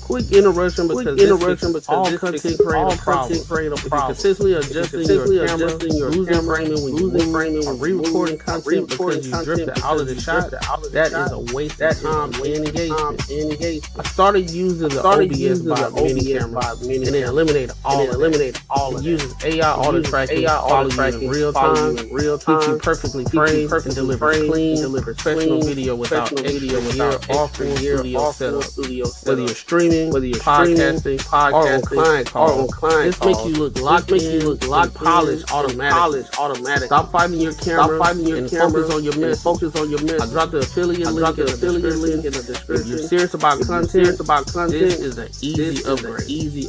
Quick interruption because all content creator problems. If you consistently adjusting your camera, losing framing when you move, or re-recording content because you drifted out of the shot, that is a waste of time and engagement. I started using the OBS by mini camera and then eliminated all of it. It uses AI auto tracking to follow you in real time, keeps you perfectly framed, and delivers clean, professional video without extra gear or full studio setup. Whether you're streaming, podcasting, or on client calls, this makes you look locked in, polished automatically. Stop fighting your camera, and focus on your message. I dropped the affiliate link in the description. If you're serious about content, this is an easy upgrade.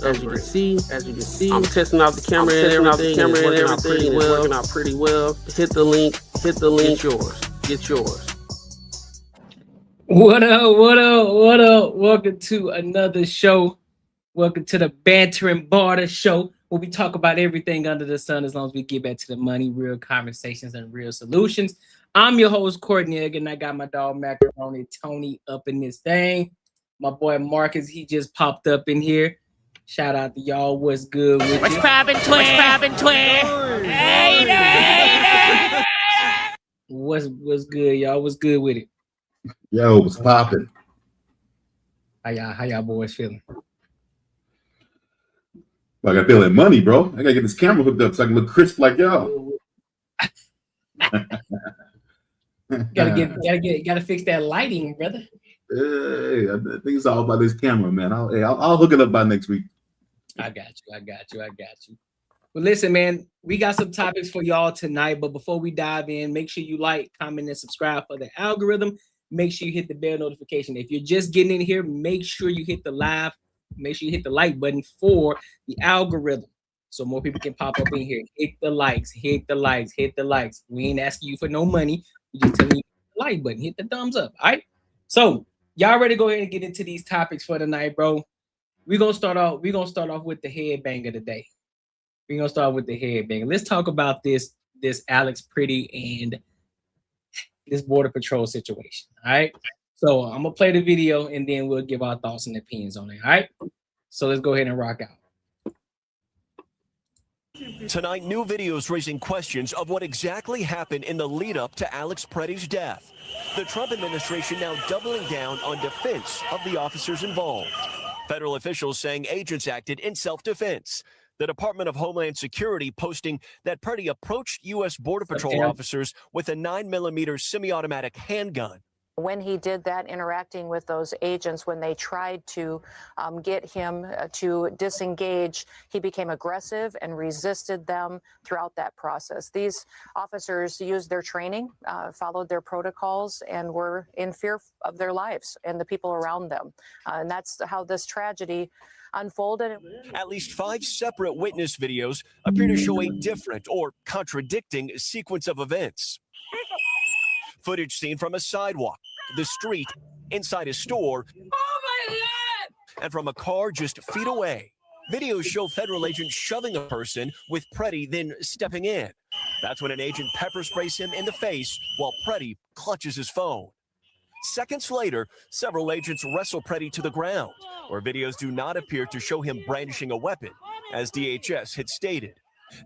As you can see, I'm testing out the camera and everything. It's working out pretty well. Hit the link. Get yours. What up? Welcome to another show. Welcome to the Banter and Barter Show, where we talk about everything under the sun as long as we get back to the money, real conversations, and real solutions. I'm your host, Courtney Egg, and I got my dog Macaroni Tony up in this thing. My boy Marcus, he just popped up in here. Shout out to y'all. What's good with What's poppin', twin? Hey. What's good, y'all? What's good with it? Yo, what's poppin'? How y'all boys feeling? I got feeling money, bro. I gotta get this camera hooked up so I can look crisp like y'all. Gotta fix that lighting, brother. Hey, I think it's all about this camera, man. I'll hook it up by next week. I got you. Well, listen, man, we got some topics for y'all tonight, but before we dive in, make sure you like, comment, and subscribe for the algorithm. Make sure you hit the bell notification. If you're just getting in here, make sure you hit the like button for the algorithm so more people can pop up in here. Hit the likes. We ain't asking you for no money. We just telling you the like button. Hit the thumbs up. All right. So y'all ready to go ahead and get into these topics for tonight, bro? We're gonna start off with the headbanger today. Let's talk about this Alex Pretti and this Border Patrol situation. All right. So I'm gonna play the video and then we'll give our thoughts and opinions on it. All right. So let's go ahead and rock out. Tonight, new videos raising questions of what exactly happened in the lead up to Alex Pretti's death. The Trump administration now doubling down on defense of the officers involved. Federal officials saying agents acted in self-defense. The Department of Homeland Security posting that Pretti approached U.S. Border Patrol officers with a 9mm semi-automatic handgun. When he did that, interacting with those agents, when they tried to get him to disengage, he became aggressive and resisted them throughout that process. These officers used their training, followed their protocols, and were in fear of their lives and the people around them. And that's how this tragedy unfolded. At least 5 separate witness videos appear to show a different or contradicting sequence of events. Footage seen from a sidewalk, the street, inside a store, Oh my God! and from a car just feet away. Videos show federal agents shoving a person with Pretti, then stepping in. That's when an agent pepper sprays him in the face while Pretti clutches his phone. Seconds later, several agents wrestle Pretti to the ground, where videos do not appear to show him brandishing a weapon, as DHS had stated.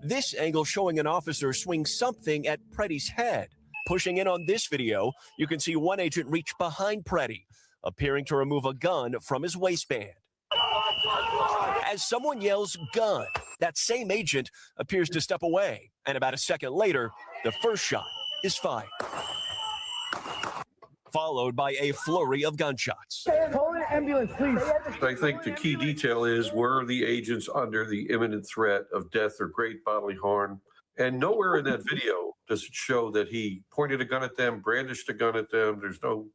This angle showing an officer swing something at Pretti's head. Pushing in on this video, you can see one agent reach behind Pretti, appearing to remove a gun from his waistband. As someone yells, "gun," that same agent appears to step away, and about a second later, the first shot is fired, followed by a flurry of gunshots. Call an ambulance, please. I think the key detail is, were the agents under the imminent threat of death or great bodily harm? And nowhere in that video does it show that he pointed a gun at them, brandished a gun at them. There's no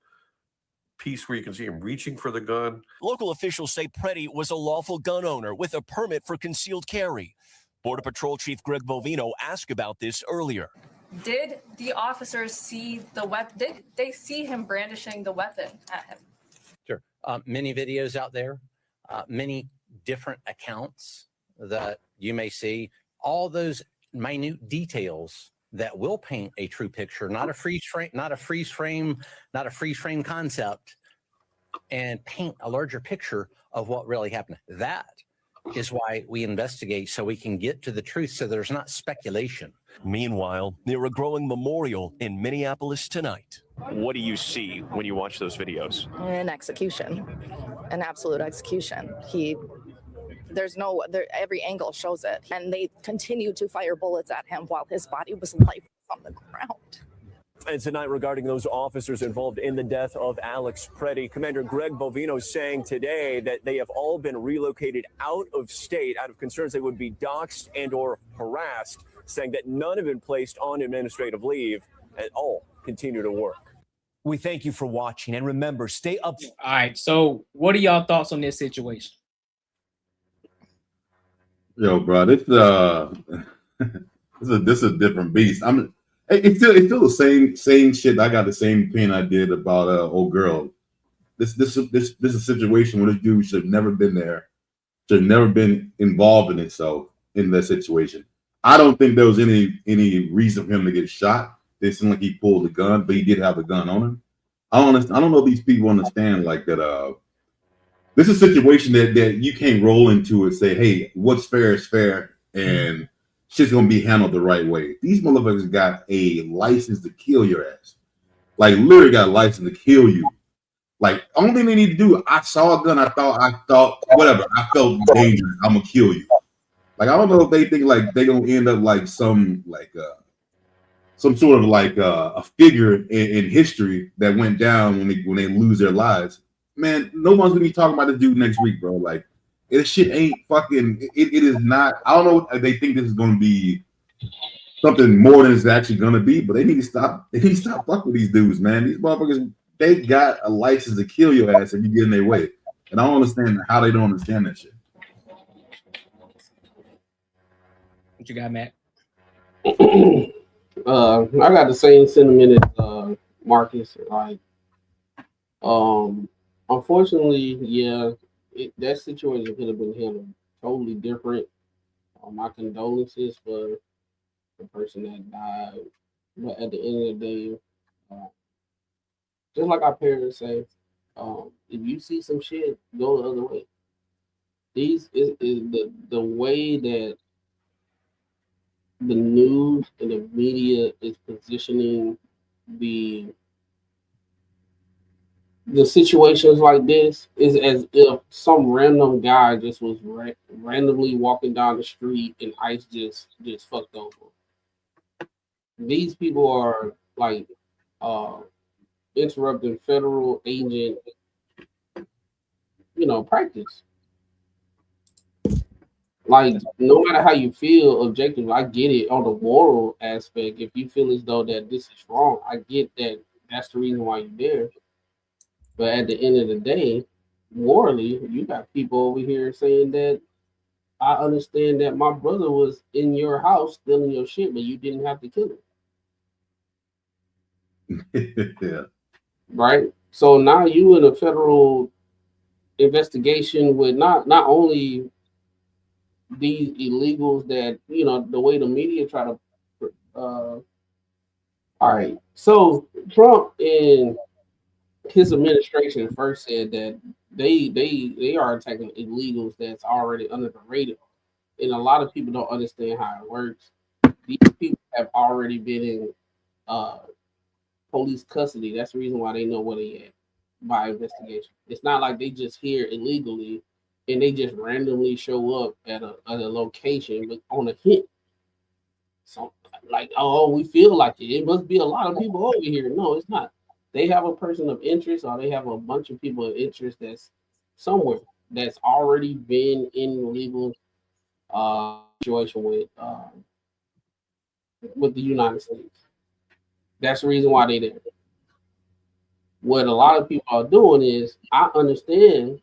piece where you can see him reaching for the gun. Local officials say Pretti was a lawful gun owner with a permit for concealed carry. Border Patrol Chief Greg Bovino asked about this earlier. Did the officers see the weapon? Did they see him brandishing the weapon at him? Sure. Many videos out there, many different accounts that you may see. All those minute details that will paint a true picture, not a freeze frame concept, and paint a larger picture of what really happened. That is why we investigate, so we can get to the truth, so there's not speculation. Meanwhile, near a growing memorial in Minneapolis tonight. What do you see when you watch those videos? An execution, an absolute execution. Every angle shows it. And they continued to fire bullets at him while his body was lifeless on the ground. And tonight, regarding those officers involved in the death of Alex Pretti, Commander Greg Bovino saying today that they have all been relocated out of state out of concerns they would be doxxed and or harassed, saying that none have been placed on administrative leave and all continue to work. We thank you for watching, and remember, stay up. All right. So, what are y'all thoughts on this situation? Yo, bro, this is a different beast. It's still the same shit. I got the same opinion I did about old girl. This is a situation where this dude should have never been there, should have never been involved in itself in that situation. I don't think there was any reason for him to get shot. It seemed like he pulled the gun, but he did have a gun on him. I don't know if these people understand like that. This is a situation that you can't roll into and say, hey, what's fair is fair, and shit's gonna be handled the right way. These motherfuckers got a license to kill your ass. Like, literally got a license to kill you. Like, only thing they need to do, I saw a gun, I thought, whatever, I felt dangerous, I'm gonna kill you. Like, I don't know if they think like they gonna end up like some sort of like a figure in history that went down when they lose their lives. Man, no one's gonna be talking about this dude next week, bro. Like, this shit ain't fucking. It is not. I don't know if they think this is gonna be something more than it's actually gonna be, but they need to stop. They need to stop fucking with these dudes, man. These motherfuckers, they got a license to kill your ass if you get in their way, and I don't understand how they don't understand that shit. What you got, Matt? I got the same sentiment as Marcus. Like, unfortunately, yeah, that situation could have been handled totally different. My condolences for the person that died, but at the end of the day, just like our parents say, if you see some shit, go the other way. These is the way that the news and the media is positioning the situations like this is as if some random guy just was randomly walking down the street and ICE just fucked over. These people are like interrupting federal agent, practice. Like, no matter how you feel objectively, I get it on the moral aspect. If you feel as though that this is wrong, I get that that's the reason why you're there. But at the end of the day, morally, you got people over here saying that I understand that my brother was in your house stealing your shit, but you didn't have to kill him. Yeah. Right? So now you in a federal investigation with not only these illegals that, the way the media try to all right. So Trump and his administration first said that they are attacking illegals that's already under the radar. And a lot of people don't understand how it works. These people have already been in police custody. That's the reason why they know where they at by investigation. It's not like they just here illegally and they just randomly show up at a location but on a hint. So like, oh, we feel like it. It must be a lot of people over here. No, it's not. They have a person of interest, or they have a bunch of people of interest that's somewhere that's already been in the legal situation with the United States. That's the reason why they're there. What a lot of people are doing is, I understand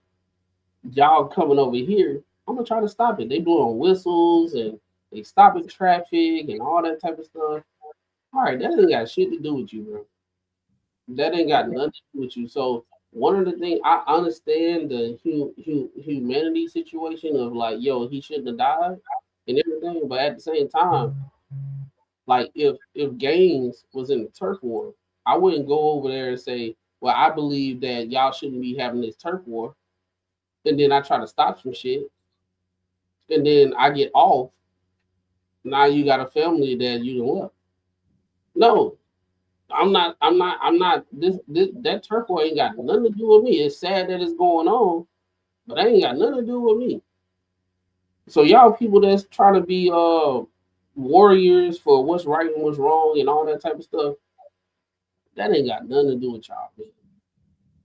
y'all coming over here. I'm gonna try to stop it. They blowing whistles and they stopping traffic and all that type of stuff. All right, that ain't got shit to do with you, bro. That ain't got nothing to do with you. So one of the things, I understand the humanity situation of like, yo, he shouldn't have died and everything, but at the same time, like if Gaines was in the turf war, I wouldn't go over there and say, well, I believe that y'all shouldn't be having this turf war. and then I try to stop some shit, and then I get off. Now you got a family that you don't love. No, I'm not. I'm not. I'm not. This that turf war ain't got nothing to do with me. It's sad that it's going on, but that ain't got nothing to do with me. So y'all people that's trying to be warriors for what's right and what's wrong and all that type of stuff, that ain't got nothing to do with y'all, man.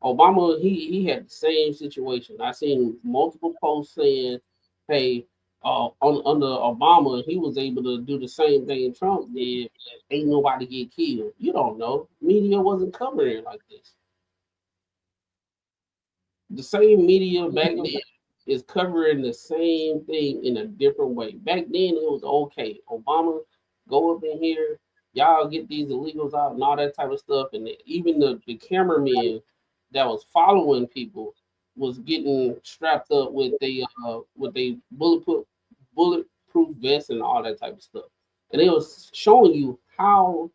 Obama, he had the same situation. I seen multiple posts saying, "Hey, under Obama, he was able to do the same thing Trump did. Ain't nobody get killed." You don't know. Media wasn't covering it like this. The same media back then is covering the same thing in a different way. Back then, it was okay. Obama, go up in here, y'all get these illegals out and all that type of stuff. And even the cameramen that was following people was getting strapped up with they bulletproof vests and all that type of stuff. And it was showing you how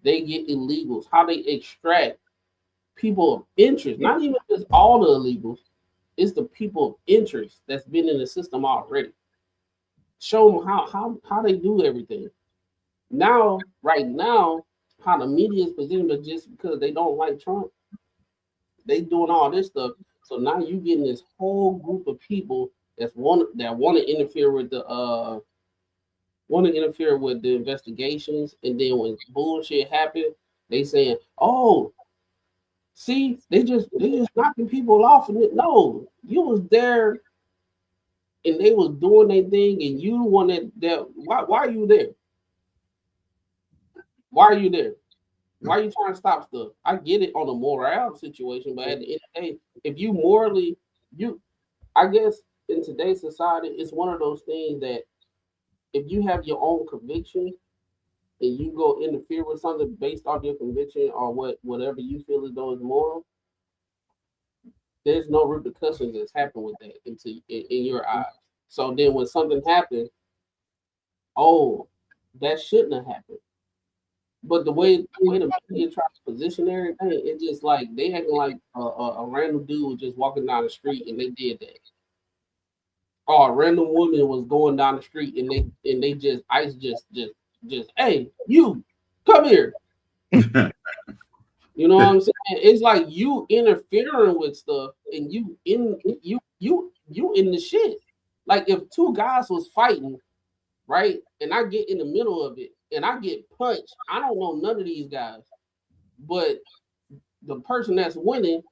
they get illegals, how they extract people of interest, not even just all the illegals. It's the people of interest that's been in the system already. Show them how they do everything. Now, right now, how the media is presented, but just because they don't like Trump, they doing all this stuff. So now you getting this whole group of people that want to interfere with the investigations, and then when bullshit happen, they saying, "Oh, see, they just knocking people off." And no, you was there and they was doing their thing, and you wanted that. Why are you there? Why are you there? Why are you trying to stop stuff? I get it on a morale situation, but at the end of the day, if you morally, I guess in today's society, it's one of those things that if you have your own conviction and you go interfere with something based off your conviction or whatever you feel as though is moral, there's no repercussions that's happened with that in your eyes. So then when something happens, oh, that shouldn't have happened. But the way the media tries to position everything, it's just like they acting like a random dude was just walking down the street and they did that. Or a random woman was going down the street and they just ICE just hey, you come here. You know what I'm saying? It's like you interfering with stuff and you in the shit. Like if two guys was fighting, right? And I get in the middle of it and I get punched. I don't know none of these guys. But the person that's winning,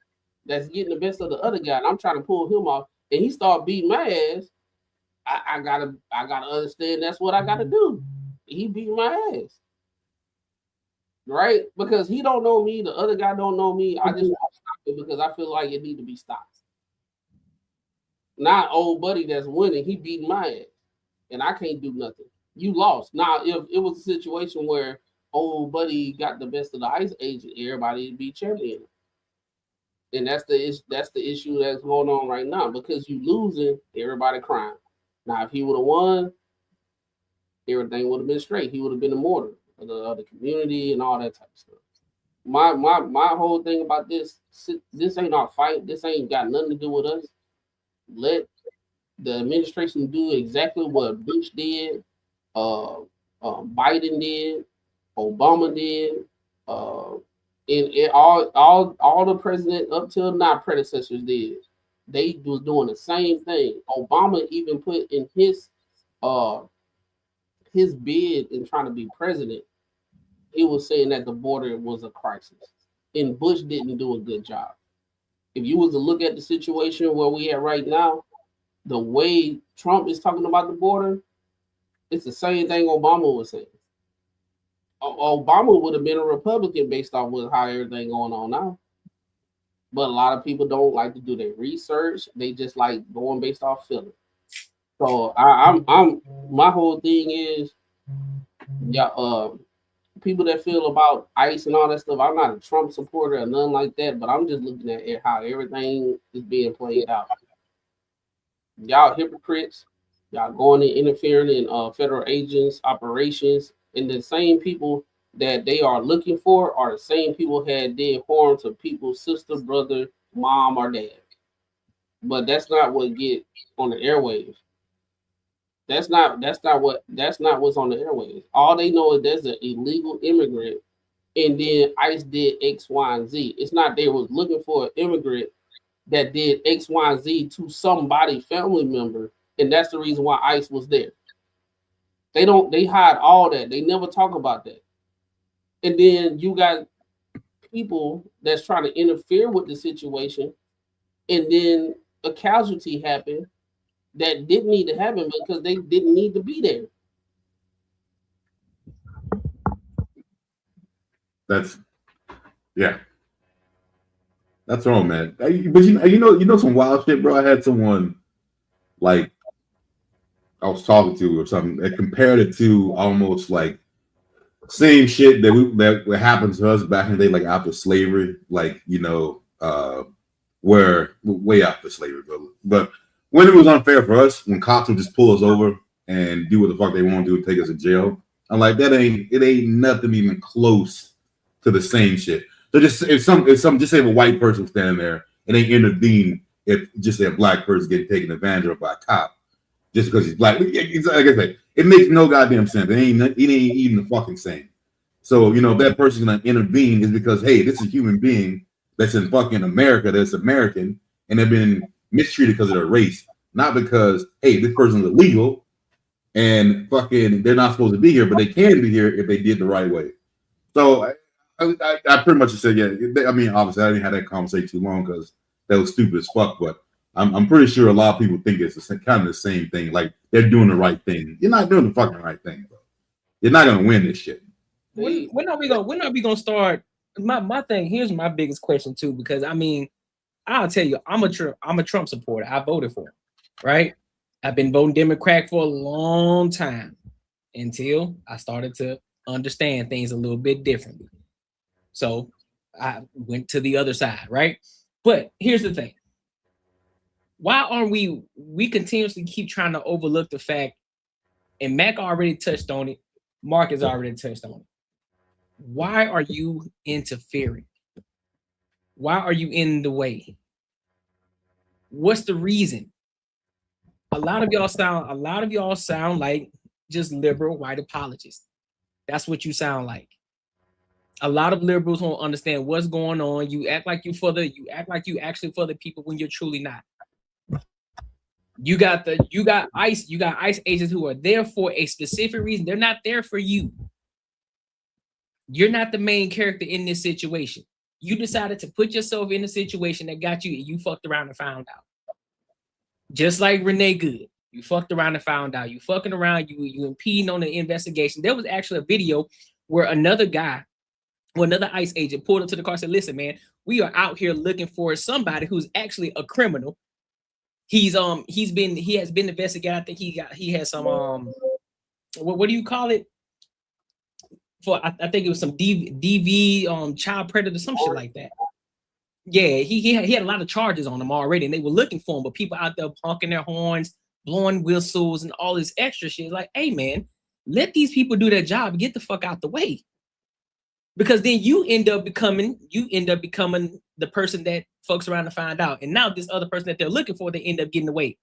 that's getting the best of the other guy, and I'm trying to pull him off, and he start beating my ass. I gotta understand that's what I gotta do. He beat my ass. Right? Because he don't know me, the other guy don't know me. I just want to stop it because I feel like it need to be stopped. Not old buddy that's winning, he beating my ass. And I can't do nothing. You lost. Now, if it was a situation where old buddy got the best of the ICE agent, everybody would be champion. And that's the issue that's going on right now. Because you losing, everybody crying. Now, if he would have won, everything would have been straight. He would have been immortal of the community and all that type of stuff. My whole thing about this ain't our fight. This ain't got nothing to do with us. Let the administration do exactly what Bush did, Biden did, Obama did, and all the president up till now predecessors did. They was doing the same thing. Obama even put in his bid in trying to be president, he was saying that the border was a crisis, and Bush didn't do a good job. If you was to look at the situation where we are right now, the way Trump is talking about the border, it's the same thing Obama was saying. Obama would have been a Republican based off with how everything going on now. But a lot of people don't like to do their research. They just like going based off feeling. So I'm my whole thing is, people that feel about ICE and all that stuff. I'm not a Trump supporter or nothing like that, but I'm just looking at how everything is being played out. Y'all hypocrites. Y'all going and interfering in federal agents' operations, and the same people that they are looking for are the same people that did harm to people's sister, brother, mom, or dad. but that's not what get on the airwaves. That's not what's on the airwaves. All they know is there's an illegal immigrant, and then ICE did X, Y, and Z. It's not they was looking for an immigrant that did X, Y, and Z to somebody family member, and that's the reason why ICE was there. They hide all that. They never talk about that. And then you got people that's trying to interfere with the situation, and then a casualty happened that didn't need to happen because they didn't need to be there. That's wrong, man. But you know some wild shit, bro. I had someone like I was talking to or something that compared it to almost like same shit that happened to us back in the day, like after slavery, like where way after slavery, but when it was unfair for us, when cops would just pull us over and do what the fuck they want to do and take us to jail. I'm like, it ain't nothing even close to the same shit. So just if a white person standing there and they intervene if just a black person getting taken advantage of by a cop just because he's black. Like I said, it makes no goddamn sense. It ain't even the fucking same. So if that person's gonna intervene is because hey, this is a human being that's in fucking America, that's American, and they've been mistreated because of their race, not because hey, this person's illegal and fucking they're not supposed to be here, but they can be here if they did the right way. So I pretty much said, yeah. I mean, obviously, I didn't have that conversation too long because that was stupid as fuck. But I'm pretty sure a lot of people think it's kind of the same thing. Like they're doing the right thing. You're not doing the fucking right thing, bro. You're not gonna win this shit. When are we gonna start? My thing here's my biggest question too, because I mean, I'll tell you, I'm a Trump supporter. I voted for him, right? I've been voting Democrat for a long time until I started to understand things a little bit differently. So I went to the other side, right? But here's the thing. Why aren't we continuously keep trying to overlook the fact, and Mac already touched on it, Mark has already touched on it. Why are you interfering? Why are you in the way? What's the reason? A lot of y'all sound like just liberal white apologists. That's what you sound like. A lot of liberals don't understand what's going on. You act like you actually for the people when you're truly not. You got ICE agents who are there for a specific reason. They're not there for you. You're not the main character in this situation. You decided to put yourself in a situation that got you, and you fucked around and found out. Just like Renee Good, you fucked around and found out. You fucking around, you impeding on the investigation. There was actually a video where another ICE agent pulled up to the car and said, "Listen, man, we are out here looking for somebody who's actually a criminal. He has been investigated. I think he has some what do you call it? For I think it was some DV child predator, some shit like that. Yeah, he had a lot of charges on him already, and they were looking for him, but people out there honking their horns, blowing whistles, and all this extra shit. Like, hey man, let these people do their job and get the fuck out the way. Because then you end up becoming the person that fucks around to find out. And now this other person that they're looking for, they end up getting away.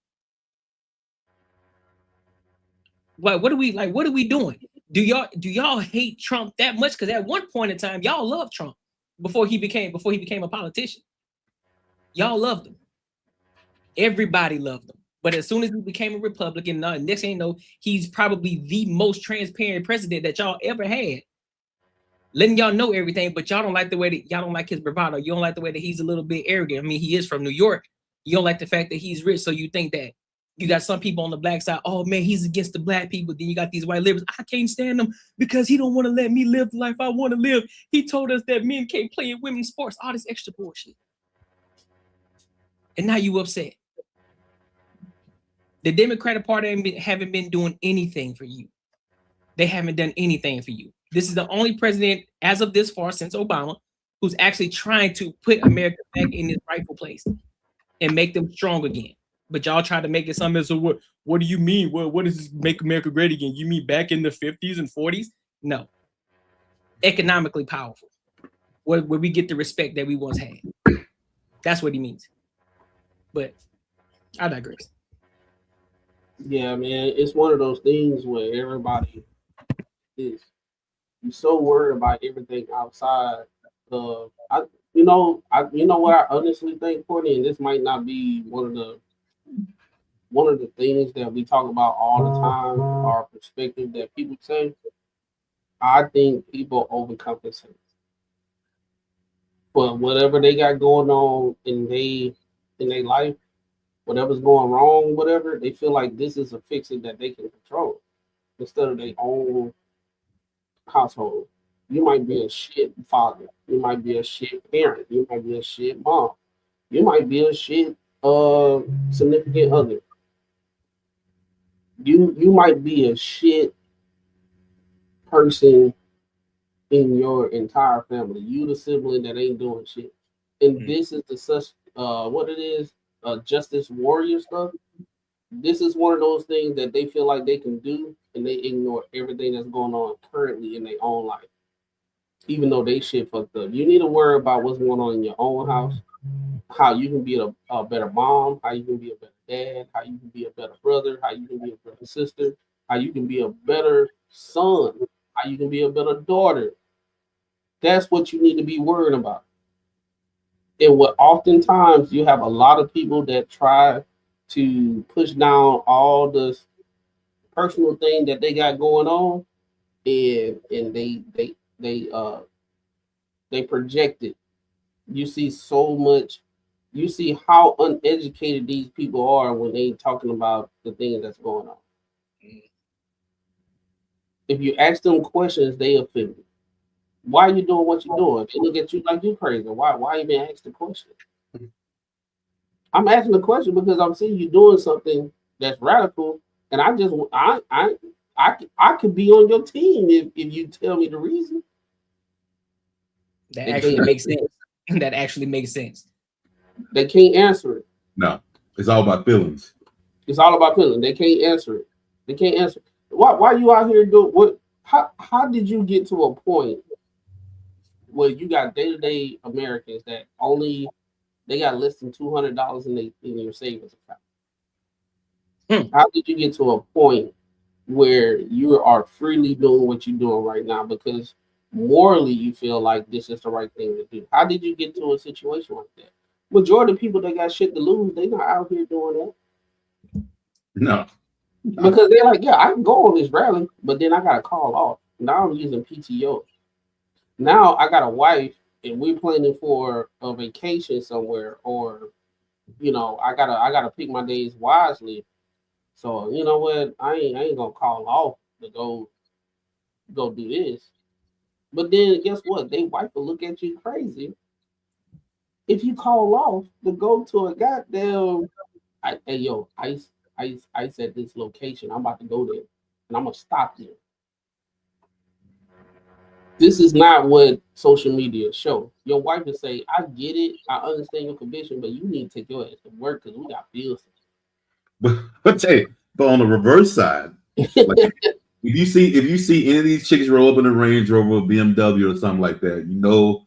What are we doing? Do y'all hate Trump that much? Because at one point in time, y'all loved Trump before he became a politician. Y'all loved him. Everybody loved him. But as soon as he became a Republican, next thing you know, he's probably the most transparent president that y'all ever had. Letting y'all know everything, but y'all don't like the way that y'all don't like his bravado. You don't like the way that he's a little bit arrogant. I mean, he is from New York. You don't like the fact that he's rich, so you think that you got some people on the black side. Oh man, he's against the black people. Then you got these white liberals. I can't stand him because he don't want to let me live the life I want to live. He told us that men can't play in women's sports. All this extra bullshit. And now you upset. The Democratic Party haven't been doing anything for you. They haven't done anything for you. This is the only president as of this far since Obama who's actually trying to put America back in its rightful place and make them strong again. But y'all try to make it something. So what do you mean? What does this make America great again? You mean back in the 50s and 40s? No. Economically powerful. Where we get the respect that we once had. That's what he means. But I digress. Yeah, man, it's one of those things where everybody is so worried about everything outside. You know what I honestly think, Courtney, and this might not be one of the things that we talk about all the time, our perspective that people say. I think people overcompensate for whatever they got going on in their life, whatever's going wrong, whatever they feel like this is a fix it that they can control instead of their own household. You might be a shit father. You might be a shit parent. You might be a shit mom. You might be a shit significant other. You might be a shit person in your entire family. You the sibling that ain't doing shit. And this is the such what it is, justice warrior stuff. This is one of those things that they feel like they can do and they ignore everything that's going on currently in their own life. Even though they shit fucked up. You need to worry about what's going on in your own house, how you can be a better mom, how you can be a better dad, how you can be a better brother, how you can be a better sister, how you can be a better son, how you can be a better daughter. That's what you need to be worried about. And what oftentimes you have a lot of people that try to push down all the personal thing that they got going on, and they project it. You see so much. You see how uneducated these people are when they talking about the things that's going on. If you ask them questions, they offended. Why are you doing what you're doing? They look at you like you crazy. Why even ask the question? I'm asking the question because I'm seeing you doing something that's radical, and I could be on your team if you tell me the reason. That actually makes sense. That actually makes sense. They can't answer it. No, it's all about feelings. It's all about feelings. They can't answer it. They can't answer it. Why you out here doing what? How did you get to a point where you got day-to-day Americans that only they got less than $200 in your savings account? How did you get to a point where you are freely doing what you're doing right now because morally you feel like this is the right thing to do? How did you get to a situation like that? Majority of people that got shit to lose, they not out here doing that. No. Because they're like, yeah, I can go on this rally, but then I got to call off. Now I'm using PTO. Now I got a wife and we're planning for a vacation somewhere, or I gotta pick my days wisely. So you know what? I ain't gonna call off to go do this. But then guess what? They wife will look at you crazy if you call off to go to a goddamn hey yo, ice at this location. I'm about to go there and I'm gonna stop there. This is not what social media show. Your wife will say, I get it, I understand your conviction, but you need to take your ass to work because we got bills. But on the reverse side, like, if you see any of these chicks roll up in a Range Rover or BMW or something like that, you know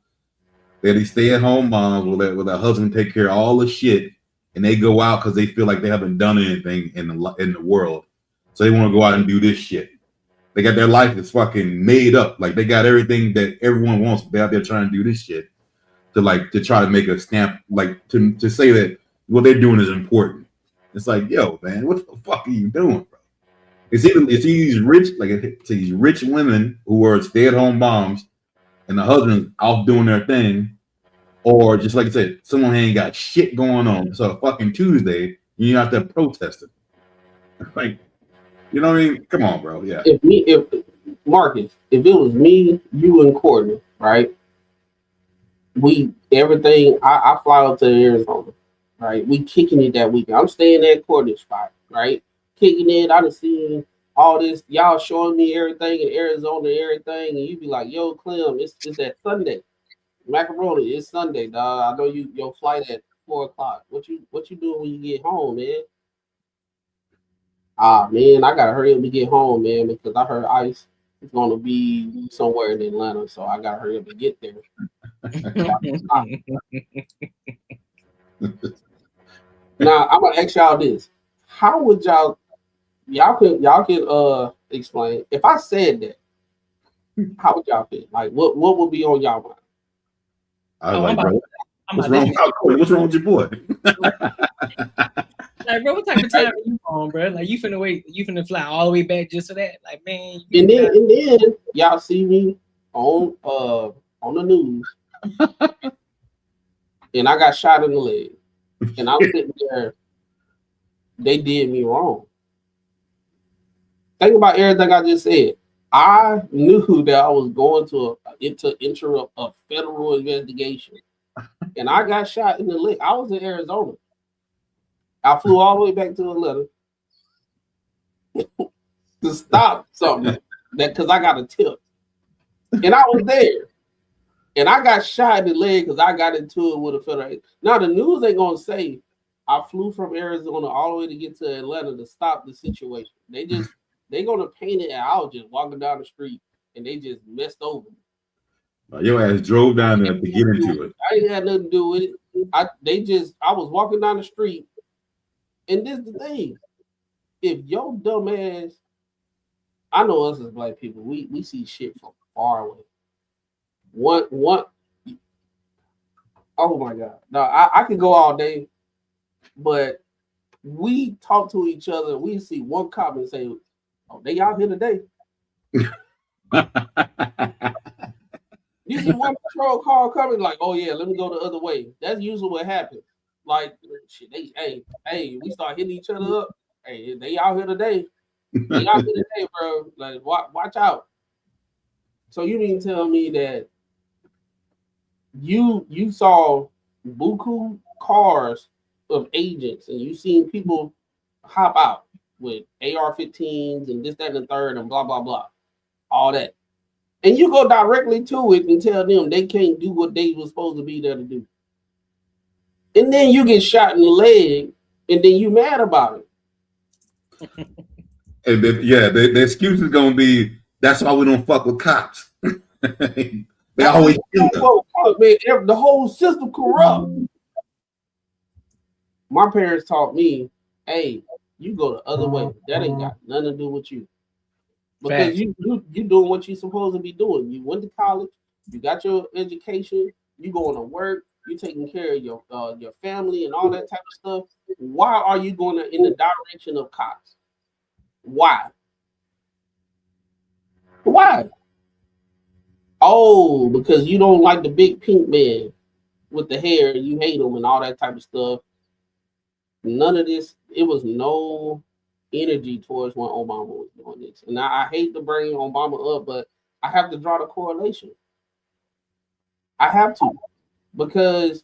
they're these stay-at-home moms will let husband take care of all the shit, and they go out because they feel like they haven't done anything in the world, so they want to go out and do this shit. They got their life is fucking made up, like they got everything that everyone wants. They're out there trying to do this shit to try to make a stamp, like to say that what they're doing is important. It's like, yo, man, what the fuck are you doing, bro? It's either these rich women who are stay-at-home moms and the husband's out doing their thing, or just like I said, someone ain't got shit going on. So fucking Tuesday, you out there protesting. Like, you know what I mean? Come on, bro. Yeah. If Marcus, if it was me, you and Courtney, right? I fly out to Arizona, right? We kicking it that weekend. I'm staying at Courtney's spot, right? Kicking it. I done seen all this. Y'all showing me everything in Arizona, everything, and you be like, "Yo, Clem, it's that Sunday, macaroni. It's Sunday, dog. I know your flight at 4:00. What you doing when you get home, man?" Ah, man, I gotta hurry up and get home, man, because I heard Ice is gonna be somewhere in Atlanta, so I gotta hurry up and get there. Now I'm gonna ask y'all this: how would y'all can explain if I said that? How would y'all feel? Like what would be on y'all mind? I was like, bro, what's wrong with your boy? Like, bro, what type of time are you on, bro? Like, you finna fly all the way back just for that? Like, man. And then y'all see me on the news, and I got shot in the leg, and I'm sitting there. They did me wrong. Think about everything I just said. I knew that I was going to interrupt a federal investigation, and I got shot in the leg. I was in Arizona. I flew all the way back to Atlanta to stop something because I got a tip, and I was there, and I got shot in the leg because I got into it with a federal. Now the news ain't gonna say I flew from Arizona all the way to get to Atlanta to stop the situation. They're gonna paint it, and I was just walking down the street, and they just messed over me. Your ass drove down there to get into it. I ain't had nothing to do with it. I was walking down the street, and this is the thing: if your dumb ass, I know us as black people, we see shit from far away. One, oh my God! No, I could go all day, but we talk to each other. We see one cop and say, "Oh, they out here today." You see one patrol car coming, like, "Oh yeah, let me go the other way." That's usually what happens. Like, shit, hey, we start hitting each other up. Hey, they out here today. They out here today, bro. Like, watch out. So you mean tell me that you saw buku cars of agents, and you seen people hop out with AR-15s and this, that, and the third, and blah, blah, blah, all that. And you go directly to it and tell them they can't do what they were supposed to be there to do. And then you get shot in the leg, and then you mad about it. And then, the excuse is gonna be, that's why we don't fuck with cops. They always kill them. Man, the whole system corrupt. My parents taught me, hey, you go the other way. That ain't got nothing to do with you. Because you doing what you're supposed to be doing. You went to college, you got your education, you going to work, you taking care of your family and all that type of stuff. Why are you going in the direction of cops? Why? Oh, because you don't like the big pink man with the hair, you hate him and all that type of stuff. None of this, it was no energy towards when Obama was doing this. And I hate to bring Obama up, but I have to draw the correlation. I have to, because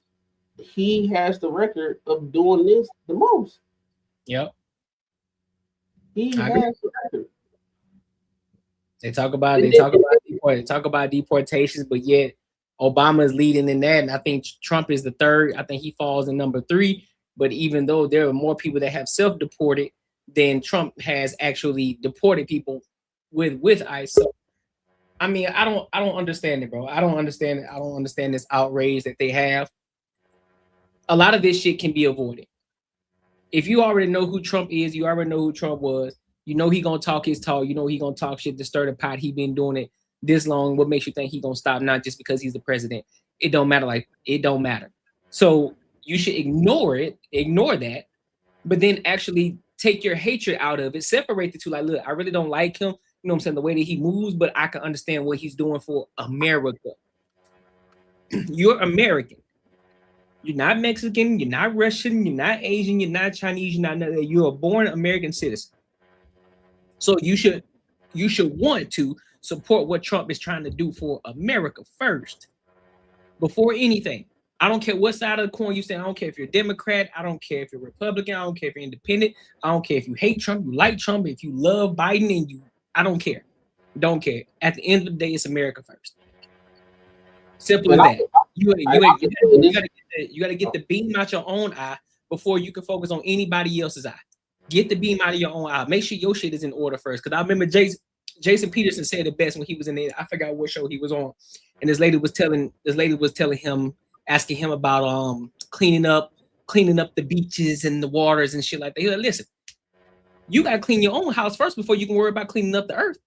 he has the record of doing this the most. Yep. He has the record. They talk about deportations, but yet Obama is leading in that, and I think Trump is the third. I think he falls in number 3. But even though there are more people that have self-deported than Trump has actually deported people with ICE. So, I mean, I don't understand it, bro. I don't understand it. I don't understand this outrage that they have. A lot of this shit can be avoided. If you already know who Trump is, you already know who Trump was. You know he gonna talk his talk. You know he gonna talk shit to stir the pot. He been doing it this long. What makes you think he gonna stop? Not just because he's the president. It don't matter. Like, it don't matter. So you should ignore that, but then actually take your hatred out of it. Separate the two. Like, look, I really don't like him. You know what I'm saying? The way that he moves, but I can understand what he's doing for America. You're American. You're not Mexican. You're not Russian. You're not Asian. You're not Chinese. You're not none of that. You're a born American citizen. So you should want to support what Trump is trying to do for America first, before anything. I don't care what side of the coin you stand. I don't care if you're a Democrat. I don't care if you're Republican. I don't care if you're independent. I don't care if you hate Trump, you like Trump, if you love Biden, and I don't care. Don't care. At the end of the day, it's America first. Simple as that. You got to get the beam out your own eye before you can focus on anybody else's eye. Get the beam out of your own eye. Make sure your shit is in order first. Because I remember Jason Peterson said it best when he was in there. I forgot what show he was on, and this lady was telling him, asking him about cleaning up cleaning up the beaches and the waters and shit like that. He's like, listen, you gotta clean your own house first before you can worry about cleaning up the earth.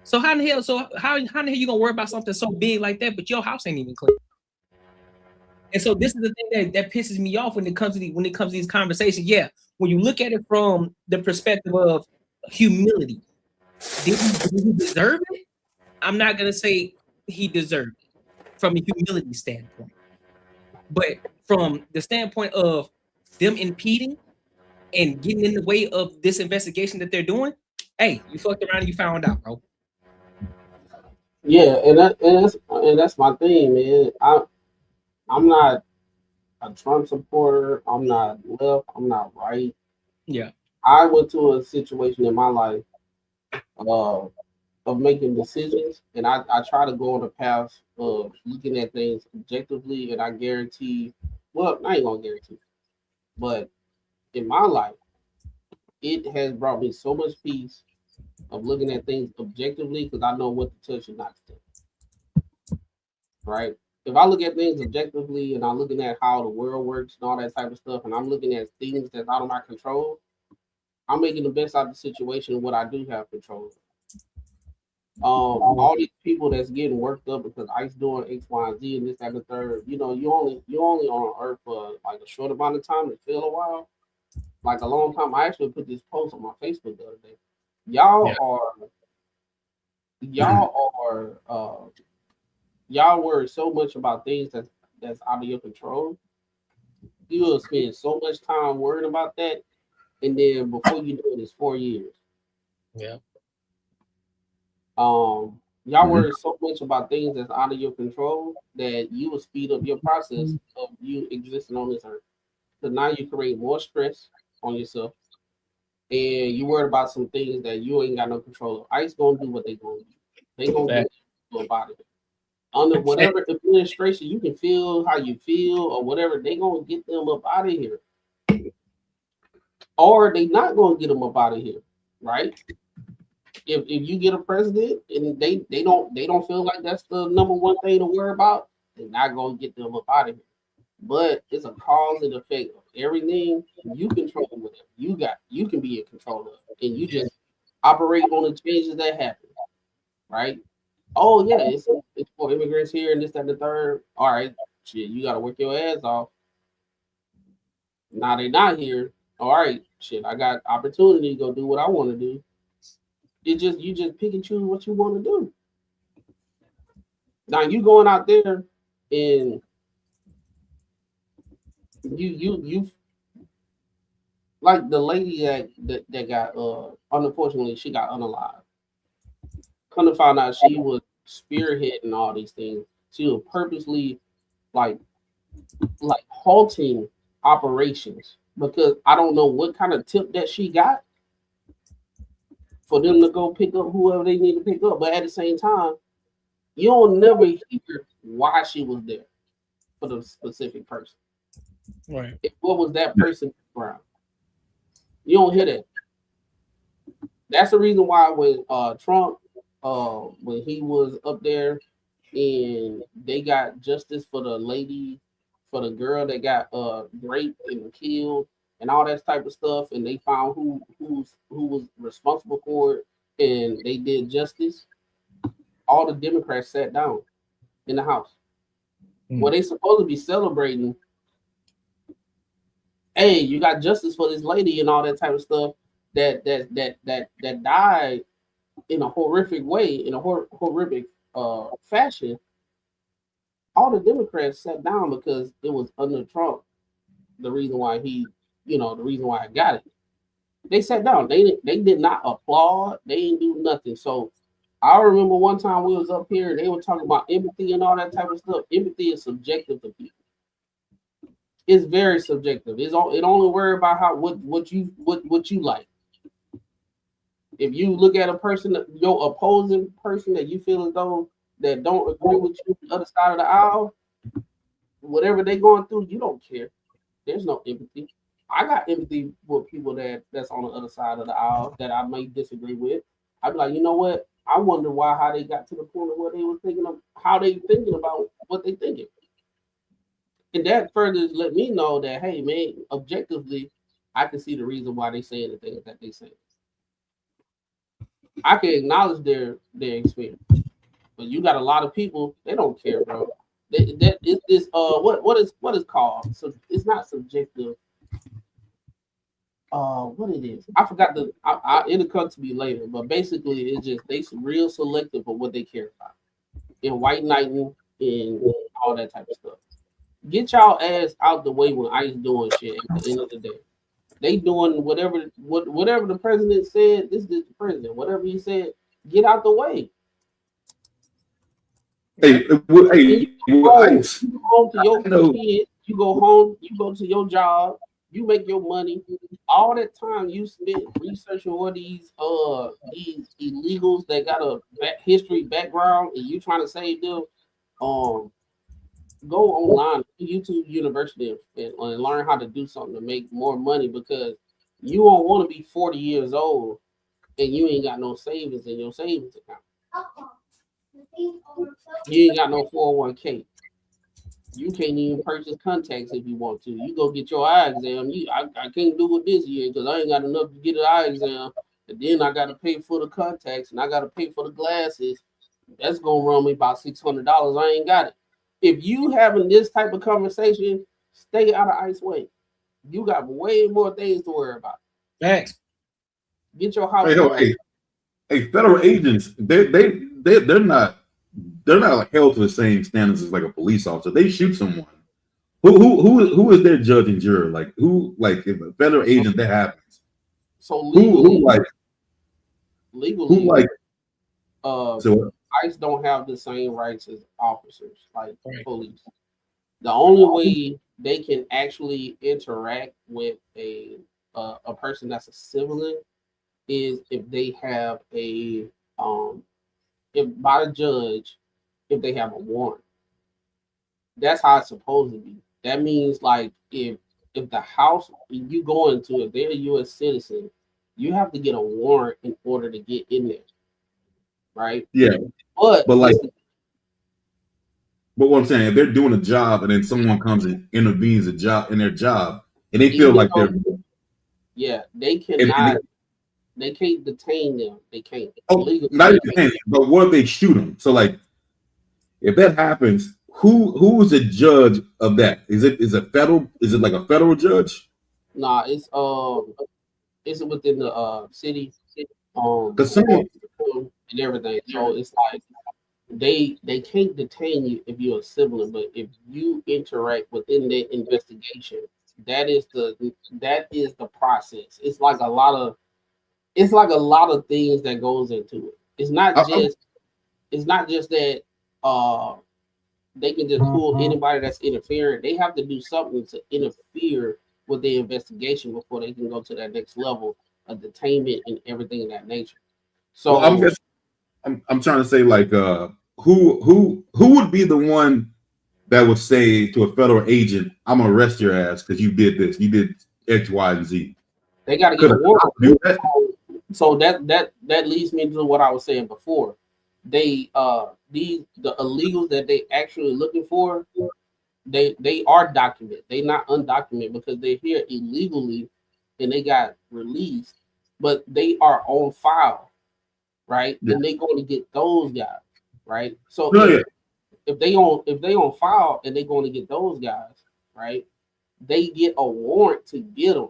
So how in the hell? So how in the hell you gonna worry about something so big like that, but your house ain't even clean? And so this is the thing that pisses me off when it comes to these conversations. Yeah, when you look at it from the perspective of humility, did he deserve it? I'm not gonna say he deserved it from a humility standpoint, but from the standpoint of them impeding and getting in the way of this investigation that they're doing, hey, you fucked around and you found out, bro. Yeah, and that's my thing, man. I'm not a Trump supporter. I'm not left. I'm not right. Yeah. I went to a situation in my life of making decisions, and I try to go on the path of looking at things objectively, and I guarantee, well, I ain't gonna guarantee, but in my life, it has brought me so much peace of looking at things objectively because I know what to touch and not to touch. Right? If I look at things objectively and I'm looking at how the world works and all that type of stuff, and I'm looking at things that's out of my control, I'm making the best out of the situation what I do have control of. All these people that's getting worked up because ICE doing X, Y, and Z and this, that, and the third, you only on Earth for like a short amount of time. It feel a while, like a long time. I actually put this post on my Facebook the other day. Y'all worry so much about things that's out of your control. You will spend so much time worrying about that, and then before you know it, it's 4 years. Yeah. Y'all worry so much about things that's out of your control that you will speed up your process of you existing on this earth. So now you create more stress on yourself, and you worry about some things that you ain't got no control of. ICE gonna do what they gonna do. They gonna do about it. Under whatever administration, you can feel how you feel or whatever, they gonna get them up out of here. Or they not gonna get them up out of here, right? If you get a president and they don't feel like that's the number one thing to worry about, they're not gonna get them up out of here. But it's a cause and effect of everything. You control whatever you can be in control of, and you just operate on the changes that happen, right? Oh yeah, it's for immigrants here and this, that, and the third. All right, shit, you gotta work your ass off. Now they not here. All right, shit, I got opportunity to go do what I want to do. You just pick and choose what you want to do. Now you going out there and you like the lady that got unfortunately she got unalived. Come to find out she was spearheading all these things. She was purposely like halting operations because I don't know what kind of tip that she got for them to go pick up whoever they need to pick up. But at the same time, you don't never hear why she was there for the specific person. Right. What was that person around? You don't hear that. That's the reason why when Trump, when he was up there and they got justice for the lady, for the girl that got raped and killed and all that type of stuff, and they found who was responsible for it, and they did justice. All the Democrats sat down in the House. Well, they supposed to be celebrating. Hey, you got justice for this lady and all that type of stuff that died in a horrific way, in a horrific fashion. All the Democrats sat down because it was under Trump. The reason why the reason why I got it. They sat down. They did not applaud. They didn't do nothing. So I remember one time we was up here and they were talking about empathy and all that type of stuff. Empathy is subjective to people. It's very subjective. It only worry about how what you like. If you look at a person, your opposing person that you feel as though that don't agree with you on the other side of the aisle, whatever they going through, you don't care. There's no empathy. I got empathy with people that's on the other side of the aisle that I may disagree with. I'd be like, you know what? I wonder how they got to the point of where they were thinking of how they thinking about what they thinking. And that further let me know that, hey, man, objectively, I can see the reason why they saying the things that they say. I can acknowledge their experience, but you got a lot of people, they don't care, bro. That is this what is called, so it's not subjective. What it is, I forgot it'll come to me later, but basically it's just they real selective of what they care about in white knighting and all that type of stuff. Get y'all ass out the way when ICE doing shit at the end of the day. They doing whatever the president said. This is the president. Whatever he said, get out the way. Hey, you go home to your kids. You go home. You go to your job. You make your money. All that time you spent researching all these illegals that got a history background, and you trying to save them. Go online, YouTube University, and learn how to do something to make more money, because you don't want to be 40 years old and you ain't got no savings in your savings account. You ain't got no 401k. You can't even purchase contacts if you want to. You go get your eye exam. I can't do it this year because I ain't got enough to get an eye exam. And then I got to pay for the contacts and I got to pay for the glasses. That's going to run me about $600. I ain't got it. If you having this type of conversation, stay out of ICE way. You got way more things to worry about. Thanks. Get your house. Hey, federal agents, they're not like held to the same standards as like a police officer. They shoot someone. Who is their judge and juror? Like if a federal agent that happens. So legally, ICE don't have the same rights as officers, like police. The only way they can actually interact with a person that's a civilian is if they have if by the judge, if they have a warrant. That's how it's supposed to be. That means like if the house you go into, if they're a U.S. citizen, you have to get a warrant in order to get in there, right? Yeah, but what I'm saying, if they're doing a job and then someone comes and intervenes in their job, and they feel like they cannot. They can't detain them. They can't. Not detain, but what if they shoot them? So like, if that happens, who is the judge of that? Is it federal? Is it like a federal judge? Nah, it's within the city. And everything. So it's like they can't detain you if you're a civilian, but if you interact within the investigation, that is the process. It's like a lot of things that goes into it. It's not just that they can just pull anybody that's interfering. They have to do something to interfere with the investigation before they can go to that next level of detainment and everything of that nature. So I'm trying to say like who would be the one that would say to a federal agent, I'm gonna arrest your ass because you did this, you did X, Y, and Z. They got to get a warrant. So that leads me to what I was saying before. The illegals that they actually looking for, they are documented. They not undocumented because they're here illegally and they got released, but they are on file, right? Yeah. And they going to get those guys, right? So if they on file and they going to get those guys, right? They get a warrant to get them.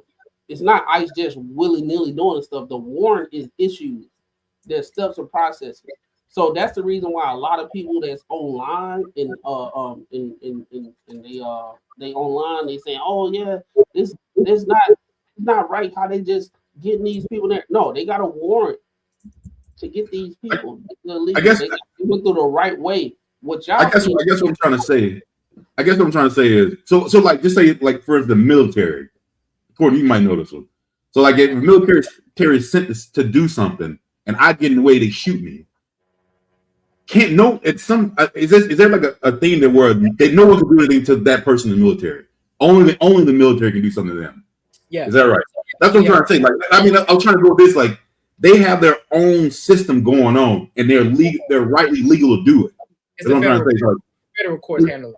It's not ICE just willy-nilly doing stuff. The warrant is issued. There's steps and processes. So that's the reason why a lot of people that's online and they online, they saying, oh yeah, this not right how they just getting these people there. No, they got a warrant to get these people. I guess they went through the right way. I guess what I'm trying to say. I guess what I'm trying to say is so like just say like for the military. Courtney, you might know this one. So like if the military is sent to do something and I get in the way, they shoot me. Can't know it's some is there like a thing that where they know what to do anything to that person in the military? Only the military can do something to them. Yeah. Is that right? That's what I'm trying to say. Like I mean, I'm trying to go with this, like they have their own system going on and they're rightly legal to do it. It's the federal courts handle it.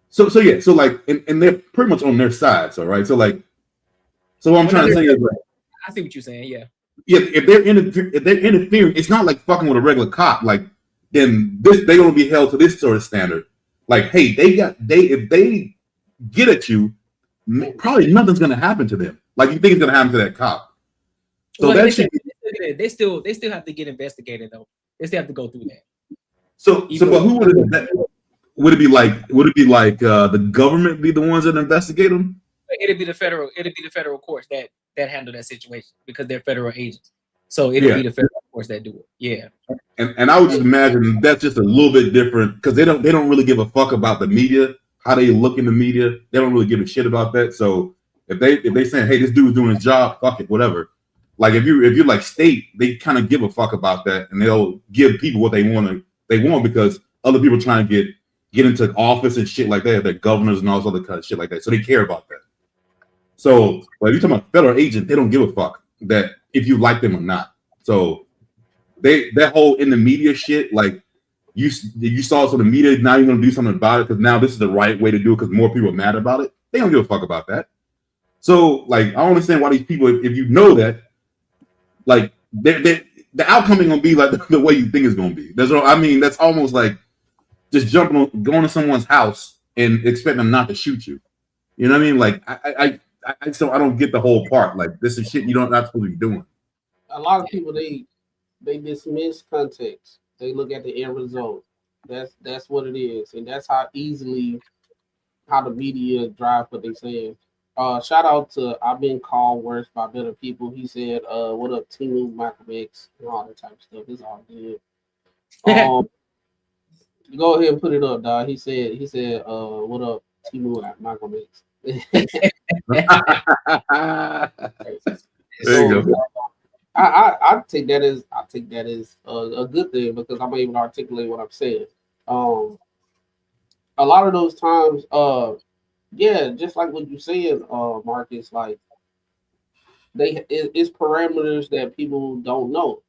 So yeah, so like, and they're pretty much on their side. So right, so like, so what I'm trying to say is, like, I see what you're saying. Yeah. Yeah, if they're interfering, it's not like fucking with a regular cop. Like, then they're gonna be held to this sort of standard. Like, hey, if they get at you, probably nothing's gonna happen to them. Like, you think it's gonna happen to that cop. So well, that should they still have to get investigated though. They still have to go through that. but who would it be like? Would it be like the government be the ones that investigate them? It'd be the federal courts that handle that situation because they're federal agents. So it'll be the federal courts that do it. Yeah. And I would just imagine that's just a little bit different because they don't really give a fuck about the media, how they look in the media. They don't really give a shit about that. So if they saying, hey, this dude's doing his job, fuck it, whatever. Like if you're like state, they kind of give a fuck about that, and they'll give people what they want because other people trying to get into office and shit like that. They're governors and all this other kind of shit like that. So they care about that. So when you're talking about federal agents, they don't give a fuck that if you like them or not. So that whole in the media shit, like you saw some of the media, now you're gonna do something about it because now this is the right way to do it because more people are mad about it. They don't give a fuck about that. So like I don't understand why these people, if you know that, like the outcome ain't gonna be like the way you think it's gonna be. That's almost like just going to someone's house and expecting them not to shoot you. You know what I mean? Like I don't get the whole part. Like this is shit you're not supposed to be doing. A lot of people they dismiss context. They look at the end result. That's what it is, and that's how the media drive what they saying. Shout out to I've been called worse by better people. He said, "What up, Timu, Michael X, and all that type of stuff." It's all good. Go ahead and put it up, dog. He said, "What up, Timu, Michael X." There you go. I take that as a good thing because I'm able to articulate what I'm saying. A lot of those times, just like what you said, Marcus, like it's parameters that people don't know.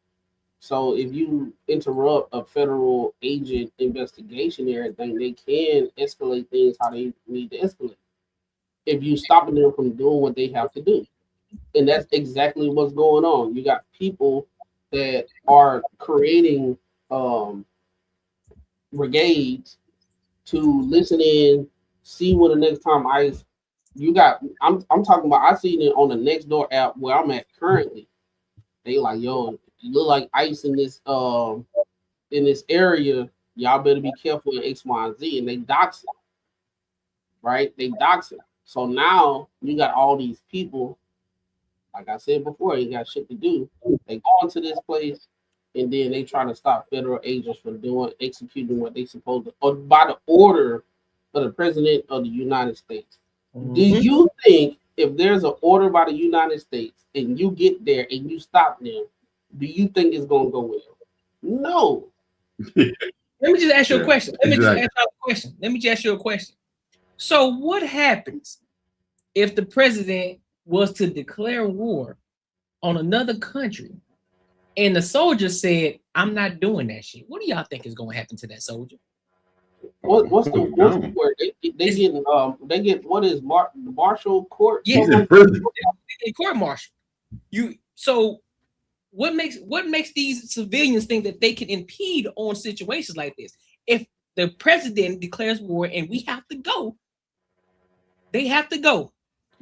So if you interrupt a federal agent investigation and everything, they can escalate things how they need to escalate. If you stopping them from doing what they have to do. And that's exactly what's going on. You got people that are creating brigades to listen in, see when the next time ICE. I'm talking about. I seen it on the Nextdoor app where I'm at currently. They like, yo, you look like ICE in this area. Y'all better be careful in X, Y, and Z. And they dox it, right? They dox it. So now you got all these people. Like I said before, you got shit to do. They go into this place, and then they try to stop federal agents from executing what they supposed to, or by the order of the president of the United States. Mm-hmm. Do you think if there's an order by the United States and you get there and you stop them, do you think it's gonna go well? No. Let me just ask you a question. Let me just ask you a question. So what happens if the president was to declare war on another country and the soldier said, I'm not doing that shit? What do y'all think is going to happen to that soldier? What's the word? They get what is martial court? Yeah, in prison. In court martial. So what makes these civilians think that they can impede on situations like this? If the president declares war and we have to go, they have to go.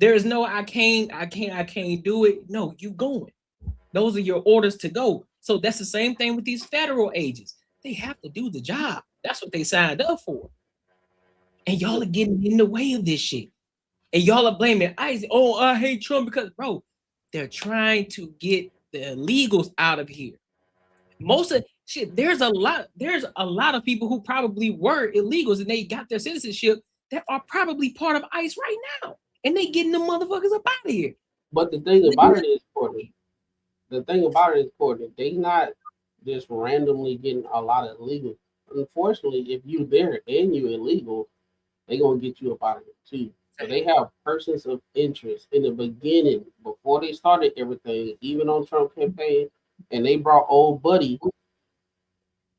There is no I can't do it. No, you going. Those are your orders to go. So that's the same thing with these federal agents. They have to do the job. That's what they signed up for. And y'all are getting in the way of this shit. And y'all are blaming ICE. Oh, I hate Trump because, bro, they're trying to get the illegals out of here. Most of shit, there's a lot of people who probably were illegals and they got their citizenship that are probably part of ICE right now. And they getting the motherfuckers up out of here. But the thing about it is, Courtney, they not just randomly getting a lot of illegal. Unfortunately, if you there and you illegal, they gonna get you up out of it too. So they have persons of interest in the beginning before they started everything, even on Trump campaign, and they brought old buddy.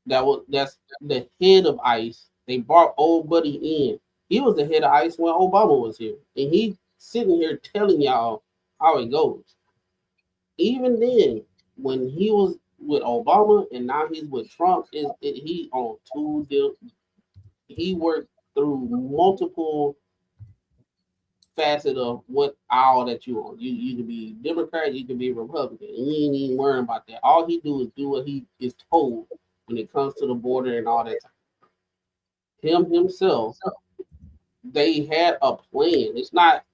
That's the head of ICE. They brought old buddy in He was the head of ICE when Obama was here, and he sitting here telling y'all how it goes. Even then, when he was with Obama and now he's with Trump, he on two deals. He worked through multiple facets of what all that you on. You can be Democrat, you can be Republican, and you ain't even worrying about that. All he do is do what he is told when it comes to the border and all that. Him himself, they had a plan. It's not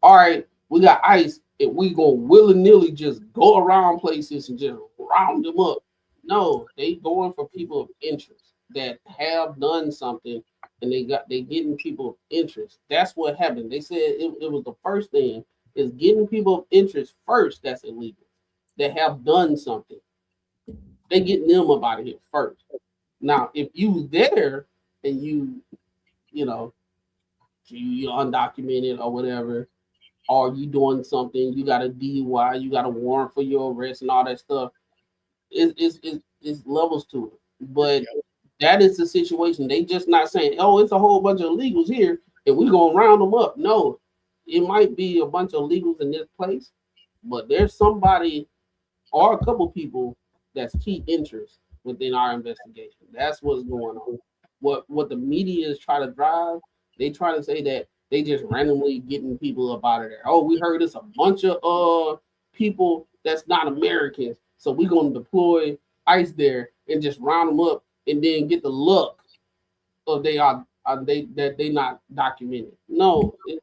all right. We got ICE, and we gonna willy-nilly just go around places and just round them up. No, they going for people of interest that have done something, and they getting people of interest. That's what happened. They said it was the first thing is getting people of interest first. That's illegal. That have done something. They getting them up out of here first. Now, if you there and you undocumented or whatever, or you doing something, you got a DUI, you got a warrant for your arrest and all that stuff. It's levels to it. But that is the situation. They just not saying, oh, it's a whole bunch of illegals here and we're gonna round them up. No, it might be a bunch of illegals in this place, but there's somebody or a couple people that's key interest within our investigation. That's what's going on. What the media is trying to drive, they try to say that they just randomly getting people up out of there. Oh, we heard it's a bunch of people that's not Americans, so we're gonna deploy ICE there and just round them up and then get the luck of they not documented. No, it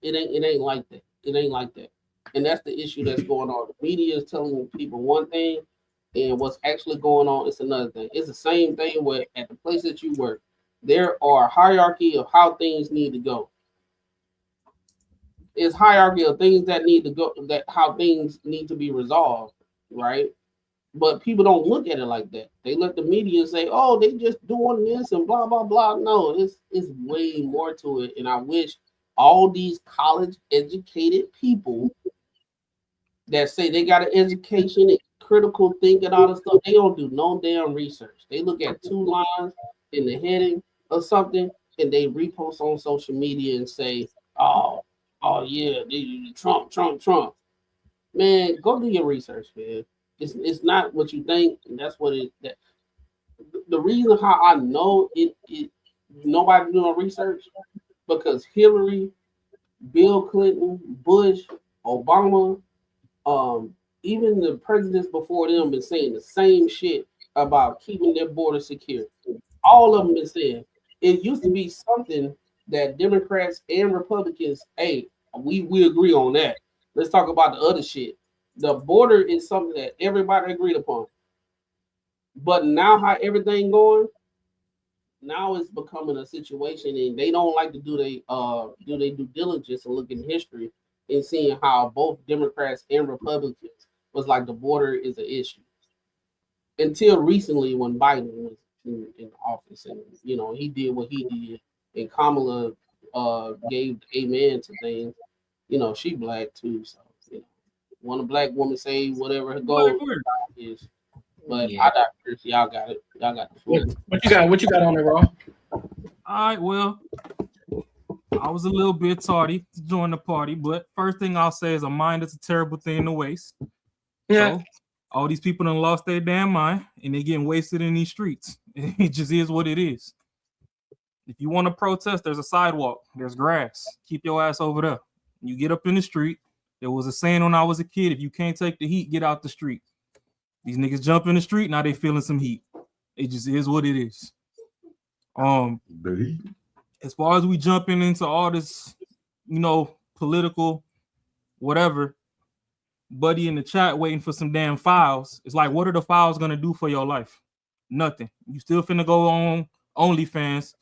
ain't like that. It ain't like that. And that's the issue that's going on. The media is telling people one thing, and what's actually going on is another thing. It's the same thing where at the place that you work, there are hierarchy of how things need to go. It's hierarchy of things that need to go, that how things need to be resolved, right? But people don't look at it like that. They let the media say, "Oh, they just doing this and blah blah blah." No, it's way more to it. And I wish all these college educated people that say they got an education and critical thinking, all this stuff, they don't do no damn research. They look at two lines in the heading or something, and they repost on social media and say, "Oh yeah, Trump." Man, go do your research, man. It's not what you think, and that's what it. The reason how I know it nobody doing research because Hillary, Bill Clinton, Bush, Obama, even the presidents before them been saying the same shit about keeping their border secure. All of them been saying it used to be something that Democrats and Republicans, hey, we agree on that. Let's talk about the other shit. The border is something that everybody agreed upon. But now how everything going, now it's becoming a situation, and they don't like to do their due diligence and look in history and seeing how both Democrats and Republicans was like the border is an issue. Until recently when Biden was in office and he did what he did and Kamala gave amen to things. She black too, so when a black woman say whatever her goal is. But yeah. I digress. Y'all got it. Y'all got the floor. What you got on there, Raw? All right, well, I was a little bit tardy to join the party, but first thing I'll say is a mind is a terrible thing to waste. Yeah. So, all these people done lost their damn mind and they're getting wasted in these streets. It just is what it is. If you want to protest, there's a sidewalk, there's grass. Keep your ass over there. You get up in the street. There was a saying when I was a kid, if you can't take the heat, get out the street. These niggas jump in the street, now they feeling some heat. It just is what it is. As far as we jumping into all this, political whatever, buddy in the chat waiting for some damn files. It's like, what are the files gonna do for your life? Nothing. You still finna go on OnlyFans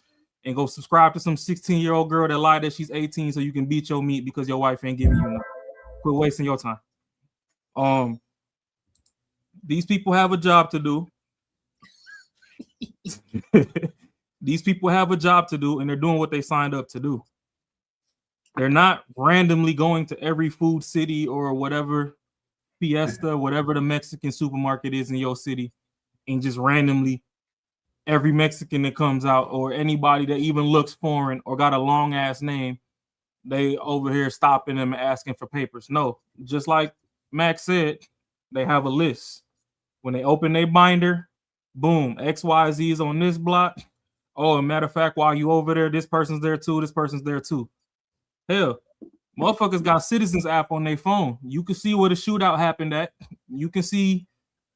and go subscribe to some 16-year-old girl that lied that she's 18 so you can beat your meat because your wife ain't giving you enough. Quit wasting your time. These people have a job to do. These people have a job to do, and they're doing what they signed up to do. They're not randomly going to every food city or whatever Fiesta, whatever the Mexican supermarket is in your city, and just randomly every Mexican that comes out or anybody that even looks foreign or got a long ass name, they over here stopping them and asking for papers. No, just like Max said, they have a list. When they open their binder, boom, XYZ is on this block. Oh, a matter of fact, while you over there, this person's there too, this person's there too. Hell, motherfuckers got Citizens app on their phone. You can see where the shootout happened at. You can see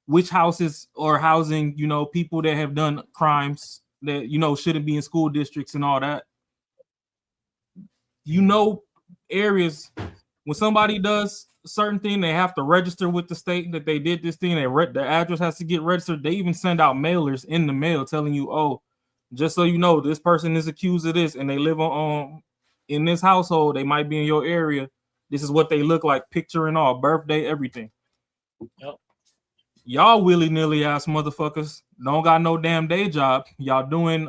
which houses are housing, people that have done crimes that, shouldn't be in school districts and all that. Areas when somebody does a certain thing, they have to register with the state that they did this thing. Their address has to get registered. They even send out mailers in the mail telling you, oh, just so you know, this person is accused of this and they live in this household. They might be in your area. This is what they look like, picture and all, birthday, everything. Yep. Y'all willy-nilly ass motherfuckers don't got no damn day job. Y'all doing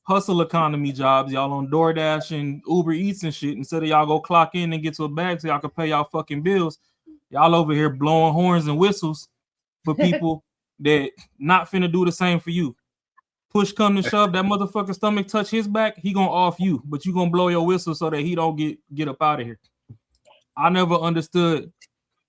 hustle economy jobs. Y'all on DoorDash and Uber Eats and shit. Instead of y'all go clock in and get to a bag so y'all can pay y'all fucking bills, y'all over here blowing horns and whistles for people that not finna do the same for you. Push come to shove, that motherfucker's stomach touch his back, he gonna off you, but you gonna blow your whistle so that he don't get up out of here. I never understood.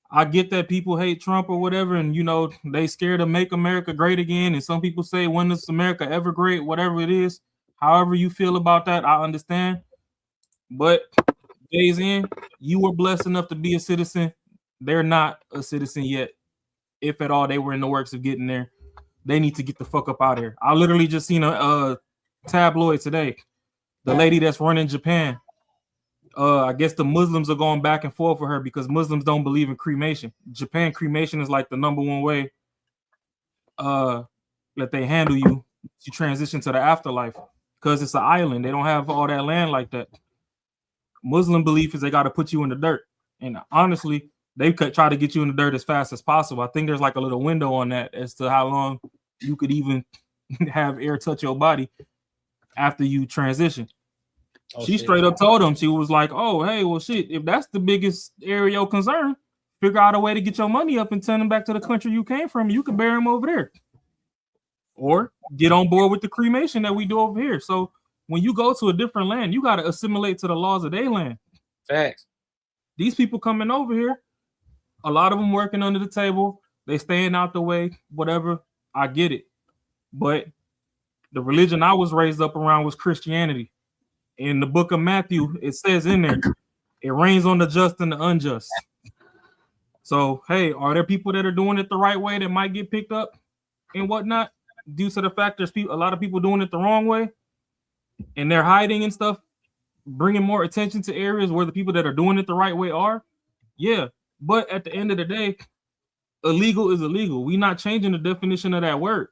I get that people hate Trump or whatever, and they scared to make America great again. And some people say, when is America ever great? Whatever it is, however you feel about that, I understand. But days in, you were blessed enough to be a citizen. They're not a citizen yet. If at all they were in the works of getting there, they need to get the fuck up out of here. I literally just seen a tabloid today. The lady that's running Japan. I guess the Muslims are going back and forth with her because Muslims don't believe in cremation. Japan, cremation is like the number one way that they handle you to transition to the afterlife because it's an island. They don't have all that land like that. Muslim belief is they got to put you in the dirt. And honestly, they could try to get you in the dirt as fast as possible. I think there's like a little window on that as to how long you could even have air touch your body after you transition. She straight up told him, she was like, oh, hey, well, shit, if that's the biggest area of concern, figure out a way to get your money up and send them back to the country you came from. You can bury them over there. Or get on board with the cremation that we do over here. So when you go to a different land, you got to assimilate to the laws of their land. Facts. These people coming over here, a lot of them working under the table. They staying out the way, whatever. I get it. But the religion I was raised up around was Christianity. In the book of Matthew, it says in there, it rains on the just and the unjust. So, hey, are there people that are doing it the right way that might get picked up and whatnot due to the fact there's a lot of people doing it the wrong way and they're hiding and stuff, bringing more attention to areas where the people that are doing it the right way are? Yeah, but at the end of the day, illegal is illegal. We're not changing the definition of that word.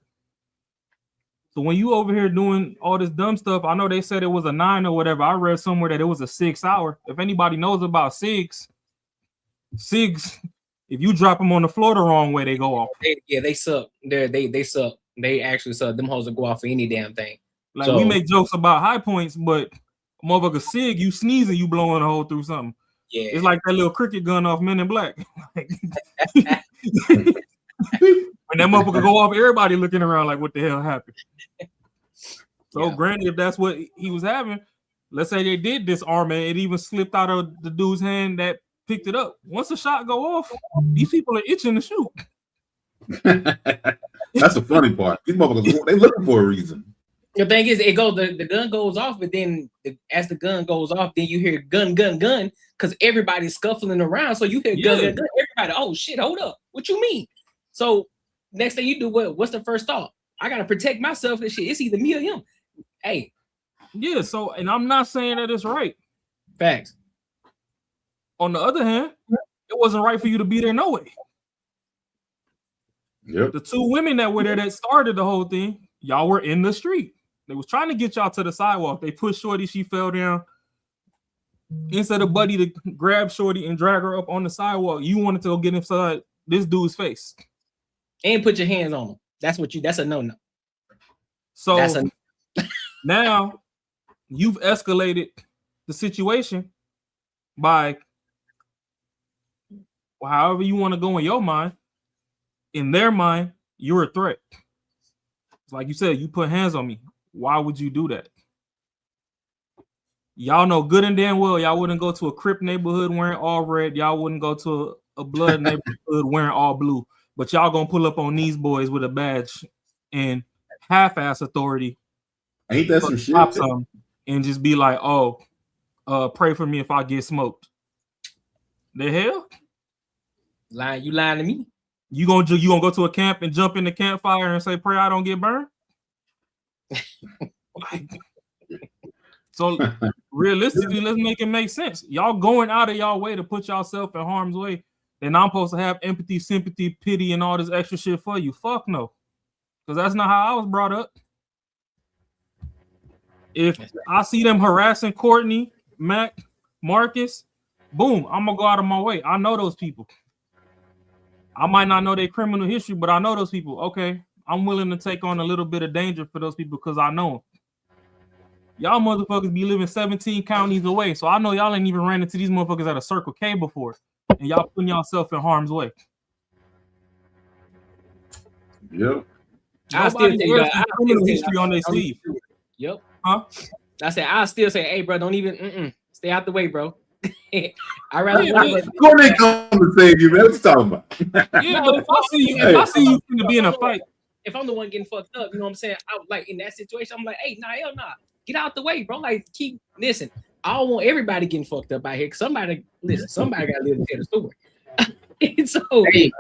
So when you over here doing all this dumb stuff, I know they said it was a 9 or whatever. I read somewhere that it was a 6 hour. If anybody knows about SIGs, if you drop them on the floor the wrong way, they go off. They suck. They suck. They actually suck. Them hoes will go off for any damn thing. Like we make jokes about high points, but motherfucker SIG, you sneezing, you blowing a hole through something. Yeah, it's like that little cricket gun off Men in Black. When that motherfucker go off, everybody looking around like, what the hell happened? So granted, if that's what he was having, let's say they did disarm it, it even slipped out of the dude's hand that picked it up. Once the shot go off, these people are itching to shoot. That's the funny part. These motherfuckers, they looking for a reason. The thing is, the gun goes off, but then as the gun goes off, then you hear gun, because everybody's scuffling around. So you hear gun. Everybody, oh shit, hold up. What you mean? So next thing you do, what's the first thought? I gotta protect myself and shit. It's either me or him. Hey. Yeah, so and I'm not saying that it's right. Facts. On the other hand, it wasn't right for you to be there no way. Yep. The two women that were there that started the whole thing, y'all were in the street. They was trying to get y'all to the sidewalk. They pushed Shorty, she fell down. Instead of Buddy to grab Shorty and drag her up on the sidewalk, you wanted to go get inside this dude's face. And put your hands on him. That's a no-no. So now you've escalated the situation by however you want to go in your mind. In their mind, you're a threat. It's like you said, you put hands on me. Why would you do that? Y'all know good and damn well y'all wouldn't go to a Crip neighborhood wearing all red. Y'all wouldn't go to a blood neighborhood wearing all blue. But y'all gonna pull up on these boys with a badge and half-ass authority. Ain't that some shit? And just be like, oh, pray for me if I get smoked. The hell? You lying to me? You gonna go to a camp and jump in the campfire and say, pray I don't get burned? So realistically, let's make it make sense. Y'all going out of y'all way to put yourself in harm's way, and I'm supposed to have empathy, sympathy, pity, and all this extra shit for you. Fuck no. Because that's not how I was brought up. If I see them harassing Courtney, Mac, Marcus, boom, I'm gonna go out of my way. I know those people. I might not know their criminal history, but I know those people. Okay, I'm willing to take on a little bit of danger for those people because I know them. Y'all motherfuckers be living 17 counties away, so I know y'all ain't even ran into these motherfuckers at a Circle K before, and y'all putting yourself in harm's way. Yep. I still think criminal history on their sleeve. Yep. Huh? I still say, hey, bro, don't even stay out the way, bro. I rather Go make come to save you, man. What you talking about? Yeah, but if I see you gonna be in a fight, if I'm the one getting fucked up, you know what I'm saying? I like in that situation, I'm like, hey, hell nah. Get out the way, bro. Like, listen. I don't want everybody getting fucked up out here. Cause somebody got to live to tell the story. So, hey,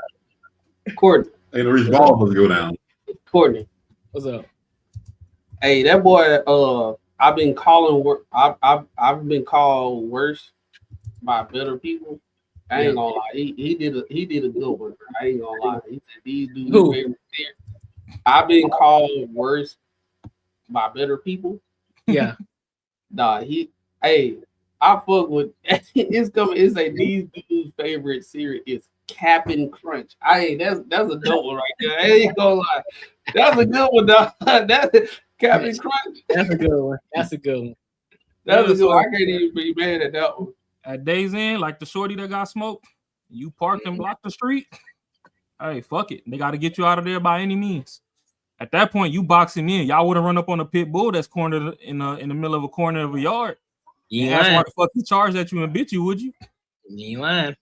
Courtney. Hey, the revolvers go down. Courtney, what's up? Hey, that boy. I've been calling. I've been called worse by better people. I ain't gonna lie. He did a good one. I ain't gonna lie. He said these dudes. I've been called worse by better people. Yeah. Nah, I fuck with it's coming. It's like these dudes' favorite cereal is Cap'n Crunch. That's a dope one right there. I ain't gonna lie. That's a good one, dog. That's Cap'n Crunch. That's a good one. That's a good one. That's a good one. I can't even be mad at that one. At Days End, like the shorty that got smoked, you parked and blocked the street. Hey, fuck it. They got to get you out of there by any means. At that point, you boxing in. Y'all wouldn't run up on a pit bull that's cornered in the middle of a corner of a yard. You ask why the fuck he charged at you and bit you, would you? You ain't lying.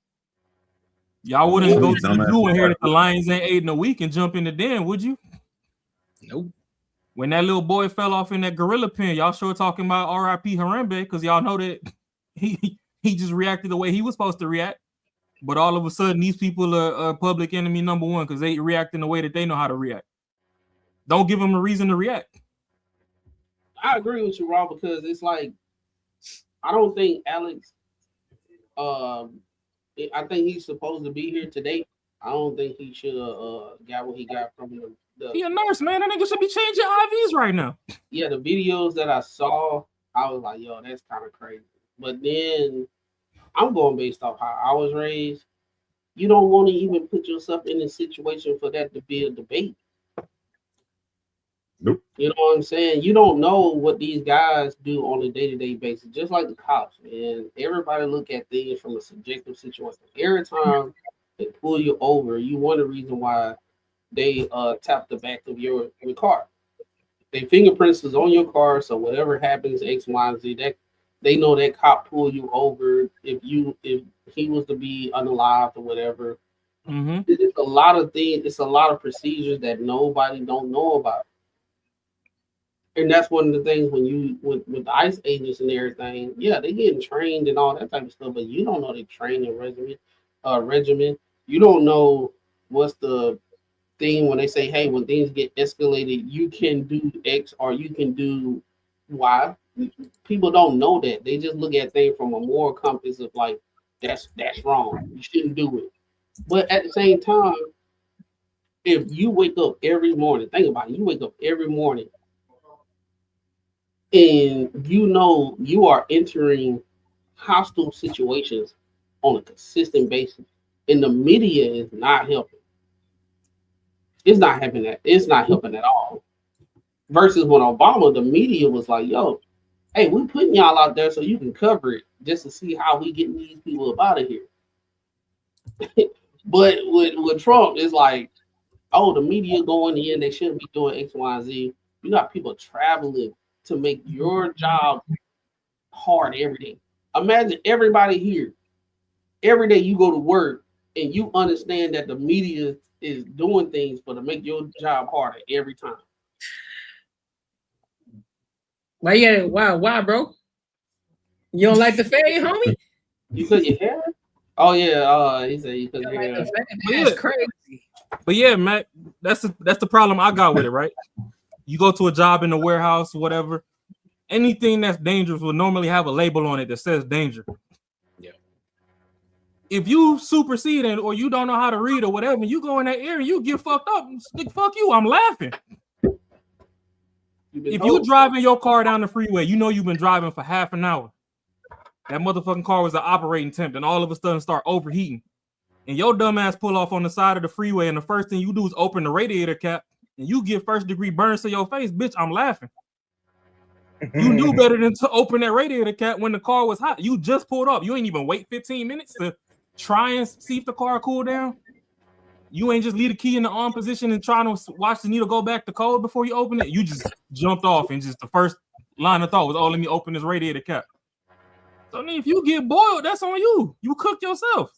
Y'all wouldn't go to the zoo and hear that the lions ain't ate in a week and jump in the den, would you? Nope. When that little boy fell off in that gorilla pen, y'all sure talking about R.I.P. Harambe because y'all know that he just reacted the way he was supposed to react. But all of a sudden, these people are public enemy number one because they react in the way that they know how to react. Don't give them a reason to react. I agree with you, Rob, because it's like I don't think Alex. I think he's supposed to be here today. I don't think he should have got what he got from the. He a nurse, man. That nigga should be changing IVs right now. Yeah, the videos that I saw, I was like, yo, that's kind of crazy. But then I'm going based off how I was raised. You don't want to even put yourself in a situation for that to be a debate. Nope. You know what I'm saying? You don't know what these guys do on a day-to-day basis, just like the cops, man. Everybody look at things from a subjective situation. Every time they pull you over, you wonder the reason why they tap the back of your car. Their fingerprints is on your car, so whatever happens, X, Y, and Z, that they know that cop pulled you over if he was to be unalived or whatever. Mm-hmm. It's a lot of things. It's a lot of procedures that nobody don't know about. And that's one of the things when you with the ICE agents and everything, yeah, they getting trained and all that type of stuff, but you don't know the training regimen. You don't know what's the thing when they say, hey, when things get escalated, you can do X or you can do Y. People don't know that. They just look at things from a moral compass of like, that's wrong. You shouldn't do it. But at the same time, if you wake up every morning, think about it, you wake up every morning and you know you are entering hostile situations on a consistent basis, and the media is not helping. It's not helping that. It's not helping at all. Versus when Obama, the media was like, yo, hey, we're putting y'all out there so you can cover it just to see how we getting these people up out of here. But with Trump, it's like, oh, the media going in, they shouldn't be doing X, Y, and Z. You got people traveling to make your job hard every day. Imagine everybody here, every day you go to work and you understand that the media is doing things for to make your job harder every time. Why? Yeah, why, bro? You don't like the fade, homie? You cut your hair? Oh yeah, he said you cut your hair. That's crazy. But yeah, Matt, that's the problem I got with it, right? You go to a job in the warehouse, whatever. Anything that's dangerous will normally have a label on it that says danger. Yeah. If you supersede it or you don't know how to read or whatever, you go in that area, you get fucked up. Fuck you, I'm laughing. If you driving your car down the freeway, you know you've been driving for half an hour. That motherfucking car was an operating temp, and all of a sudden start overheating. And your dumb ass pull off on the side of the freeway, and the first thing you do is open the radiator cap, and you get first degree burns to your face, bitch. I'm laughing. You knew better than to open that radiator cap when the car was hot. You just pulled up. You ain't even wait 15 minutes to try and see if the car cool down. You ain't just leave the key in the on position and trying to watch the needle go back to cold before you open it. You just jumped off and just the first line of thought was, oh, let me open this radiator cap. So I mean, if you get boiled, that's on you. You cooked yourself.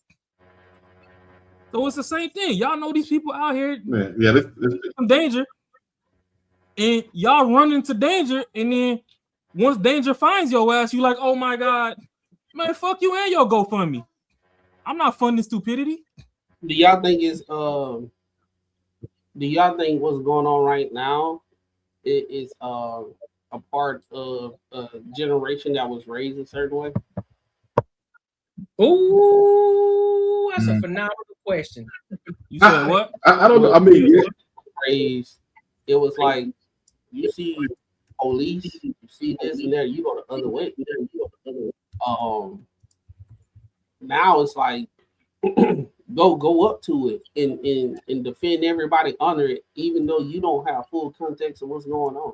So it's the same thing. Y'all know these people out here, this some danger, and y'all run into danger, and then once danger finds your ass, you like, oh my God, man, fuck you and your GoFundMe. I'm not funding stupidity. Do y'all think do y'all think what's going on right now is a part of a generation that was raised a certain way? Ooh, that's a phenomenal question. You said what? I don't know. I mean, raised, it was like you see police, you see this and that, you go the other way. Now it's like go up to it and defend everybody under it, even though you don't have full context of what's going on.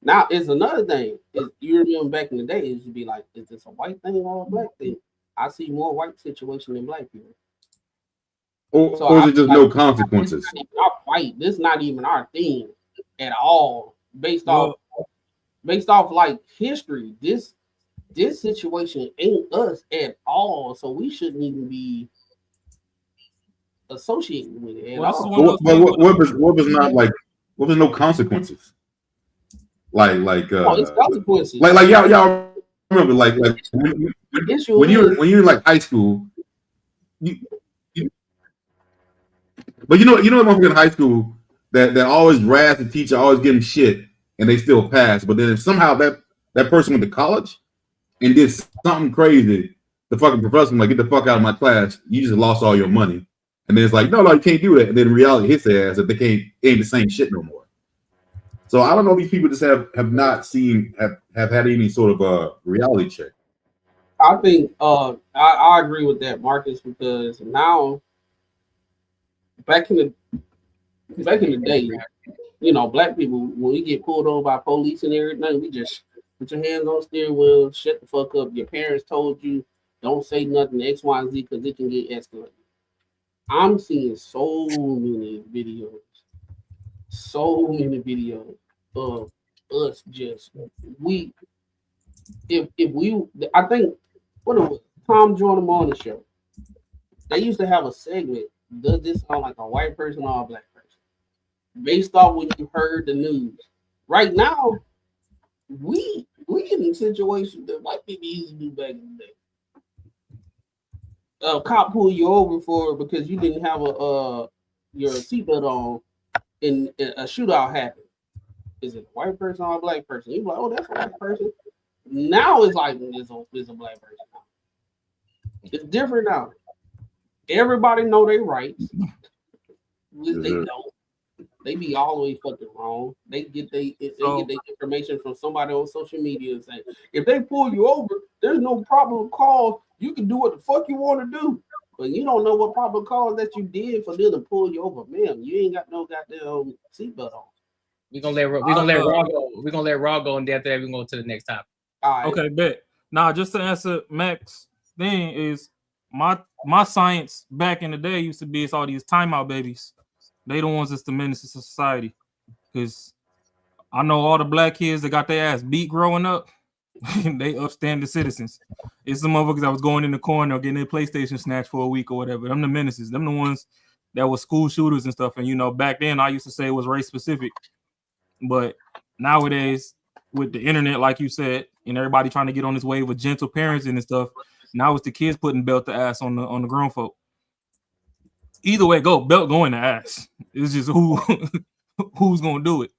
Now, it's another thing. Is you remember back in the day, it used to be like, is this a white thing or a black thing? I see more white situation than black people. Or is it just no consequences? Our fight. This is not even our thing at all. Based off like history. This situation ain't us at all. So we shouldn't even be associated with it at all. But what was not like? What was no consequences? It's consequences. Like y'all remember like when you're in like high school, but you know what, in high school that always razz the teacher, always give them shit, and they still pass. But then if somehow that person went to college and did something crazy, the fucking professor was like, get the fuck out of my class, you just lost all your money. And then it's like, no, you can't do that. And then in reality hits their ass that they ain't the same shit no more. So I don't know if these people just have not seen have had any sort of a reality check. I think I agree with that, Marcus, because now back in the day, you know, black people, when we get pulled over by police and everything, we just put your hands on the steering wheel, shut the fuck up. Your parents told you don't say nothing X, Y, and Z because it can get escalated. I'm seeing so many videos of us just I think what it was, Tom joined them on the show. They used to have a segment. Does this sound like a white person or a black person? Based off when you heard the news. Right now, we in a situation that white people used to do back in the day. A cop pull you over because you didn't have your seatbelt on, and a shootout happened. Is it a white person or a black person? You're like, oh, that's a white person. Now it's like it's a black person. It's different now. Everybody know their rights. They don't. They be always fucking wrong. They get their information from somebody on social media and say, if they pull you over, there's no probable cause. You can do what the fuck you want to do. But you don't know what probable cause that you did for them to pull you over. Man, you ain't got no goddamn seatbelt on. We're gonna let Raw go. We're gonna let Raw go, and after that, we're going to the next topic. All right. Okay, bet. Now, just to answer Mac's thing is my science back in the day used to be it's all these timeout babies. They the ones that's the menace to society. Because I know all the black kids that got their ass beat growing up, they upstanding citizens. It's the motherfuckers that was going in the corner getting their PlayStation snatched for a week or whatever. Them the menaces. Them the ones that were school shooters and stuff. And, you know, back then I used to say it was race specific. But nowadays, with the internet, like you said, and everybody trying to get on this wave of gentle parenting and stuff, now it's the kids putting belt to ass on the grown folk. Either way, belt going to ass. It's just who's gonna do it.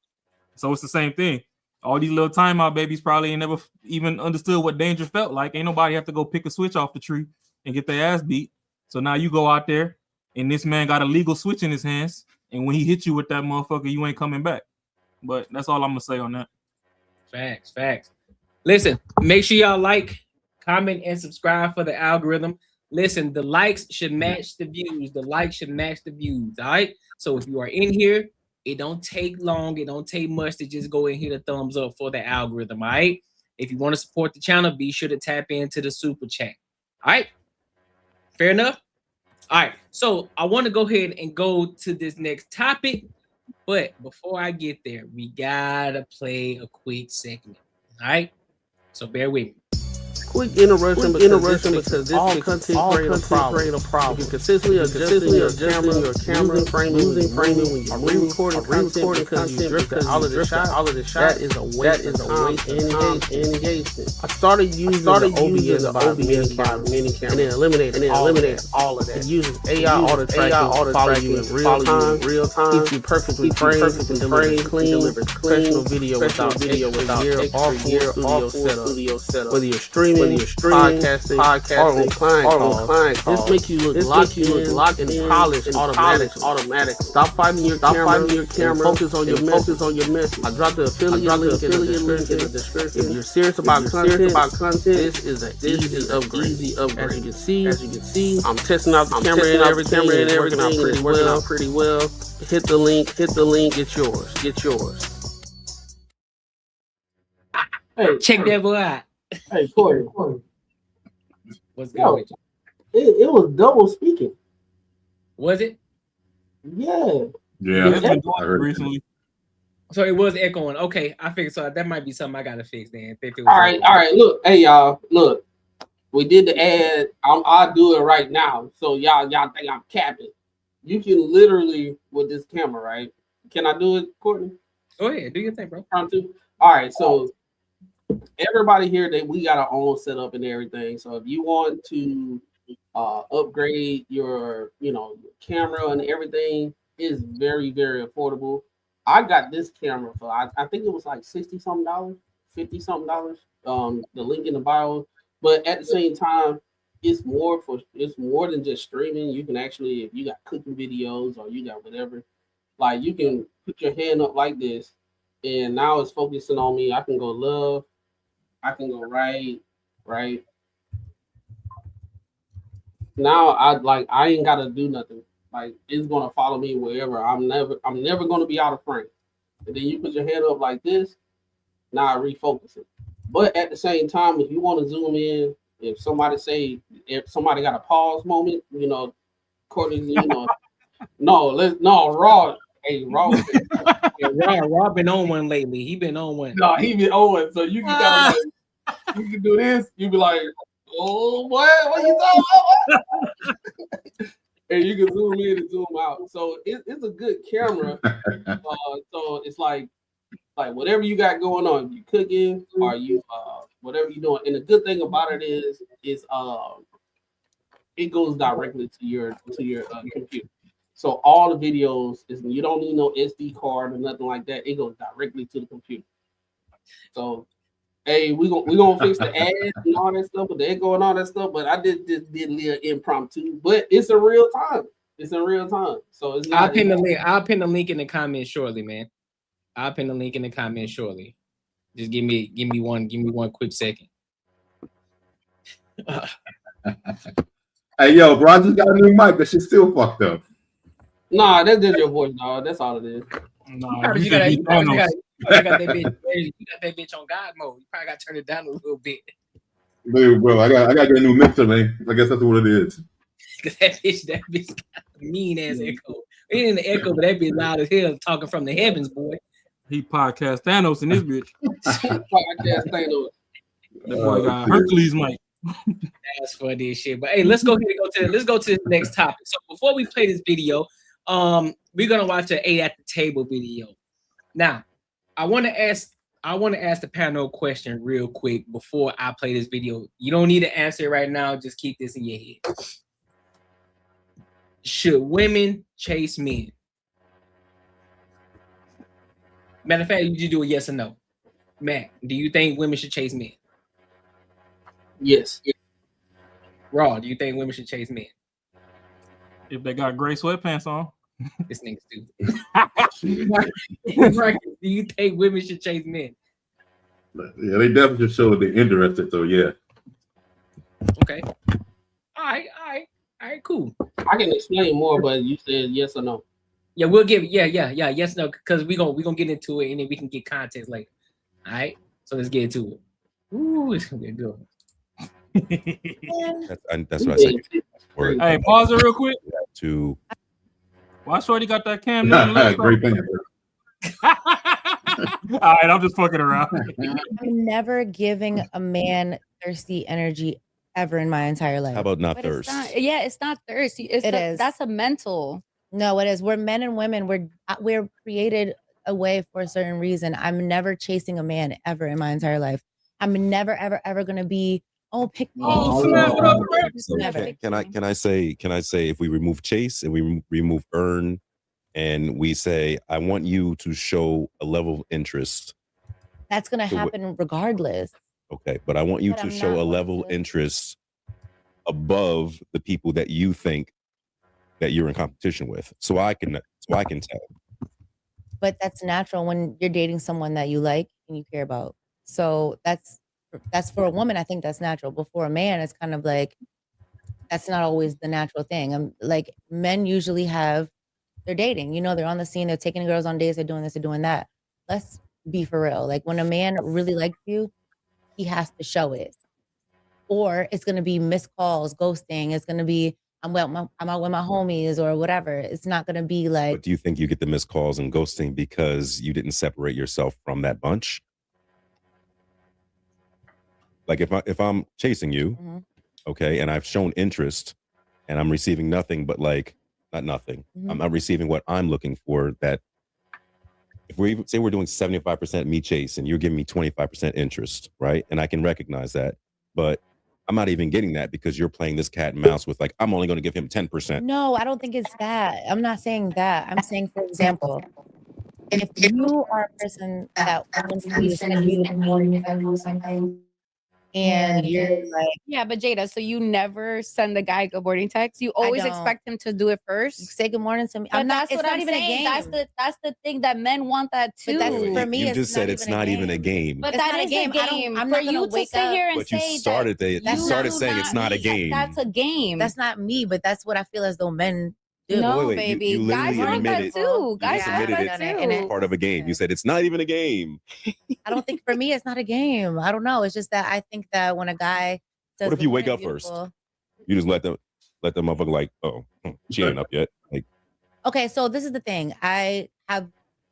So it's the same thing. All these little timeout babies probably ain't never even understood what danger felt like. Ain't nobody have to go pick a switch off the tree and get their ass beat. So now you go out there and this man got a legal switch in his hands, and when he hit you with that motherfucker, you ain't coming back. But that's all I'm gonna say on that. Facts. Listen, make sure y'all like, comment, and subscribe for the algorithm. Listen, the likes should match the views. The likes should match the views. All right. So if you are in here, it don't take long. It don't take much to just go and hit a thumbs up for the algorithm. All right. If you want to support the channel, be sure to tap into the super chat. All right. Fair enough. All right. So I want to go ahead and go to this next topic. But before I get there, we gotta play a quick segment. All right. So bear with me. Quick interruption because this all content create a problem. You consistently adjusting your camera, losing framing when you're re-recording content because you drifted all of the shot. That is a waste of engagement. I started using OBS about mini camera and then eliminated all of that. It uses AI auto tracking, follow you in real time, keeps you perfectly framed, delivers clean, professional video without extra gear, all studio setup. Whether you're streaming, podcasting, or on client. This makes you look locked and polished automatically. Stop fighting your camera. Focus on your message. I dropped the affiliate link in the description. If you're serious about content, this is an easy upgrade. As you can see, I'm testing out the camera and everything. It's working out pretty well. Hit the link. Get yours. Hey, check that boy out. Hey, Corey. What's good with you? It was double speaking. Was it? Yeah. I heard recently. So it was echoing. Okay, I figured so that might be something I gotta fix then. All right. Look, hey y'all. Look, we did the ad. I'll do it right now. So y'all think I'm capping. You can literally with this camera, right? Can I do it, Courtney? Go ahead, do your thing, bro. All right, so everybody here that we got our own setup and everything. So if you want to upgrade your camera and everything, is very, very affordable. I got this camera for I think it was like $60-something, $50-something. The link in the bio. But at the same time, it's more than just streaming. You can actually, if you got cooking videos or you got whatever, like you can put your hand up like this, and now it's focusing on me. I can go left. I can go right. Now I ain't gotta do nothing. Like it's gonna follow me wherever. I'm never gonna be out of frame. And then you put your head up like this. Now I refocus it. But at the same time, if you want to zoom in, if somebody got a pause moment, Courtney, Raw. Hey, Raw. Raw been on one lately. He been on one. No, he been on one. So you can gotta you can do this. You be like, oh, what you talking about? And you can zoom in and zoom out. So it's a good camera. So it's like whatever you got going on, you cooking or you whatever you're doing. And the good thing about it is it goes directly to your computer. So all the videos you don't need no SD card or nothing like that. It goes directly to the computer. So hey, we gonna fix the ads and all that stuff, but the echo and all that stuff. But I did a little impromptu, but it's in real time. So it's not. I'll pin the link in the comments shortly, man. I'll pin the link in the comments shortly. Just give me one quick second. Hey yo, bro, I just got a new mic. That shit's still fucked up. Nah, that's just your voice, dog. That's all it is. Nah, you got that bitch on God mode. You probably got to turn it down a little bit. Bro, I got to get a new mixer, man. I guess that's what it is. Cause that bitch got a mean ass echo. It ain't the echo, but that be loud as hell talking from the heavens, boy. He podcast Thanos in this bitch. Podcast Thanos. That boy got Hercules mic. That's funny as shit. But hey, let's go to the next topic. So before we play this video, we're gonna watch an 8 at the table video. Now, I want to ask the panel a question real quick before I play this video. You don't need to answer it right now. Just keep this in your head. Should women chase men? Matter of fact, you just do a yes or no. Matt, do you think women should chase men? Yes. Raw, do you think women should chase men? If they got gray sweatpants on. This nigga stupid. Right. Do you think women should chase men? Yeah, they definitely should show they're interested. So yeah. Okay. All right, cool. I can explain more, but you said yes or no. Yeah, we'll give yes, no, because we're gonna get into it and then we can get context later. All right, so let's get into it. Ooh, it's gonna be good. That's what I said. Hey, pause it real quick. Why Shorty got that cam? Great thing. All right, I'm just fucking around. I'm never giving a man thirsty energy ever in my entire life. How about not But thirst? it's not thirst. That's a mental. No, it is. We're men and women. We're created a way for a certain reason. I'm never chasing a man ever in my entire life. I'm never, ever, ever gonna be. Oh, pick me. Can I say if we remove chase and we remove earn, and we say I want you to show a level of interest. That's gonna happen regardless. Okay, but I want you to show a level of interest above the people that you think that you're in competition with. So I can tell. But that's natural when you're dating someone that you like and you care about. So that's for a woman. I think that's natural. But for a man, it's kind of like that's not always the natural thing. Like men usually they're dating. You know, they're on the scene. They're taking girls on dates. They're doing this. They're doing that. Let's be for real. Like when a man really likes you, he has to show it. Or it's gonna be missed calls, ghosting. It's gonna be I'm out with my homies or whatever. It's not gonna be like. But do you think you get the missed calls and ghosting because you didn't separate yourself from that bunch? Like if I'm chasing you, okay, and I've shown interest, and I'm receiving nothing but not nothing. I'm not receiving what I'm looking for. That if we say we're doing 75% me chase and you're giving me 25% interest, right? And I can recognize that, but I'm not even getting that because you're playing this cat and mouse with I'm only going to give him 10%. No, I don't think it's that. I'm not saying that. I'm saying, for example, if you are a person that wants me to send you in the morning if I do something, and you're like, yeah, but Jada, so you never send the guy good morning text. You always expect him to do it first. Say good morning to me. But that's it's what not I'm even saying. a game. That's the thing that men want that too. But that's, for me, you just said it's not even a game. But It's that not a is game. a game. I'm for not gonna you to wake sit up- here and But you say started saying it's not a game. That's a game. That's not me, but that's what I feel as though men do. No, Wait, baby. you Guys literally want that admitted- too. Guys just want admitted that it's too. part of a game. You said it's not even a game. I don't think for me it's not a game. I don't know. It's just that I think that when a guy says, What if you "Good wake morning, up first? beautiful," You just let them motherfucker she ain't up yet. Okay, so this is the thing. I have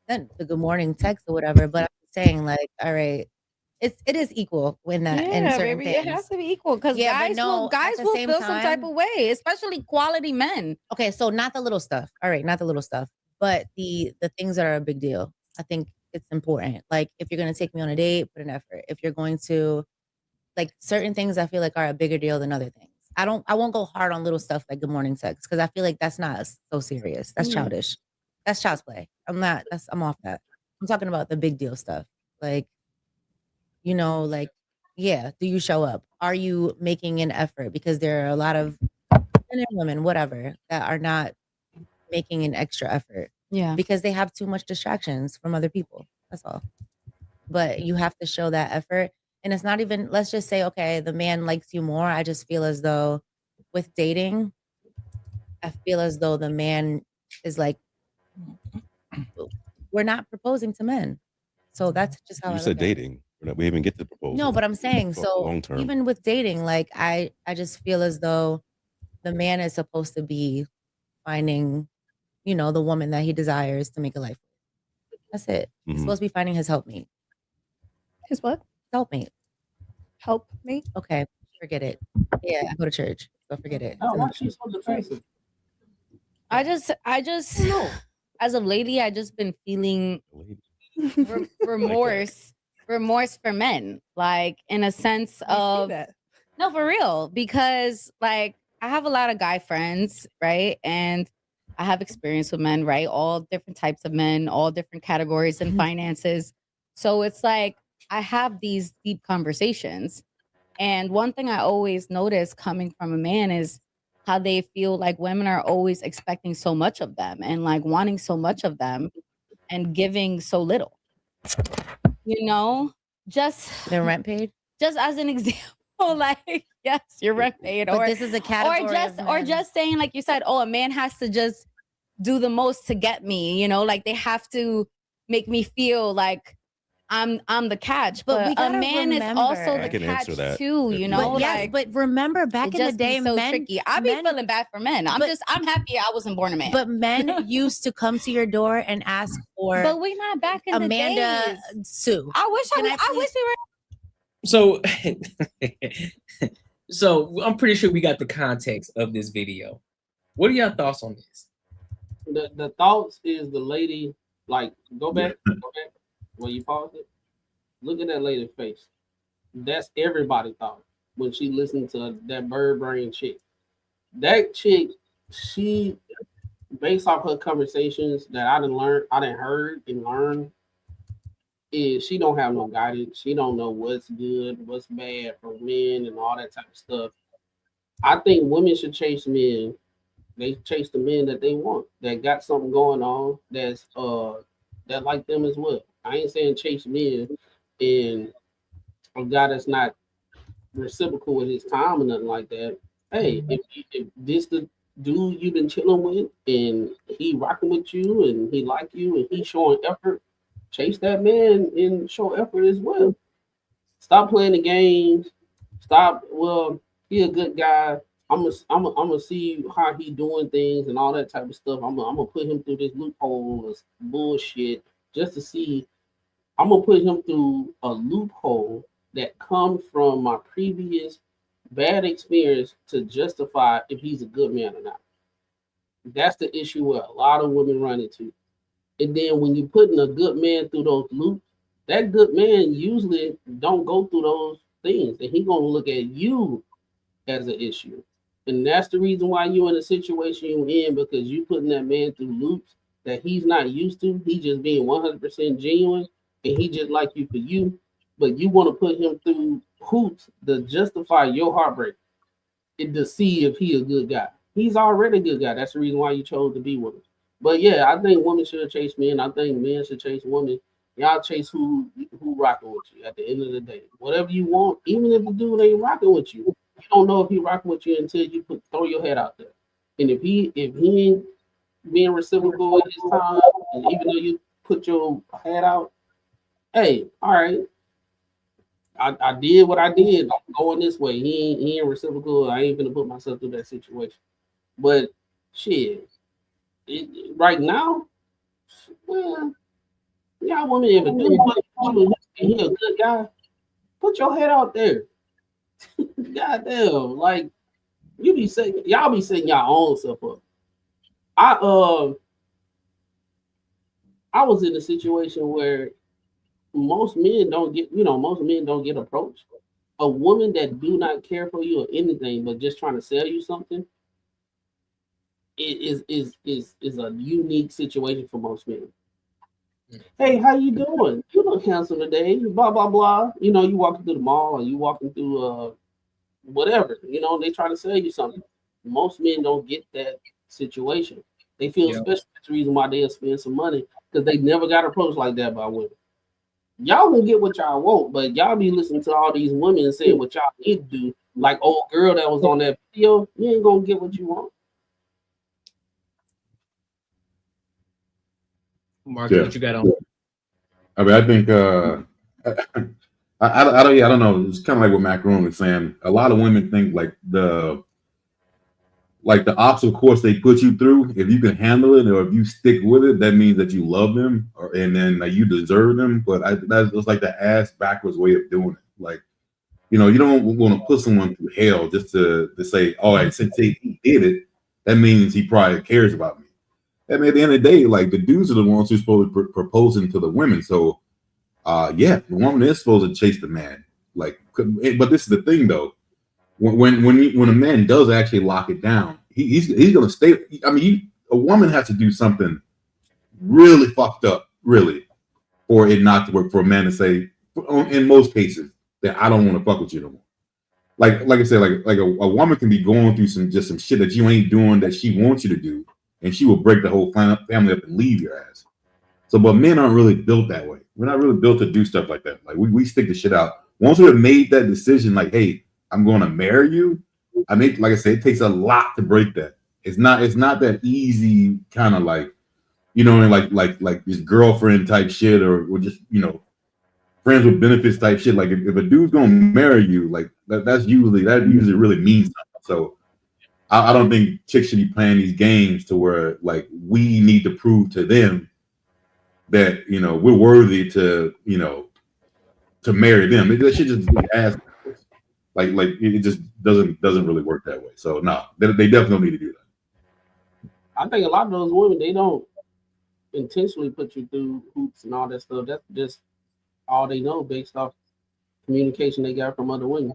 sent the good morning text or whatever, but I'm saying all right, it is equal in that in Yeah, certain baby, things. it has to be equal because Yeah, but guys no, will guys at the will same feel some type time- of way, especially quality men. Okay, so not the little stuff. All right, not the little stuff, but the things that are a big deal. I think it's important. Like if you're gonna take me on a date, put an effort. If you're going to certain things, I feel like are a bigger deal than other things. I won't go hard on little stuff like good morning text because I feel like that's not so serious. That's childish. That's child's play. I'm off that. I'm talking about the big deal stuff. Yeah, do you show up? Are you making an effort? Because there are a lot of men and women, whatever, that are not making an extra effort. Yeah. Because they have too much distractions from other people. That's all. But you have to show that effort. And it's not even, let's just say, okay, the man likes you more. I just feel as though with dating, I feel as though the man is we're not proposing to men. So that's just how You I said look at it. dating. We even get the proposal. No, but I'm saying, so long term. even with dating, I just feel as though the man is supposed to be finding you know, the woman that he desires to make a life. That's it. He's supposed to be finding his helpmate. His what? Helpmate. Helpmate? Okay, forget it. Yeah, I go to church. So forget it. Oh, why she's so defensive? I just as of lately, I just been feeling remorse for men, like in a sense of no, for real, because like I have a lot of guy friends, right? And I have experience with men, right? All different types of men, all different categories and finances. So it's like I have these deep conversations. And one thing I always notice coming from a man is how they feel like women are always expecting so much of them and like wanting so much of them and giving so little. You know, just their rent paid. Just as an example, like yes, your rent paid, But or this is a category or just saying, like you said, oh, a man has to just do the most to get me. You know, like they have to make me feel like I'm the catch, But but we a gotta man is remember- also I the can catch answer that. too. You know, But yes, like, but remember back it in the just be day, so men, tricky. I be feeling bad for men. I'm happy I wasn't born a man. But men used to come to your door and ask for. But we not back in Amanda the days. Sue. I wish I wish we were. So, so I'm pretty sure we got the context of this video. What are your thoughts on this? The thoughts is the lady, like, go back when you pause it. Look at that lady's face. That's everybody thought when she listened to that bird brain chick. That chick, she, based off her conversations that I didn't heard and learn, is she don't have no guidance. She don't know what's good, what's bad for men and all that type of stuff. I think women should chase men. They chase the men that they want, that got something going on, that's that like them as well. I ain't saying chase men and a guy that's not reciprocal with his time or nothing like that. Hey, if this the dude you've been chilling with and he rocking with you and he like you and he showing effort, chase that man and show effort as well. Stop playing the games. Stop. Well, he a good guy. I'm gonna see how he doing things and all that type of stuff. I'm gonna put him through this loophole of bullshit just to see. I'm gonna put him through a loophole that comes from my previous bad experience to justify if he's a good man or not. That's the issue where a lot of women run into. And then when you're putting a good man through those loops, that good man usually don't go through those things, and he gonna look at you as an issue. And that's the reason why you're in the situation you're in, because you putting that man through loops that he's not used to. He just being 100% genuine, and he just like you for you. But you want to put him through hoops to justify your heartbreak and to see if he a good guy. He's already a good guy. That's the reason why you chose to be with him. But yeah, I think women should chase men. I think men should chase women. Y'all chase who rocking with you at the end of the day. Whatever you want, even if the dude ain't rocking with you, you don't know if he rocking with you until you throw your head out there. And if he ain't being reciprocal at his time, and even though you put your head out, hey, all right, I did what I did. I'm going this way. He ain't reciprocal. I ain't gonna put myself through that situation. But shit, right now, well, y'all women, if a dude and he a good guy, put your head out there. Goddamn, like y'all be setting y'all own self up. I was in a situation where most men don't get approached. A woman that do not care for you or anything but just trying to sell you something is a unique situation for most men. Hey, how you doing? You look handsome today. Blah blah blah. You know, you walking through the mall or you walking through whatever. You know, they try to sell you something. Most men don't get that situation. They feel special. That's the reason why they'll spend some money, because they never got approached like that by women. Y'all gonna get what y'all want, but y'all be listening to all these women and saying what y'all need to do. Like old girl that was on that video, you ain't gonna get what you want. Mark, what you got on? I mean, I think I don't know. It's kind of like what Macaroon was saying. A lot of women think like like the obstacle course they put you through, if you can handle it or if you stick with it, that means that you love them and then you deserve them. But that's just like the ass backwards way of doing it. Like, you know, you don't want to put someone through hell just to say, all right, since he did it, that means he probably cares about me. I mean, at the end of the day, like the dudes are the ones who's supposed to be proposing to the women. So, yeah, the woman is supposed to chase the man. Like, but this is the thing though. When a man does actually lock it down, he's gonna stay. I mean, a woman has to do something really fucked up, really, for it not to work for a man to say, in most cases, that I don't want to fuck with you no more. Like I said, like a woman can be going through some shit that you ain't doing that she wants you to do, and she will break the whole family up and leave your ass. So, but men aren't really built that way. We're not really built to do stuff like that. Like we stick the shit out. Once we have made that decision, like, hey, I'm going to marry you. I mean, like I said, it takes a lot to break that. It's not that easy, kind of like, you know, like this girlfriend type shit, or just, you know, friends with benefits type shit. Like if a dude's gonna marry you, like that usually really means something. So I don't think chicks should be playing these games to where like we need to prove to them that, you know, we're worthy to, you know, to marry them. That should just be ass. Like it just doesn't really work that way. So no, they definitely don't need to do that. I think a lot of those women, they don't intentionally put you through hoops and all that stuff. That's just all they know based off communication they got from other women.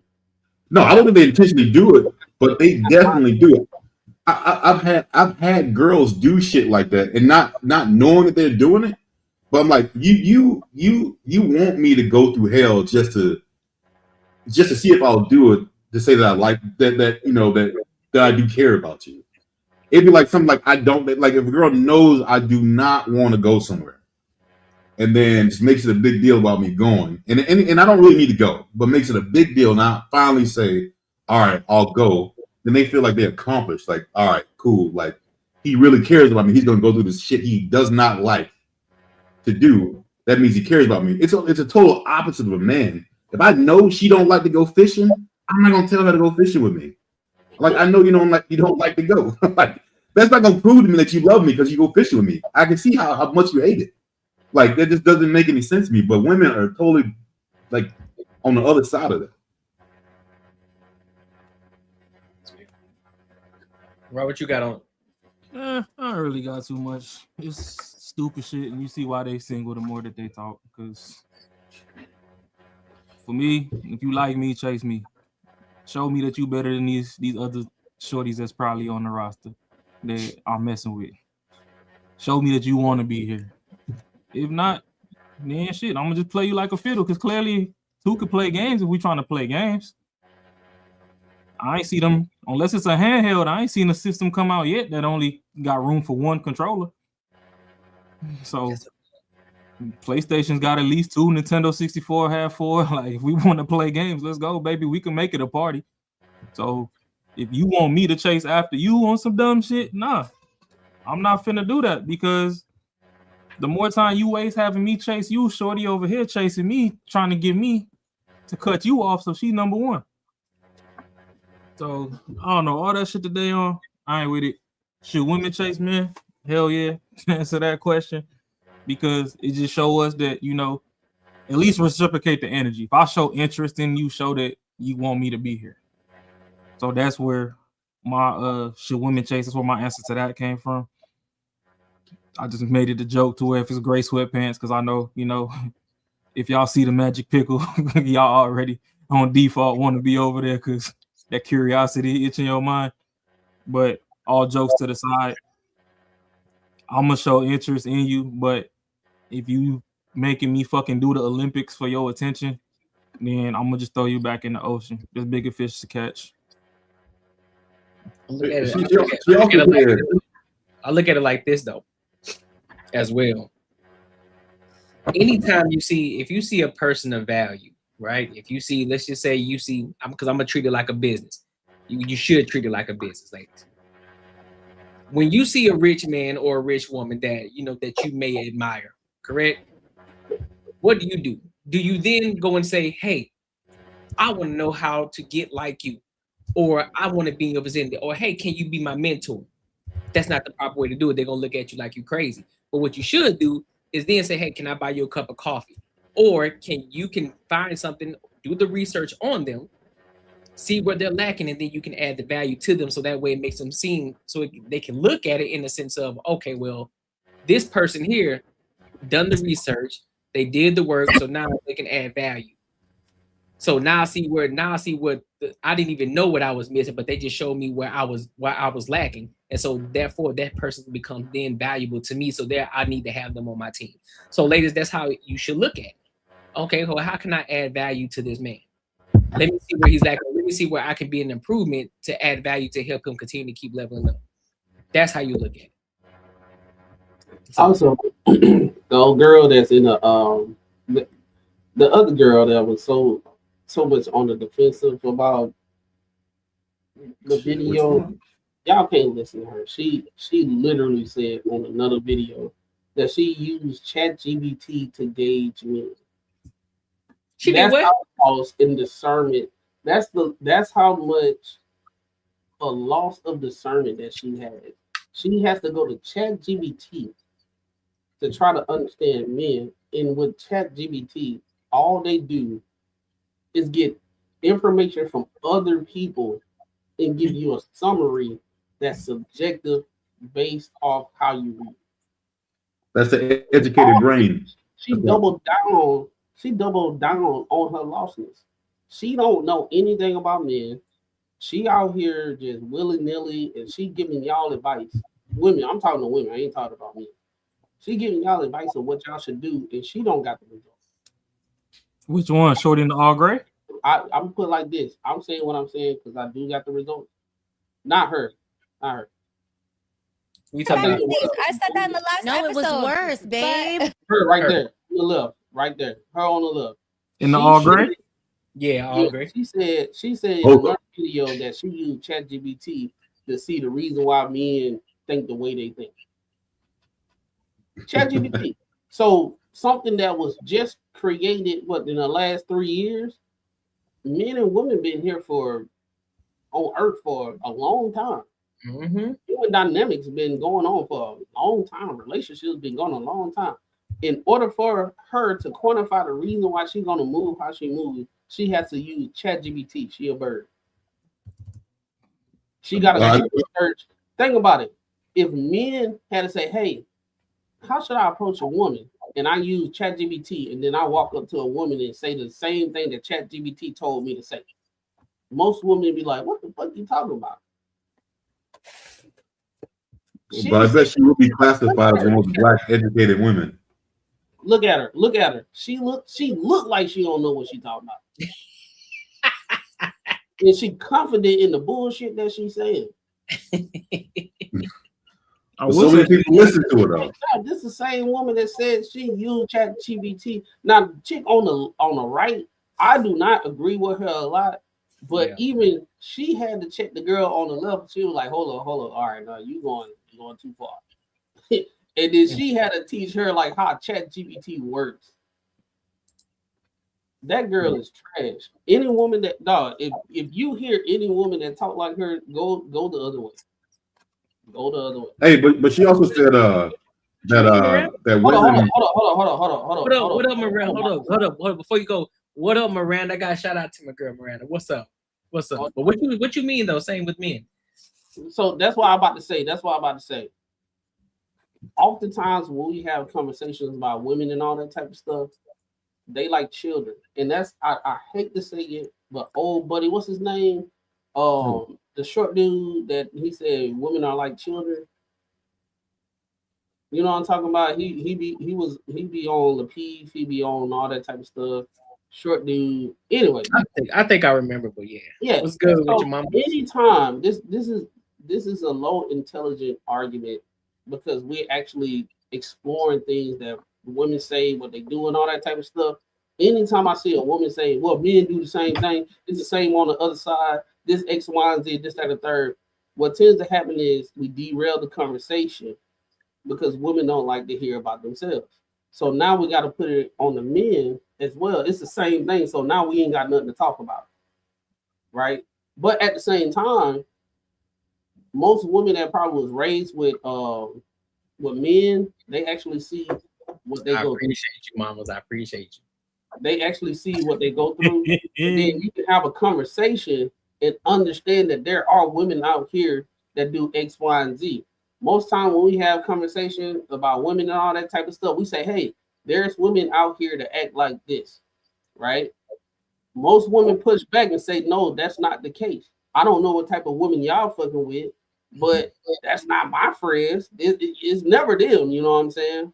No, I don't think they intentionally do it, but they definitely do it. I've had girls do shit like that and not knowing that they're doing it. But I'm like, you want me to go through hell just to see if I'll do it, to say that I like that you know that I do care about you. It'd be like something like I don't like if a girl knows I do not want to go somewhere, and then just makes it a big deal about me going, and I don't really need to go, but makes it a big deal. Now I finally say, all right, I'll go. Then they feel like they accomplished. Like, all right, cool. Like he really cares about me. He's gonna go through this shit he does not like to do. That means he cares about me. It's a total opposite of a man. If I know she don't like to go fishing, I'm not gonna tell her to go fishing with me. Like I know you don't like to go. Like that's not gonna prove to me that you love me because you go fishing with me. I can see how much you hate it. Like that just doesn't make any sense to me. But women are totally like on the other side of that. Rob, what you got on? I don't really got too much. It's stupid shit, and you see why they single the more that they talk. Because for me, if you like me, chase me. Show me that you better than these other shorties that's probably on the roster that I'm messing with. Show me that you want to be here. If not, then shit, I'm gonna just play you like a fiddle. Because clearly, two could play games if we trying to play games. I ain't see them unless it's a handheld. I ain't seen a system come out yet that only got room for one controller. So PlayStation's got at least two. Nintendo 64 have four. Like if we want to play games, let's go, baby. We can make it a party. So if you want me to chase after you on some dumb shit, nah, I'm not finna do that because the more time you waste having me chase you, shorty over here chasing me, trying to get me to cut you off so she number one. So I don't know all that shit today on. I ain't with it. Should women chase men? Hell yeah. Answer that question because it just show us that, you know, at least reciprocate the energy. If I show interest in you, show that you want me to be here. So that's where my should women chase? That's where my answer to that came from. I just made it a joke to where if it's gray sweatpants, because I know, you know, if y'all see the magic pickle, y'all already on default want to be over there because that curiosity itch in your mind. But all jokes to the side, I'm gonna show interest in you. But if you making me fucking do the Olympics for your attention, then I'm gonna just throw you back in the ocean. There's bigger fish to catch. I look at it like this though, as well. Anytime if you see a person of value, right? If you see, let's just say because I'm gonna treat it like a business. You should treat it like a business, ladies. When you see a rich man or a rich woman that you know that you may admire, correct? What do? Do you then go and say, "Hey, I want to know how to get like you. or I want to be in your vicinity, or hey, can you be my mentor? That's not the proper way to do it. They're gonna look at you like you crazy. But what you should do is then say, hey, can I buy you a cup of coffee? Or you can find something, do the research on them, see where they're lacking, and then you can add the value to them. So that way it makes them seem, they can look at it in the sense of, okay, well, this person here done the research, they did the work, so now they can add value. So now I see what I didn't even know what I was missing, but they just showed me where I was lacking. And so therefore that person becomes then valuable to me. So there I need to have them on my team. So ladies, that's how you should look at it. Okay, well, how can I add value to this man? Let me see where he's lacking. Let me see where I can be an improvement to add value to help him continue to keep leveling up. That's how you look at it. So, also, the old girl that's in the other girl that was so much on the defensive about the video. Y'all can't listen to her. She literally said on another video that she used ChatGPT to gauge men. She did what? Loss in discernment. That's how much a loss of discernment that she had. She has to go to ChatGPT to try to understand men. And with ChatGPT, all they do is get information from other people and give you a summary that's subjective based off how you read. That's the educated brain. She doubled down. She doubled down on her lostness. She don't know anything about men. She out here just willy-nilly, and she giving y'all advice. Women, I'm talking to women. I ain't talking about men. She giving y'all advice on what y'all should do, and she don't got the results. Which one? Shorty in the all gray? I'm gonna put it like this. I'm saying what I'm saying because I do got the results. Not her. Not her. We talking about I said that in the last episode. It was worse, babe. Her right there. On the left. Right there. Her on the left. In the all gray? Yeah, all gray. She said in another video that she used ChatGPT to see the reason why men think the way they think. ChatGPT. So something that was just created in the last 3 years, men and women been here on Earth for a long time. Mm-hmm. Human dynamics been going on for a long time. Relationships been going on a long time. In order for her to quantify the reason why she's gonna move how she moves, she has to use ChatGPT. She a bird. She got to research. Think about it. If men had to say, "Hey, how should I approach a woman?" and I use ChatGPT, and then I walk up to a woman and say the same thing that ChatGPT told me to say, most women be like, "What the fuck you talking about?" But I bet she will be classified as one of the black educated women. Look at her. Look at her. She look like she don't know what she talking about. And she confident in the bullshit that she's saying. So many people listen to it though. This is the same woman that said she used ChatGPT. Now, the chick on the right, I do not agree with her a lot, but even she had to check the girl on the left. She was like, hold on. All right, now you're going too far. And then she had to teach her like how ChatGPT works. That girl is trash. Any woman that if you hear any woman that talk like her, go the other way. Go the other way. Hey, but she also said that women. Hold on. What up, Miranda? Hold up. Before you go, what up, Miranda? I got a shout out to my girl Miranda. What's up? But what you mean though? Same with men. So that's what I'm about to say. Oftentimes when we have conversations about women and all that type of stuff, they like children. And that's I hate to say it, but old buddy, what's his name? The short dude that he said women are like children. You know what I'm talking about? He be on Lapeef, he be on all that type of stuff. Short dude. Anyway, I think I remember, but yeah. What's good So with your mom? anytime this is a low intelligent argument because we're actually exploring things that women say, what they do, and all that type of stuff. Anytime I see a woman say, "Well, men do the same thing," it's the same on the other side. This X, Y, and Z, this, that, and the third. What tends to happen is we derail the conversation because women don't like to hear about themselves. So now we got to put it on the men as well. It's the same thing. So now we ain't got nothing to talk about, right? But at the same time, most women that probably was raised with men, they actually see what they I go through. appreciate you, mamas. I appreciate you. They actually see what they go through. And then you can have a conversation and understand that there are women out here that do X, Y, and Z. Most time when we have conversation about women and all that type of stuff, we say, hey, there's women out here that act like this, right? Most women push back and say, no, that's not the case. I don't know what type of women y'all fucking with, but that's not my friends. It's never them, you know what I'm saying?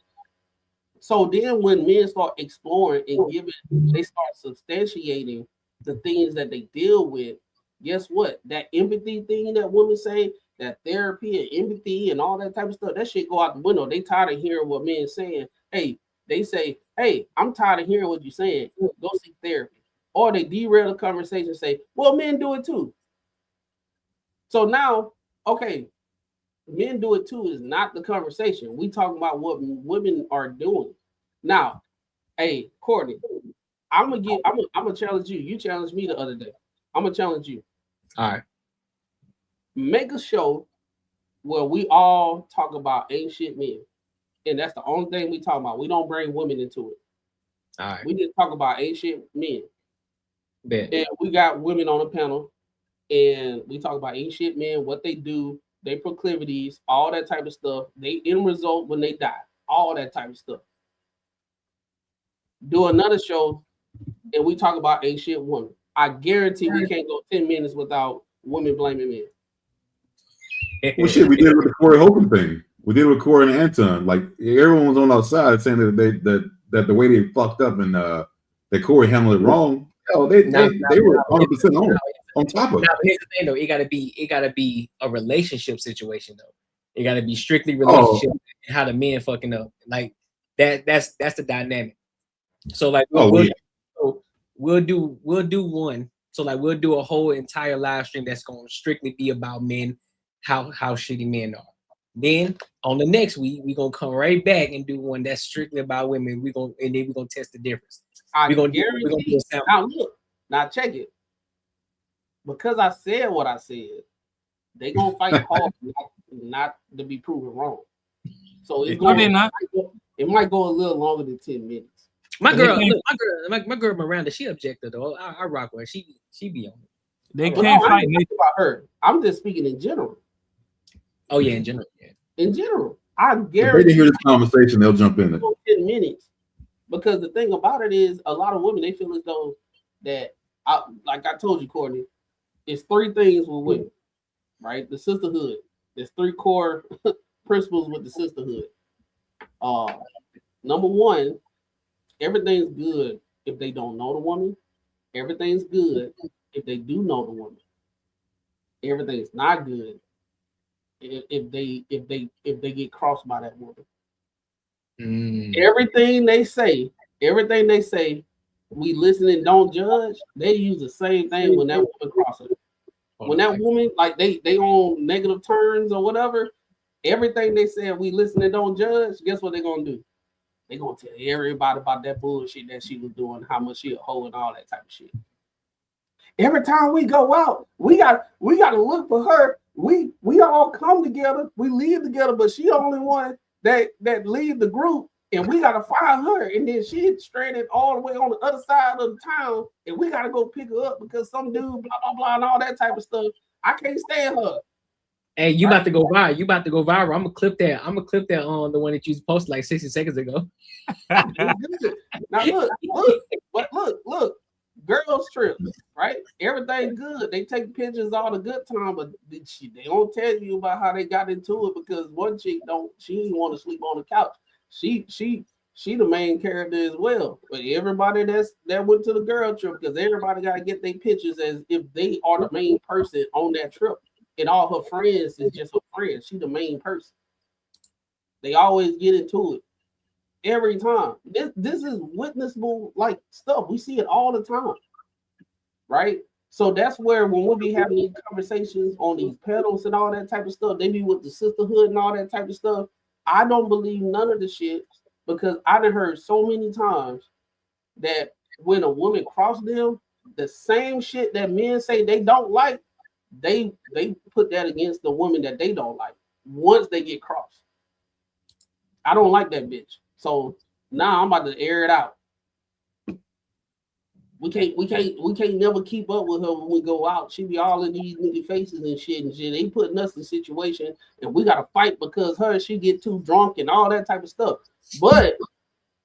So then when men start exploring and they start substantiating the things that they deal with, guess what? That empathy thing that women say, that therapy and empathy and all that type of stuff, that shit go out the window. They tired of hearing what men saying. Hey, they say, hey, I'm tired of hearing what you're saying. Go seek therapy. Or they derail the conversation and say, well, men do it too. So now, okay, men do it too is not the conversation. We talking about what women are doing. Now, hey, Courtney, I'm gonna challenge you. You challenged me the other day. I'm gonna challenge you. All right. Make a show where we all talk about ain't shit men. And that's the only thing we talk about. We don't bring women into it. All right. We just talk about ain't shit men. Bet. And we got women on the panel and we talk about ain't shit men, what they do, their proclivities, all that type of stuff. They end result when they die, all that type of stuff. Do another show and we talk about ain't shit women. I guarantee we can't go 10 minutes without women blaming men. Well, shit, we did it with the Corey Holcomb thing. We did it with Corey and Anton. Like everyone was on our side saying that the way they fucked up and that Corey handled it wrong. Hell, they were 100% on top of it. Now, here's the thing, though. It gotta be a relationship situation, though. It gotta be strictly relationship and how the men fucking up. Like that's the dynamic. So like we'll do one. So like we'll do a whole entire live stream that's gonna strictly be about men, how shitty men are. Then on the next week, we're gonna come right back and do one that's strictly about women. We're gonna test the difference. We're gonna do a sample. Now look, now check it. Because I said what I said, they gonna fight hard not to be proven wrong. So it might go a little longer than 10 minutes. My girl Miranda, she objected though. I rock with her. She be on it. They can't fight. About her. I'm just speaking in general. Oh yeah, in general. Yeah. In general, I guarantee. If they didn't hear this conversation, they'll jump in it. 10 minutes, because the thing about it is, a lot of women they feel as though that, like I told you, Courtney, it's three things with women, right? The sisterhood. There's three core principles with the sisterhood. Number one, everything's good if they don't know the woman. Everything's good if they do know the woman. Everything's not good if they get crossed by that woman. Everything they say, we listen and don't judge. They use the same thing when that woman crosses. When that woman, like they on negative turns or whatever, everything they said, we listen and don't judge. Guess what they're gonna do? They're gonna tell everybody about that bullshit that she was doing, how much she a hoe and all that type of shit. Every time we go out, we gotta look for her. We all come together, we leave together, but she the only one that leave the group, and we gotta find her, and then she stranded all the way on the other side of the town, and we gotta go pick her up because some dude blah blah blah and all that type of stuff. I can't stand her. Hey, you about to go viral. You about to go viral. I'm gonna clip that on the one that you posted like 60 seconds ago. Now look. Girls trip, right? Everything good. They take pictures all the good time, but they don't tell you about how they got into it because one chick she didn't want to sleep on the couch. She the main character as well. But everybody that went to the girl trip, because everybody got to get their pictures as if they are the main person on that trip. And all her friends is just her friends. She the main person. They always get into it. Every time. This is witnessable like stuff. We see it all the time. Right? So that's where when we'll be having these conversations on these panels and all that type of stuff, they be with the sisterhood and all that type of stuff. I don't believe none of the shit because I done heard so many times that when a woman cross them, the same shit that men say they don't like, they put that against the woman that they don't like once they get crossed. I don't like that bitch. So now I'm about to air it out. We can't never keep up with her when we go out. She be all in these nigga faces and shit. They putting us in a situation and we gotta fight because she get too drunk and all that type of stuff. But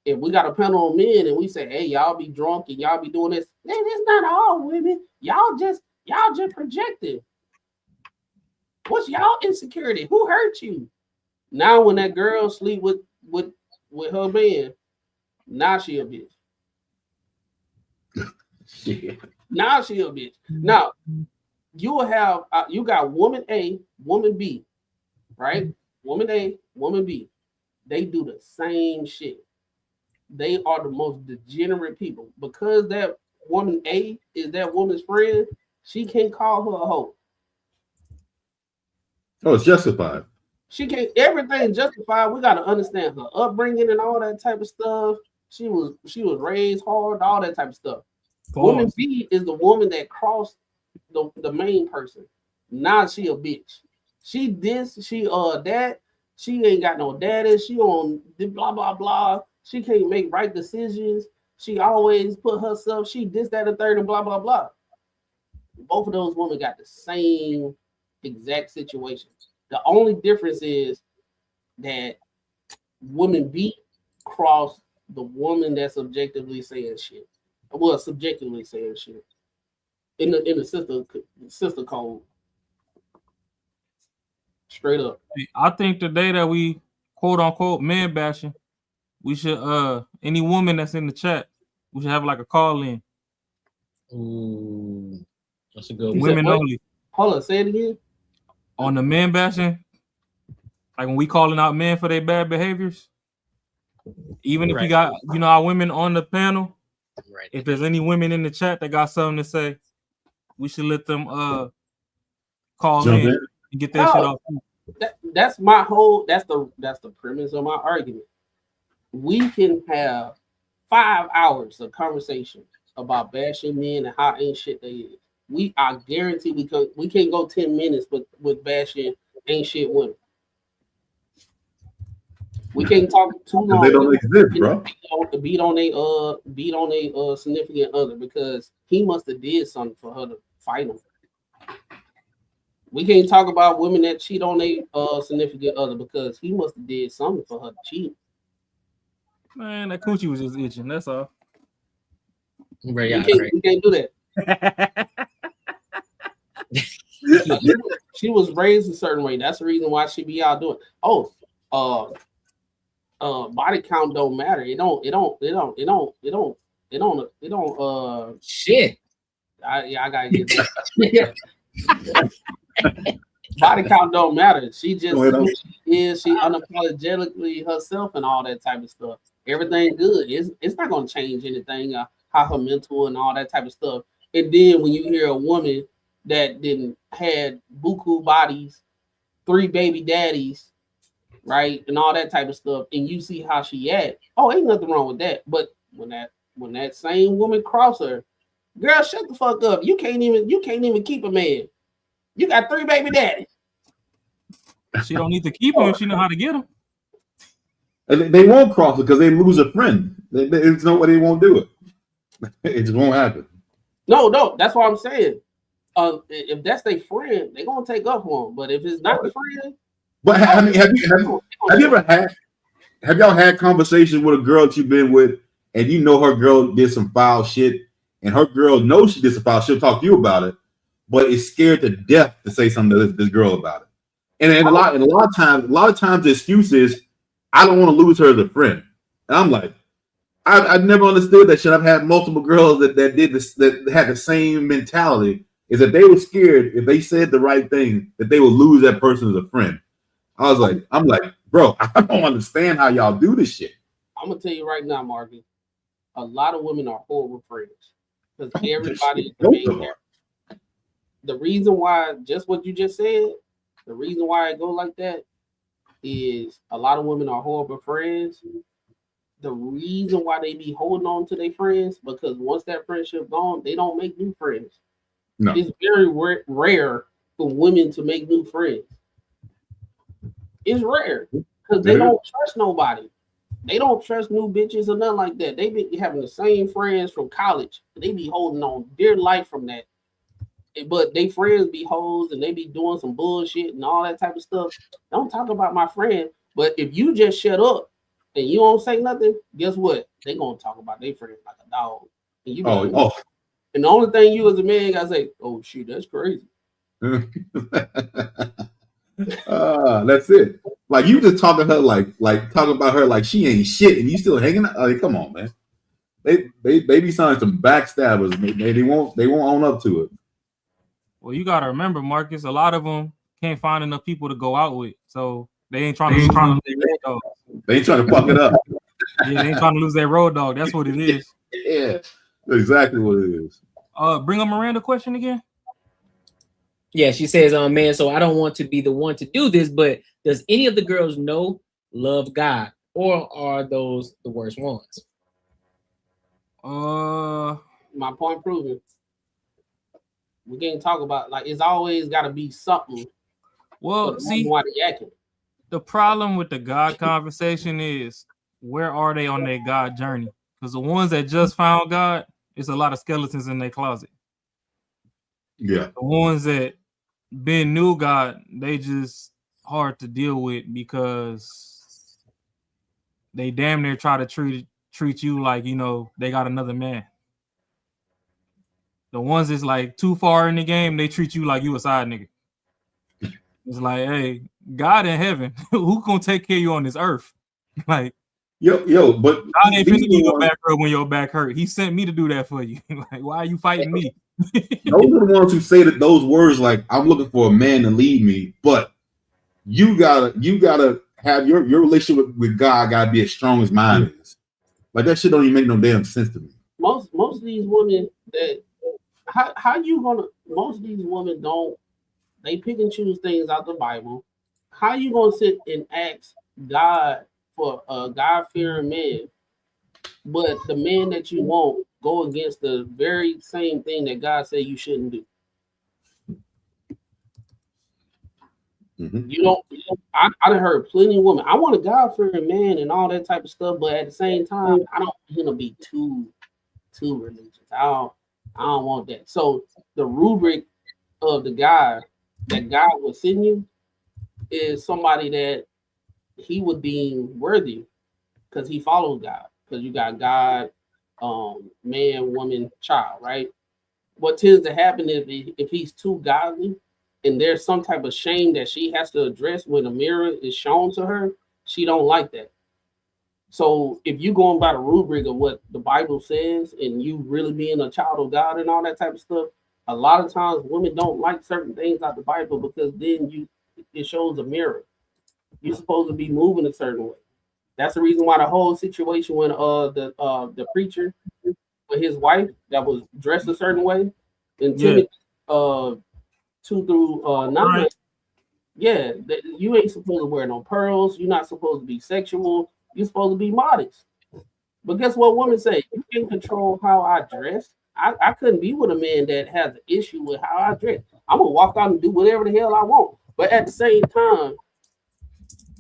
if we got a panel of men and we say, hey, y'all be drunk and y'all be doing this, man, it's not all women. Y'all just projecting. What's y'all insecurity? Who hurt you? Now when that girl sleep with her man, now she a bitch. Now she a bitch. Now you will have you got woman A, woman B, right? Woman A, woman B. They do the same shit. They are the most degenerate people because that woman A is that woman's friend. She can't call her a hoe. Oh, it's justified. She can't. Everything justified. We got to understand her upbringing and all that type of stuff. She was raised hard, all that type of stuff. Woman B is the woman that crossed the main person. Now she a bitch. She that. She ain't got no daddy. She on blah blah blah. She can't make right decisions. She always put herself. She this that and third and blah blah blah. Both of those women got the same exact situation. The only difference is that woman B crossed the woman that's objectively saying shit. Well, subjectively saying shit in the sister code. Straight up. I think the day that we quote unquote man bashing, we should any woman that's in the chat, we should have like a call in. Ooh, that's a good one. Women only. Hold on, say it again. On the man bashing, like when we calling out men for their bad behaviors, even if we got our women on the panel, if there's any women in the chat that got something to say, we should let them call in and get that shit off. That's my whole. That's the premise of my argument. We can have 5 hours of conversation about bashing men and how ain't shit they is. I guarantee we can't go 10 minutes with bashing ain't shit women. We can't talk too long. They don't exist, bro. Beat on a significant other because he must have did something for her to fight him. We can't talk about women that cheat on a significant other because he must have did something for her to cheat. Man, that coochie was just itching. That's all. Right, you can't do that. She was raised a certain way. That's the reason why she be out doing. Body count don't matter. It don't. Shit. I gotta get that. Body count don't matter. She just she unapologetically herself and all that type of stuff. Everything good. It's not gonna change anything. How her mental and all that type of stuff. And then when you hear a woman that didn't had buku bodies, 3 baby daddies, right, and all that type of stuff, and you see how she act, ain't nothing wrong with that. But when that same woman cross her, girl, shut the fuck up. You can't even keep a man. You got 3 baby daddies. She don't need to keep him if she know how to get him. They won't cross it because they lose a friend. There's no way they won't do it. It just won't happen. No, that's what I'm saying. If that's their friend, they're gonna take up for him. But if it's not the friend, but have y'all had conversations with a girl that you've been with, and you know her girl did some foul shit, and her girl knows she did some foul shit, she'll talk to you about it, but is scared to death to say something to this girl about it. And a lot of times the excuse is, I don't want to lose her as a friend. And I'm like, I've never understood that shit. I've had multiple girls that did this, that had the same mentality, is that they were scared if they said the right thing that they would lose that person as a friend. I'm like, bro, I don't understand how y'all do this shit. I'm gonna tell you right now, Marcus, a lot of women are horrible friends because everybody is the main character. The reason why, just what you just said, the reason why I go like that is a lot of women are horrible friends. The reason why they be holding on to their friends, because once that friendship gone, they don't make new friends. No. It's very rare for women to make new friends. It's rare because they don't trust nobody. They don't trust new bitches or nothing like that. They be having the same friends from college. They be holding on dear life from that. But they friends be hoes and they be doing some bullshit and all that type of stuff. Don't talk about my friend. But if you just shut up and you don't say nothing, guess what? They gonna talk about their friends like a dog. And you be like, and the only thing you as a man gotta say, oh shit, that's crazy. That's it. Like you just talking her like talking about her like she ain't shit, and you still hanging out. Like, come on, man. They be signing some backstabbers. They won't own up to it. Well, you gotta remember, Marcus. A lot of them can't find enough people to go out with, so they ain't trying to lose their road dog. They ain't trying to fuck it up. Yeah, they ain't trying to lose their road dog. That's what it is. Yeah, exactly what it is. Bring up Miranda question again. Yeah, she says, man, so I don't want to be the one to do this, but does any of the girls love God, or are those the worst ones? My point proven. We can't talk about like it's always got to be something. Well, see, why they acting. The problem with the God conversation is where are they on their God journey? Because the ones that just found God, it's a lot of skeletons in their closet. Yeah. The ones that been new God, they just hard to deal with because they damn near try to treat you like, you know, they got another man. The ones that's like too far in the game, they treat you like you a side nigga. It's like, hey, God in heaven, who gonna take care of you on this earth? Like, but God ain't finna give your back hurt when your back hurt. He sent me to do that for you. Like, why are you fighting me? Those are the ones who say that those words like, I'm looking for a man to lead me, but you gotta have your relationship with God gotta be as strong as mine is. Like that shit don't even make no damn sense to me. Most of these women that most of these women they pick and choose things out the Bible. How you gonna sit and ask God for a God-fearing man, but the man that you want go against the very same thing that God said you shouldn't do? You don't. I heard plenty of women. I want a God-fearing man and all that type of stuff, but at the same time, I don't want to be too religious. I don't want that. So the rubric of the guy that God will send you is somebody that he would deem worthy because he follows God. Because you got God, man, woman, child, right? What tends to happen if he's too godly and there's some type of shame that she has to address when a mirror is shown to her, she don't like that. So if you going by the rubric of what the Bible says and you really being a child of God and all that type of stuff, a lot of times women don't like certain things out the Bible because then it shows a mirror. You're supposed to be moving a certain way. That's the reason why the whole situation when the preacher with his wife that was dressed a certain way in Timothy 2-9. Right. Yeah, you ain't supposed to wear no pearls. You're not supposed to be sexual. You're supposed to be modest. But guess what women say? You can't control how I dress. I couldn't be with a man that has an issue with how I dress. I'm gonna walk out and do whatever the hell I want. But at the same time,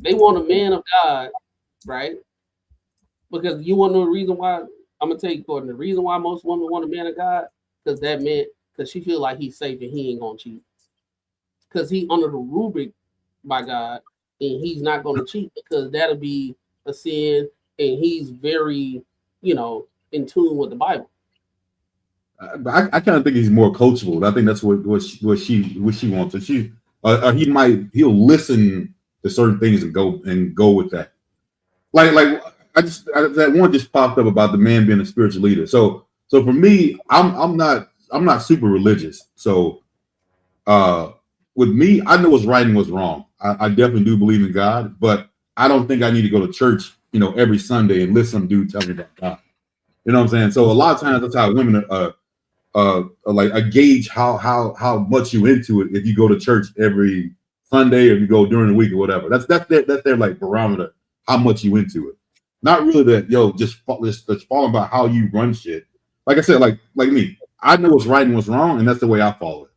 they want a man of God, right? Because you want to know the reason why. I'm gonna tell you, Gordon, the reason why most women want a man of God, because that man, because she feel like he's safe and he ain't gonna cheat. Because he under the rubric by God, and he's not gonna cheat because that'll be a sin, and he's very, in tune with the Bible. I kind of think he's more coachable. I think that's what she wants. And he'll listen to certain things and go with that. Like that one just popped up about the man being a spiritual leader. So for me, I'm not super religious. So with me, I know what's right and what's wrong. I definitely do believe in God, but I don't think I need to go to church, every Sunday and listen to some dude tell me about God. You know what I'm saying? So a lot of times that's how women like a gauge how much you into it if you go to church every Sunday or if you go during the week or whatever. That's their like barometer, how much you into it. Not really that just falling about how you run shit. Like I said, like me, I know what's right and what's wrong, and that's the way I follow it.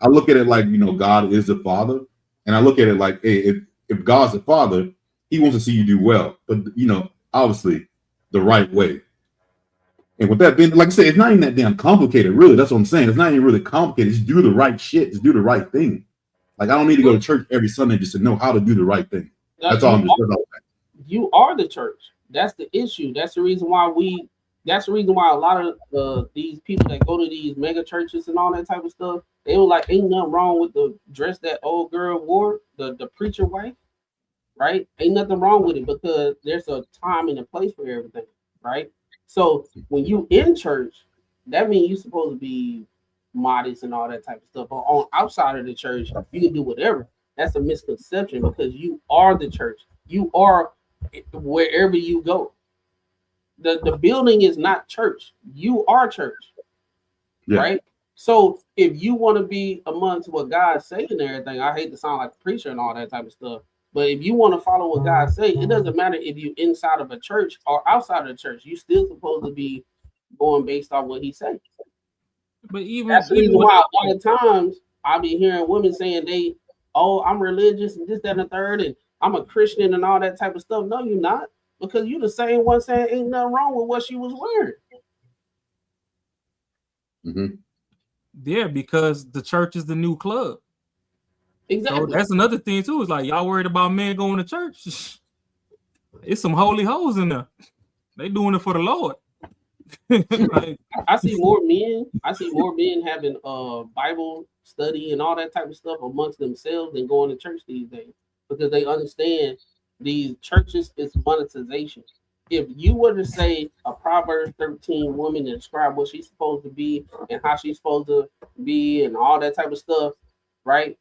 I look at it like, God is the Father, and I look at it like, hey, if God's the Father, He wants to see you do well, but obviously the right way. And with that being, like I said, it's not even that damn complicated, really. That's what I'm saying. It's not even really complicated. Just do the right shit. Just do the right thing. Like, I don't need to go to church every Sunday just to know how to do the right thing. That's all I'm just saying. You are the church. That's the issue. That's the reason why a lot of these people that go to these mega churches and all that type of stuff, they were like, ain't nothing wrong with the dress that old girl wore, the preacher wife, right? Ain't nothing wrong with it because there's a time and a place for everything, right? So when you in church, that means you're supposed to be modest and all that type of stuff. But on outside of the church, you can do whatever. That's a misconception because you are the church. You are wherever you go. The building is not church. You are church, right? So if you want to be amongst what God's saying and everything, I hate to sound like a preacher and all that type of stuff, but if you want to follow what God say, it doesn't matter if you inside of a church or outside of the church. You still supposed to be going based on what He said. But that's the reason why a lot of times I be hearing women saying I'm religious and this, that, and the third, and I'm a Christian and all that type of stuff. No, you're not, because you the same one saying ain't nothing wrong with what she was wearing. Mm-hmm. Yeah, because the church is the new club. Exactly. So that's another thing too. Is like y'all worried about men going to church. It's some holy hoes in there. They doing it for the Lord. Like, I see more men having Bible study and all that type of stuff amongst themselves than going to church these days, because they understand these churches is monetization. If you were to say a Proverbs 13 woman and describe what she's supposed to be and how she's supposed to be and all that type of stuff, right?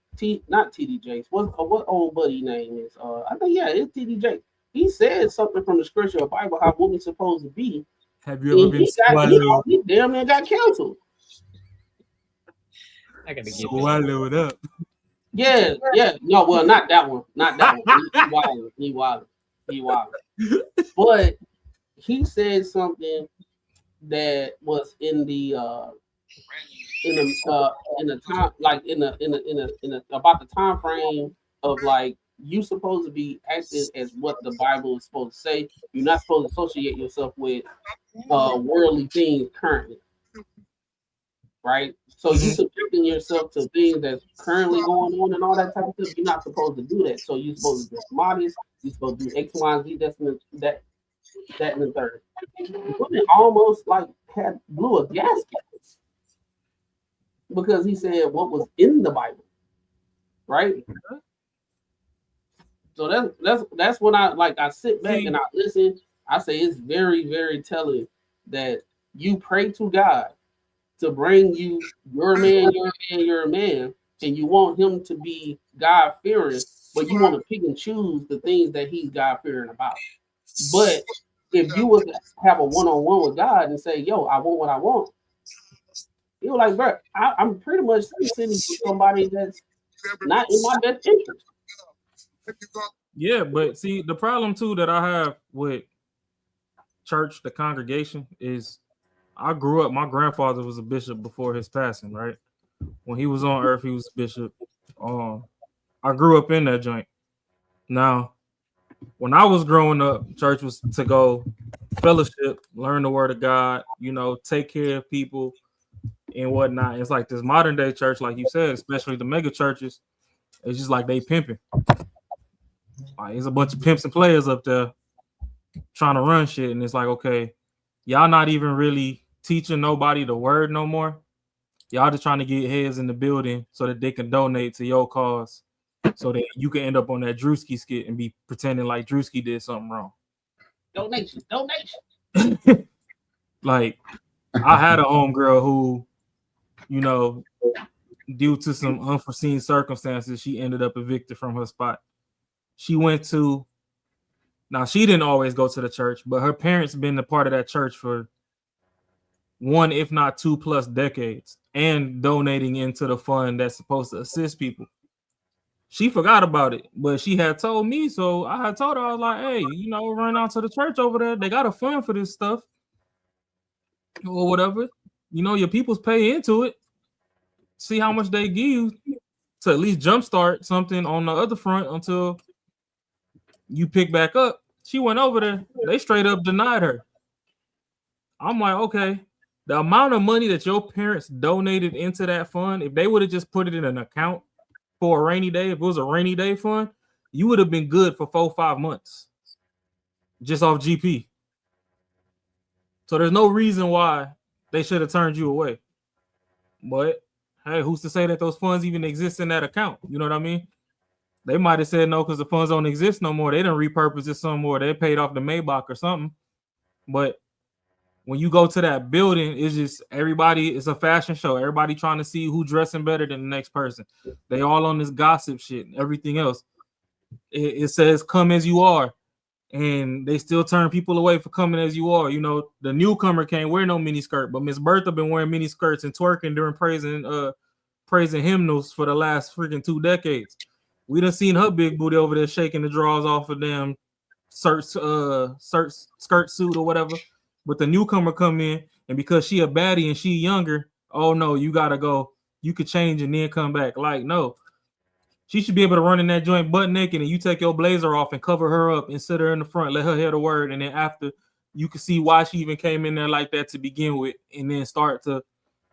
Not TD Jakes. What old buddy name is? I think it's TD Jakes. He said something from the scripture of Bible how women's supposed to be. Have you ever been swallowed? He damn near got canceled. I gotta get swallowed up. Yeah. No, well, not that one. Not that one. He wild. But he said something that was in the time, like in the about the time frame of like you supposed to be acting as what the Bible is supposed to say. You're not supposed to associate yourself with worldly things currently, right? So you subjecting yourself to things that's currently going on and all that type of stuff. You're not supposed to do that. So you're supposed to be modest. You're supposed to do X, Y, Z. That and the third. Women almost like blew a gasket because he said what was in the Bible, right? So that's when I sit back and I listen. I say it's very, very telling that you pray to God to bring you your man, and you want him to be God fearing, but you want to pick and choose the things that he's God fearing about. But if you would have a one-on-one with God and say, "Yo, I want what I want," you're like, "Bro, I'm pretty much sitting with somebody that's not in my best interest." Yeah, but see, the problem too that I have with church, the congregation, is I grew up, my grandfather was a bishop before his passing, right? When he was on earth, he was a bishop. I grew up in that joint. Now, when I was growing up, church was to go fellowship, learn the word of God, take care of people and whatnot. It's like this modern day church, like you said, especially the mega churches, it's just like they pimping. Like, there's a bunch of pimps and players up there trying to run shit, and it's like, okay, y'all not even really teaching nobody the word no more. Y'all just trying to get heads in the building so that they can donate to your cause, so that you can end up on that Drewski skit and be pretending like Drewski did something wrong. Donation. Like, I had a homegirl who, due to some unforeseen circumstances, she ended up evicted from her spot. She went to, now she didn't always go to the church, but her parents been a part of that church for 1, if not 2+ decades, and donating into the fund that's supposed to assist people. She forgot about it, but she had told me, so I had told her, I was like, hey, run out to the church over there. They got a fund for this stuff or whatever. Your people's pay into it. see how much they give you to at least jumpstart something on the other front until you pick back up. She went over there. They straight up denied her. I'm like, okay, the amount of money that your parents donated into that fund, if they would have just put it in an account for a rainy day, if it was a rainy day fund, you would have been good for 4-5 months just off GP. So there's no reason why they should have turned you away. But hey, who's to say that those funds even exist in that account? You know what I mean? They might have said no because the funds don't exist no more. They didn't repurpose it some more. They paid off the Maybach or something. But when you go to that building, it's just everybody, it's a fashion show. Everybody trying to see who dressing better than the next person. They all on this gossip shit and everything else. It says come as you are. And they still turn people away for coming as you are. You know, the newcomer can't wear no mini skirt, but Miss Bertha been wearing mini skirts and twerking during praising hymnals for the last freaking 2 decades. We done seen her big booty over there shaking the drawers off of them skirt suit or whatever. But the newcomer come in, and because she a baddie and she younger, oh no, you gotta go. You could change and then come back. Like, no. She should be able to run in that joint butt naked, and you take your blazer off and cover her up and sit her in the front, let her hear the word, and then after you can see why she even came in there like that to begin with, and then start to,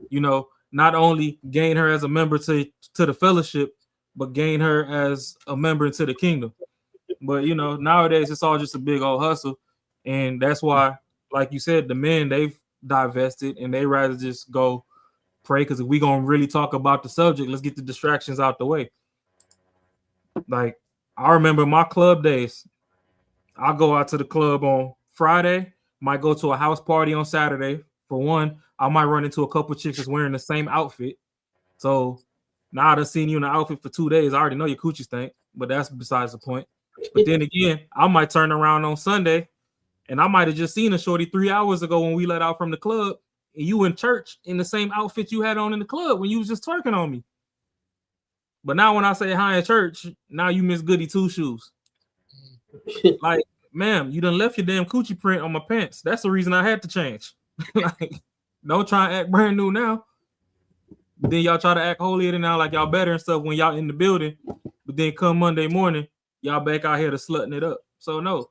you know, not only gain her as a member to the fellowship, but gain her as a member into the kingdom. But you know, nowadays it's all just a big old hustle, and that's why, like you said, the men, they've divested and they rather just go pray, because if we gonna really talk about the subject, let's get the distractions out the way. Like, I remember my club days. I'll go out to the club on Friday, might go to a house party on Saturday. For one, I might run into a couple chicks that's wearing the same outfit. So now I done seen you in the outfit for 2 days. I already know your coochie stink, but that's besides the point. But then again, I might turn around on Sunday and I might have just seen a shorty 3 hours ago when we let out from the club, and you in church in the same outfit you had on in the club when you was just twerking on me. But now when I say hi at church, now you miss goody two shoes. Like, ma'am, you done left your damn coochie print on my pants. That's the reason I had to change. Like, don't try and act brand new now. But then y'all try to act holier than now, like y'all better and stuff when y'all in the building. But then come Monday morning, y'all back out here to slutting it up. So no,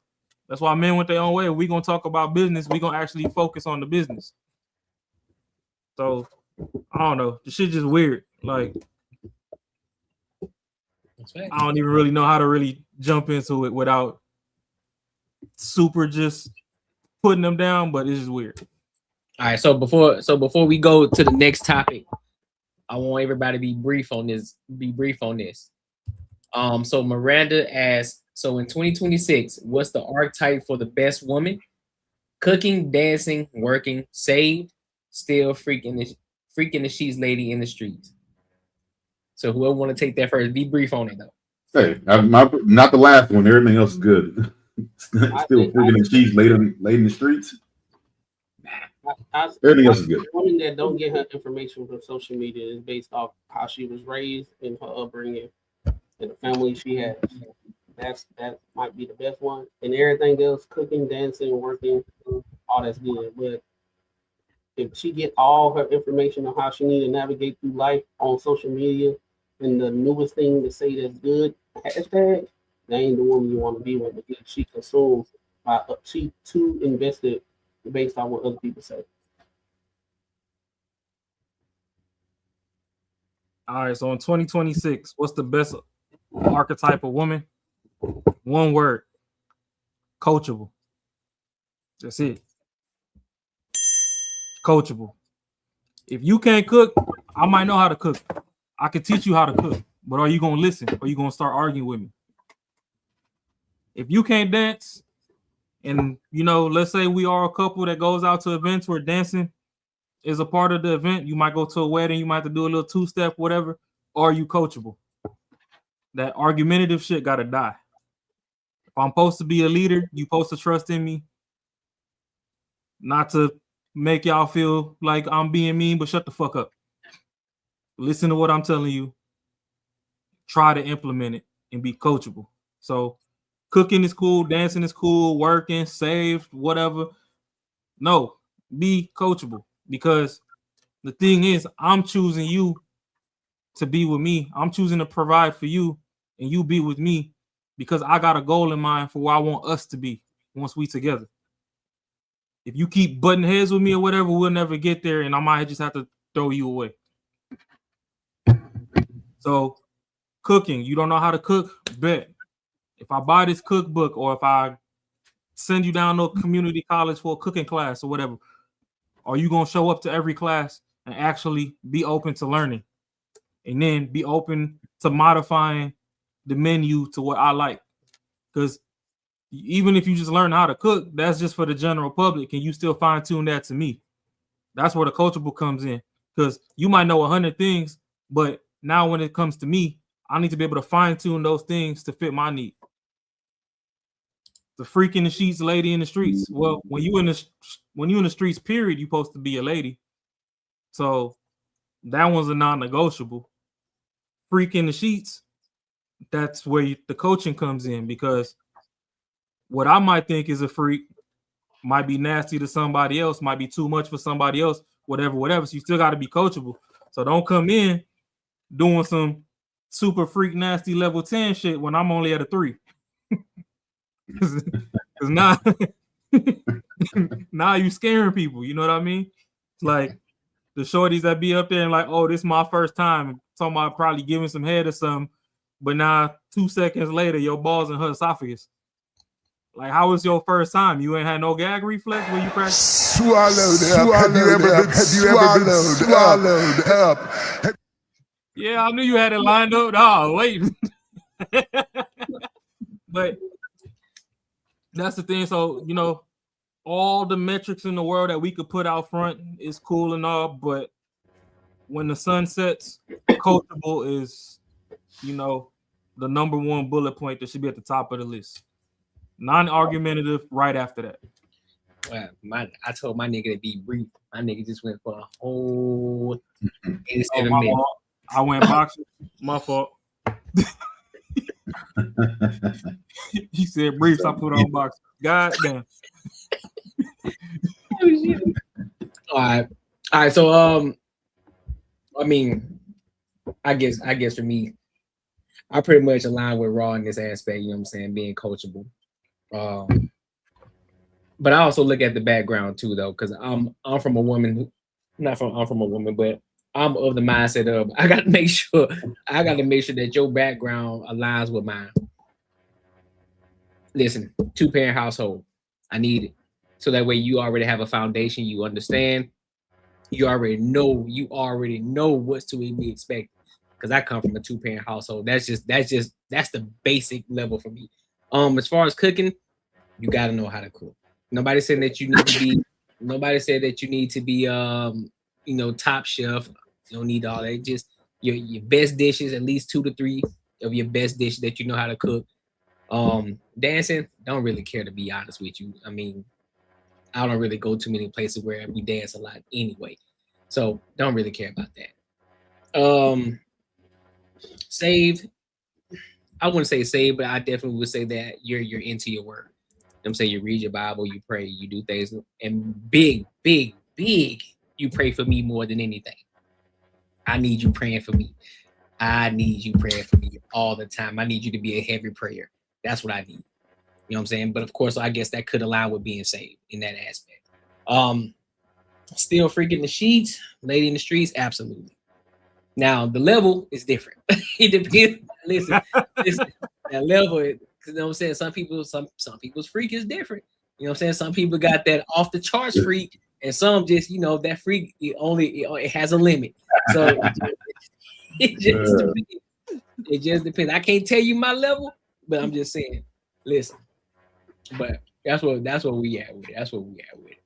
that's why men went their own way. If we gonna talk about business, we gonna actually focus on the business. So I don't know. The shit just weird. Like, I don't even really know how to really jump into it without super just putting them down, but it's just weird. All right, so before we go to the next topic, I want everybody to be brief on this. So Miranda asks, so in 2026, what's the archetype for the best woman? Cooking, dancing, working, saved, still freaking the sheets lady in the streets. So whoever want to take that first, be brief on it though. Hey, not the last one. Everything else is good. Still freaking the cheese laid in the streets. Everything else is good. Women that don't get her information from social media is based off how she was raised and her upbringing and the family she has. That might be the best one. And everything else, cooking, dancing, working, all that's good. But if she get all her information on how she need to navigate through life on social media and the newest thing to say that's good, hashtag, that ain't the woman you want to be with, because she consumes she too invested based on what other people say. All right, so in 2026, what's the best archetype of woman? One word: coachable. That's it. Coachable. If you can't cook, I might know how to cook. I can teach you how to cook, but are you gonna listen or are you gonna start arguing with me? If you can't dance, and you know, let's say we are a couple that goes out to events where dancing is a part of the event, you might go to a wedding, you might have to do a little two-step, whatever. Are you coachable? That argumentative shit gotta die. If I'm supposed to be a leader, you supposed to trust in me. Not to make y'all feel like I'm being mean, but shut the fuck up. Listen to what I'm telling you. Try to implement it and be coachable. So cooking is cool, dancing is cool, working, saved, whatever. No, be coachable, because the thing is, I'm choosing you to be with me. I'm choosing to provide for you and you be with me because I got a goal in mind for where I want us to be once we together. If you keep butting heads with me or whatever, we'll never get there, and I might just have to throw you away. So cooking, you don't know how to cook? Bet. If I buy this cookbook or if I send you down to a community college for a cooking class or whatever, are you going to show up to every class and actually be open to learning? And then be open to modifying the menu to what I like. Because even if you just learn how to cook, that's just for the general public, and you still fine tune that to me. That's where the coachable comes in. Because you might know 100 things, but now when it comes to me, I need to be able to fine tune those things to fit my need. The freak in the sheets, lady in the streets. Well, when you in the streets, period, you're supposed to be a lady. So that one's a non-negotiable. Freak in the sheets, that's where the coaching comes in, because what I might think is a freak might be nasty to somebody else, might be too much for somebody else, whatever. So you still got to be coachable. So don't come in doing some super freak nasty level 10 shit when I'm only at a 3. Because now you scaring people. You know what I mean? It's like the shorties that be up there and like, oh, this is my first time. Talking about probably giving some head or something. But now 2 seconds later, your ball's in her esophagus. Like, how was your first time? You ain't had no gag reflex when you practice? Swallowed up. Have you ever been swallowed up? Yeah, I knew you had it lined up. Oh, wait. But that's the thing. So, you know, all the metrics in the world that we could put out front is cool and all, but when the sun sets, coachable is, you know, the number one bullet point that should be at the top of the list. Non-argumentative right after that. Well, I told my nigga to be brief. My nigga just went for a whole 87 my minutes. fault. I went boxing. My fault. He said briefs. I put on boxing. God damn. All right. So I mean, I guess for me, I pretty much align with Raw in this aspect. You know what I'm saying? Being coachable. But I also look at the background too, though, because I'm from a woman. I'm from a woman, but I'm of the mindset of I got to make sure that your background aligns with mine. Listen, 2-parent household. I need it. So that way you already have a foundation, you understand, you already know what's to be expected. Because I come from a 2-parent household. That's the basic level for me. As far as cooking, you gotta know how to cook. Nobody said that you need to be you know, top chef. You don't need all that. Just your best dishes, at least 2 to 3 of your best dishes that you know how to cook. Dancing, don't really care, to be honest with you. I mean, I don't really go too many places where we dance a lot anyway. So don't really care about that. Save. I wouldn't say save, but I definitely would say that you're into your work. I'm saying you read your Bible, you pray, you do things, and big, you pray for me more than anything. I need you praying for me. I need you praying for me all the time. I need you to be a heavy prayer. That's what I need. You know what I'm saying? But of course, I guess that could align with being saved in that aspect. Still freaking the sheets, lady in the streets, absolutely. Now the level is different. It depends. Listen, that level, you know what I'm saying? Some people's freak is different. You know what I'm saying? Some people got that off the charts freak, and some just, you know, that freak it has a limit. So it just depends. I can't tell you my level, but I'm just saying, listen. But that's what we at with it. That's what we at with it.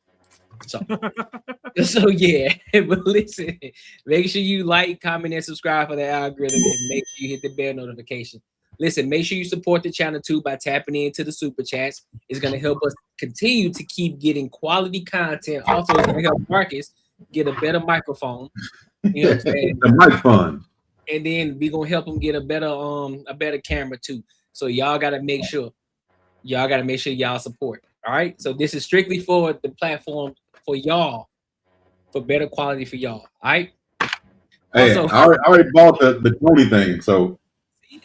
So yeah, but listen, make sure you like, comment, and subscribe for the algorithm, and make sure you hit the bell notification. Listen, make sure you support the channel too by tapping into the super chats. It's gonna help us continue to keep getting quality content. Also, it's gonna help Marcus get a better microphone. You know what I'm saying? The microphone. And then we gonna help him get a better camera too. So y'all gotta make sure y'all support. All right. So this is strictly for the platform for y'all, for better quality for y'all. All right. Hey, Also, I already bought the Tony thing, so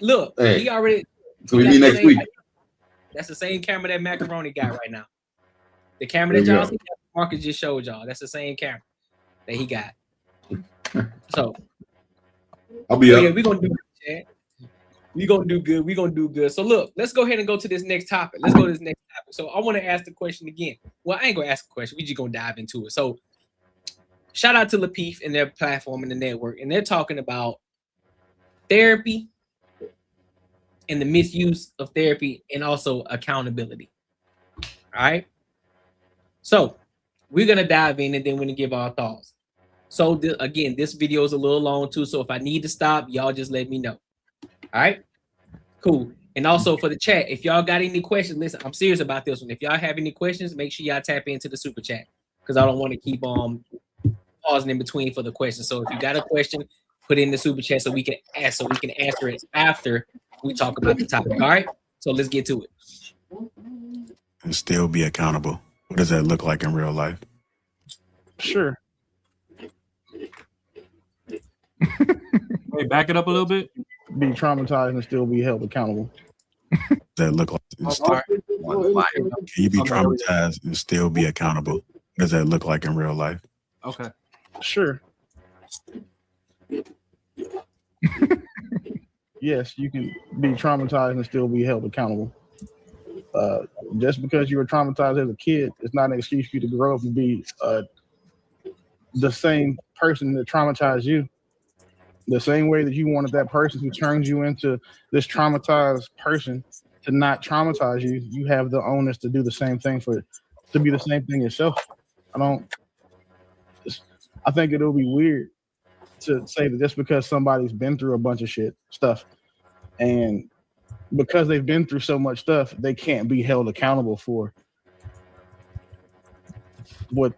look, hey, he already. so we got meet the next same- week. That's the same camera that Macaroni got right now. The camera There that you y'all go. see, Marcus just showed y'all. That's the same camera that he got. So I'll be up. Yeah, we're gonna do good, Chad. We're gonna do good. We're gonna do good. So look, let's go ahead and go to this next topic. Let's go to this next topic. So I want to ask the question again. Well, I ain't gonna ask a question. We just gonna dive into it. So shout out to Lapeef and their platform and the network, and they're talking about therapy and the misuse of therapy and also accountability. All right. So we're gonna dive in and then we're gonna give our thoughts. So again, this video is a little long too. So if I need to stop, y'all just let me know. All right, cool. And also for the chat, if y'all got any questions, listen, I'm serious about this one. If y'all have any questions, make sure y'all tap into the super chat because I don't want to keep pausing in between for the question. So if you got a question, put in the super chat so we can answer it after we talk about the topic. All right, so let's get to it. And still be accountable. What does that look like in real life? Sure. Wait, back it up a little bit. Be traumatized and still be held accountable. That look like can you be traumatized and still be accountable? What does that look like in real life? Okay. Sure. Yes, you can be traumatized and still be held accountable. Just because you were traumatized as a kid, it's not an excuse for you to grow up and be the same person that traumatized you. The same way that you wanted that person who turns you into this traumatized person to not traumatize you, you have the onus to do the same thing to be the same thing yourself. I think it'll be weird to say that just because somebody's been through a bunch of stuff, and because they've been through so much stuff, they can't be held accountable for what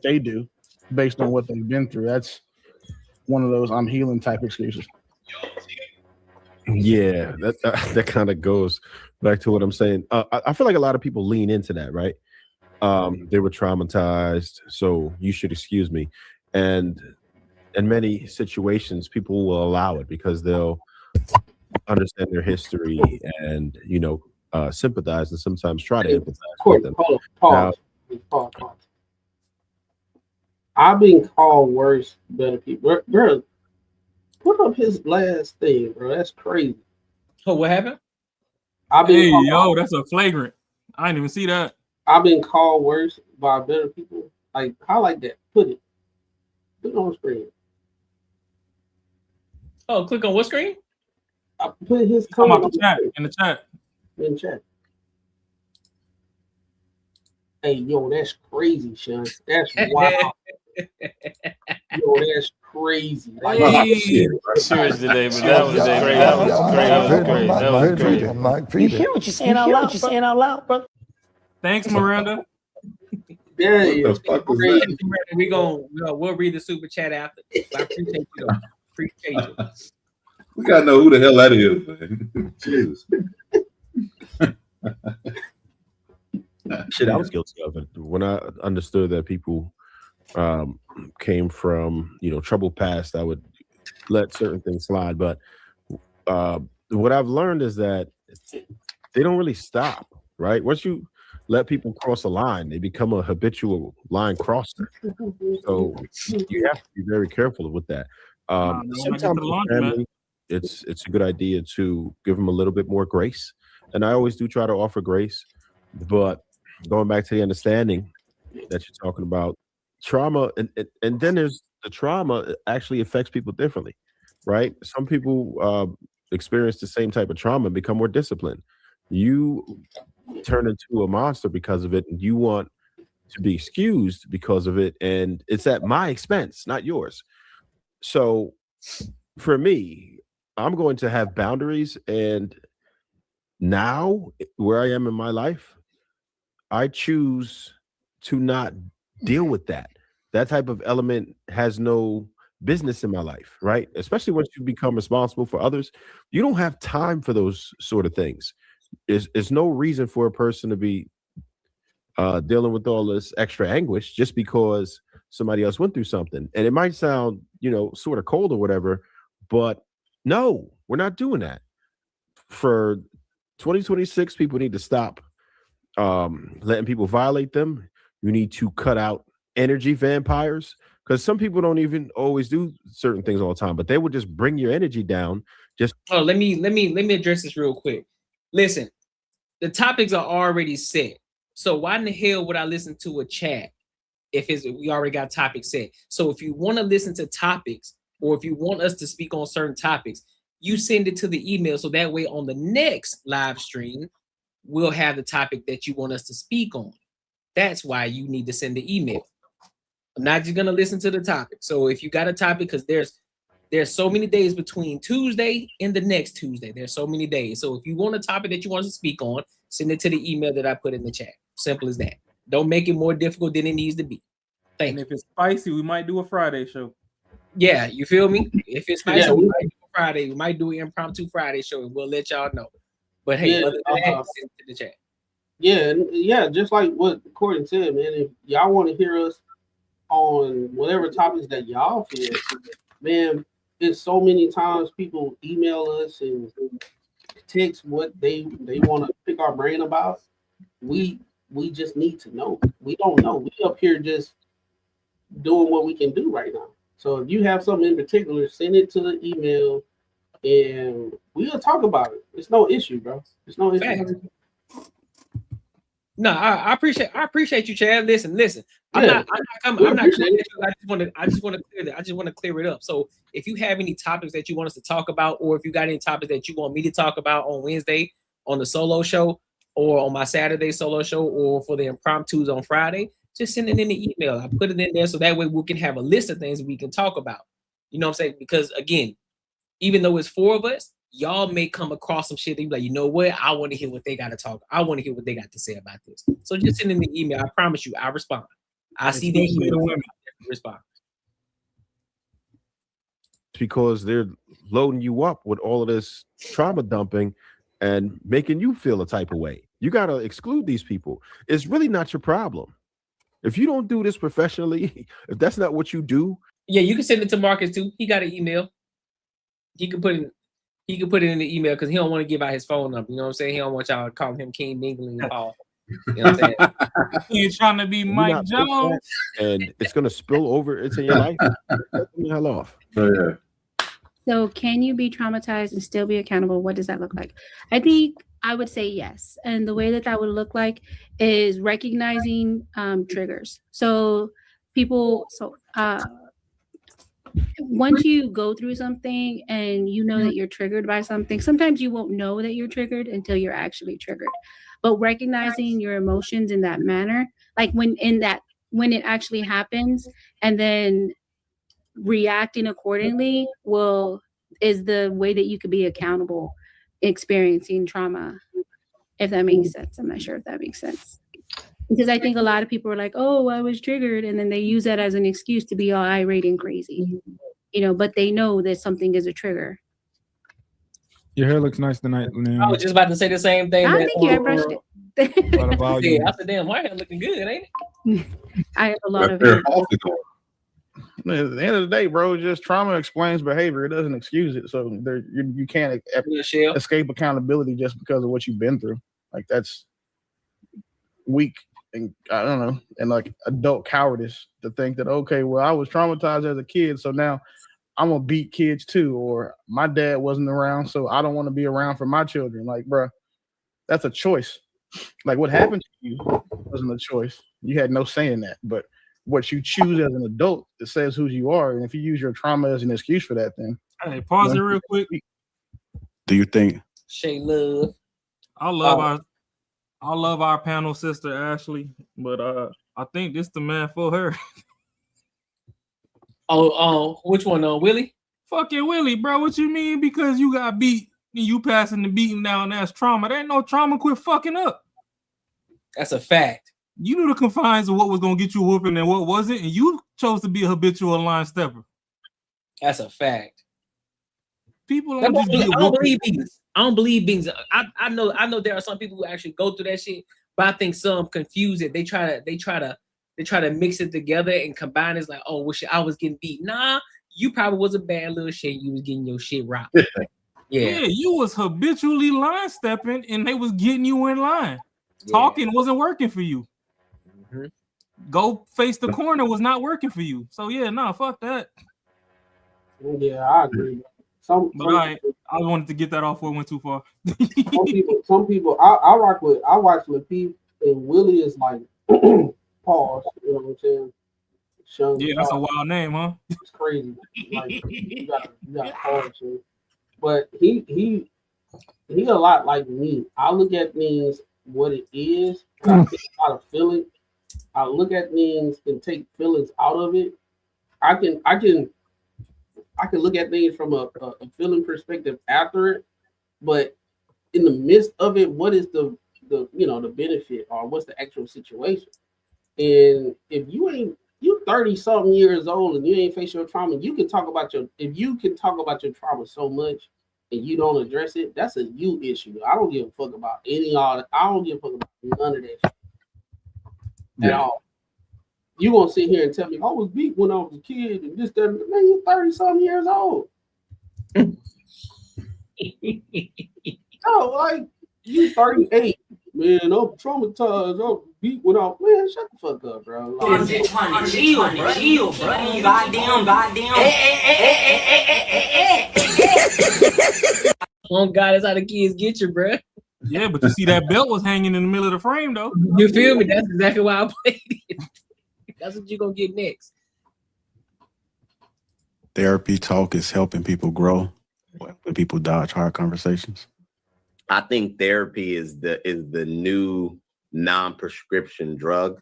they do based on what they've been through. That's one of those I'm healing type excuses. Yeah, that kind of goes back to what I'm saying. I feel like a lot of people lean into that, right? They were traumatized, so you should excuse me. And in many situations, people will allow it because they'll understand their history and sympathize and sometimes try to empathize with them. Pause. I've been called worse, better people. Bro, put up his last thing, bro. That's crazy. Oh, what happened? That's a flagrant. I didn't even see that. I've been called worse by better people. Like, how like that? Put it on the screen. Oh, click on what screen? I put his comment comment in the chat. In the chat. Hey, yo, that's crazy, Sean. That's wild. Yo, that's crazy. Like, Seriously, David, that was crazy. That was crazy. You hear what you're saying out loud, brother? Thanks, Miranda. Yeah, What the fuck was that? We'll read the super chat after. I appreciate you. Appreciate you. We gotta know who the hell that is, man. Jesus. Shit, I was guilty of it when I understood that people came from troubled past. I would let certain things slide, but what I've learned is that they don't really stop. Right? Once you let people cross a line, they become a habitual line crosser. So you have to be very careful with that. Sometimes with family, it's a good idea to give them a little bit more grace, and I always do try to offer grace. But going back to the understanding that you're talking about, trauma, and then there's the trauma actually affects people differently, right? Some people experience the same type of trauma and become more disciplined. You turn into a monster because of it, and you want to be excused because of it, and it's at my expense, not yours. So for me, I'm going to have boundaries, and now where I am in my life, I choose to not deal with that. That type of element has no business in my life, right? Especially once you become responsible for others, you don't have time for those sort of things. There's no reason for a person to be dealing with all this extra anguish just because somebody else went through something. And it might sound, sort of cold or whatever, but no, we're not doing that. For 2026, people need to stop letting people violate them. You need to cut out energy vampires, because some people don't even always do certain things all the time, but they would just bring your energy down. Let me address this real quick. Listen, the topics are already set. So why in the hell would I listen to a chat if we already got topics set? So if you want to listen to topics, or if you want us to speak on certain topics, you send it to the email, so that way on the next live stream, we'll have the topic that you want us to speak on. That's why you need to send the email. I'm not just gonna listen to the topic. So if you got a topic, because there's so many days between Tuesday and the next Tuesday. There's so many days. So if you want a topic that you want us to speak on, send it to the email that I put in the chat. Simple as that. Don't make it more difficult than it needs to be. Thank you. If it's spicy, we might do a Friday show. Yeah, you feel me? If it's spicy, we might do a Friday. We might do an impromptu Friday show, and we'll let y'all know. But hey, other than that, send it to the chat. Yeah, just like what Courtney said, man. If y'all want to hear us on whatever topics that y'all feel, man, it's so many times people email us and text what they want to pick our brain about. We just need to know. We don't know. We up here just doing what we can do right now. So if you have something in particular, send it to the email and we'll talk about it. It's no issue, bro. It's no issue. No, I appreciate you, Chad. Listen. I'm not coming at you. I just want to clear it up. So if you have any topics that you want us to talk about, or if you got any topics that you want me to talk about on Wednesday on the solo show, or on my Saturday solo show, or for the impromptus on Friday, just send it in the email. I put it in there so that way we can have a list of things we can talk about. You know what I'm saying? Because again, even though it's 4 of us, y'all may come across some shit that you like, you know what? I want to hear what they got to talk. I want to hear what they got to say about this. So just send in the email. I promise you, I respond. I see the email. I respond. Because they're loading you up with all of this trauma dumping and making you feel a type of way. You got to exclude these people. It's really not your problem. If you don't do this professionally, if that's not what you do. Yeah, you can send it to Marcus too. He got an email. He can put it in the email because he don't want to give out his phone number. You know what I'm saying? He don't want y'all to call him King Mingling and Paul. You know what I'm saying? You're trying to be Mike Jones. And it's going to spill over into your life. Get the hell off. Oh, yeah. So can you be traumatized and still be accountable? What does that look like? I think I would say yes. And the way that would look like is recognizing triggers. So once you go through something and you know that you're triggered by something, sometimes you won't know that you're triggered until you're actually triggered. But recognizing your emotions in that manner, like when it actually happens, and then reacting accordingly is the way that you could be accountable experiencing trauma, if that makes sense. I'm not sure if that makes sense, because I think a lot of people are like, oh, I was triggered, and then they use that as an excuse to be all irate and crazy, but they know that something is a trigger. Your hair looks nice tonight, man. I was just about to say the same thing. I think you brushed it. What about you? I said, damn, my hair looking good, ain't it? I have a lot of hair. Man, at the end of the day, bro, just trauma explains behavior. It doesn't excuse it. So you can't escape accountability just because of what you've been through. Like, that's weak, and I don't know, and like adult cowardice to think that, okay, well, I was traumatized as a kid, so now I'm gonna beat kids too, or my dad wasn't around, so I don't want to be around for my children. Like, bro, that's a choice. Like, what happened to you wasn't a choice. You had no say in that, but what you choose as an adult, it says who you are. And if you use your trauma as an excuse for that, then hey, pause it real quick. Do you think Shay Love? I love our panel sister Ashley, but I think this the man for her. Which one? Willie? Fucking Willie, bro. What you mean? Because you got beat and you passing the beating down, that's trauma. There ain't no trauma. Quit fucking up. That's a fact. You knew the confines of what was gonna get you whooping and what wasn't, and you chose to be a habitual line stepper. That's a fact. People I don't believe beings. I don't believe beings. I know there are some people who actually go through that shit, but I think some confuse it. They try to they try to mix it together and combine. It's like, oh, I was getting beat. Nah, you probably was a bad little shit. You was getting your shit rocked. Yeah, you was habitually line stepping, and they was getting you in line. Talking wasn't working for you. Go face the corner was not working for you. So yeah, no, fuck that. Yeah, I agree. I wanted to get that off before it went too far. some people, I rock with. I watch Lapeef and Willie is like pause. You know what I'm saying? Yeah, that's a wild name, huh? It's crazy. Like you gotta pause him. But he a lot like me. I look at things what it is. I think how to feel it. I look at things and take feelings out of it. I can look at things from a feeling perspective after it, but in the midst of it, what is the benefit or what's the actual situation? And if you 30 something years old and you ain't faced your trauma, you can talk about your trauma so much and you don't address it, that's a you issue. I don't give a fuck about I don't give a fuck about none of that shit at all. You gonna sit here and tell me I was beat when I was a kid and this, that, man, you're 30 something years old. Oh, like you 38. Man, I'm traumatized. I'm beat when I man, shut the fuck up, bro. Chill, bro. Goddamn. Oh God, that's how the kids get you, bro. Yeah, but you see that belt was hanging in the middle of the frame, though. You feel me? That's exactly why I played it. That's what you're gonna get next. Therapy talk is helping people grow when people dodge hard conversations. I think therapy is the new non-prescription drug.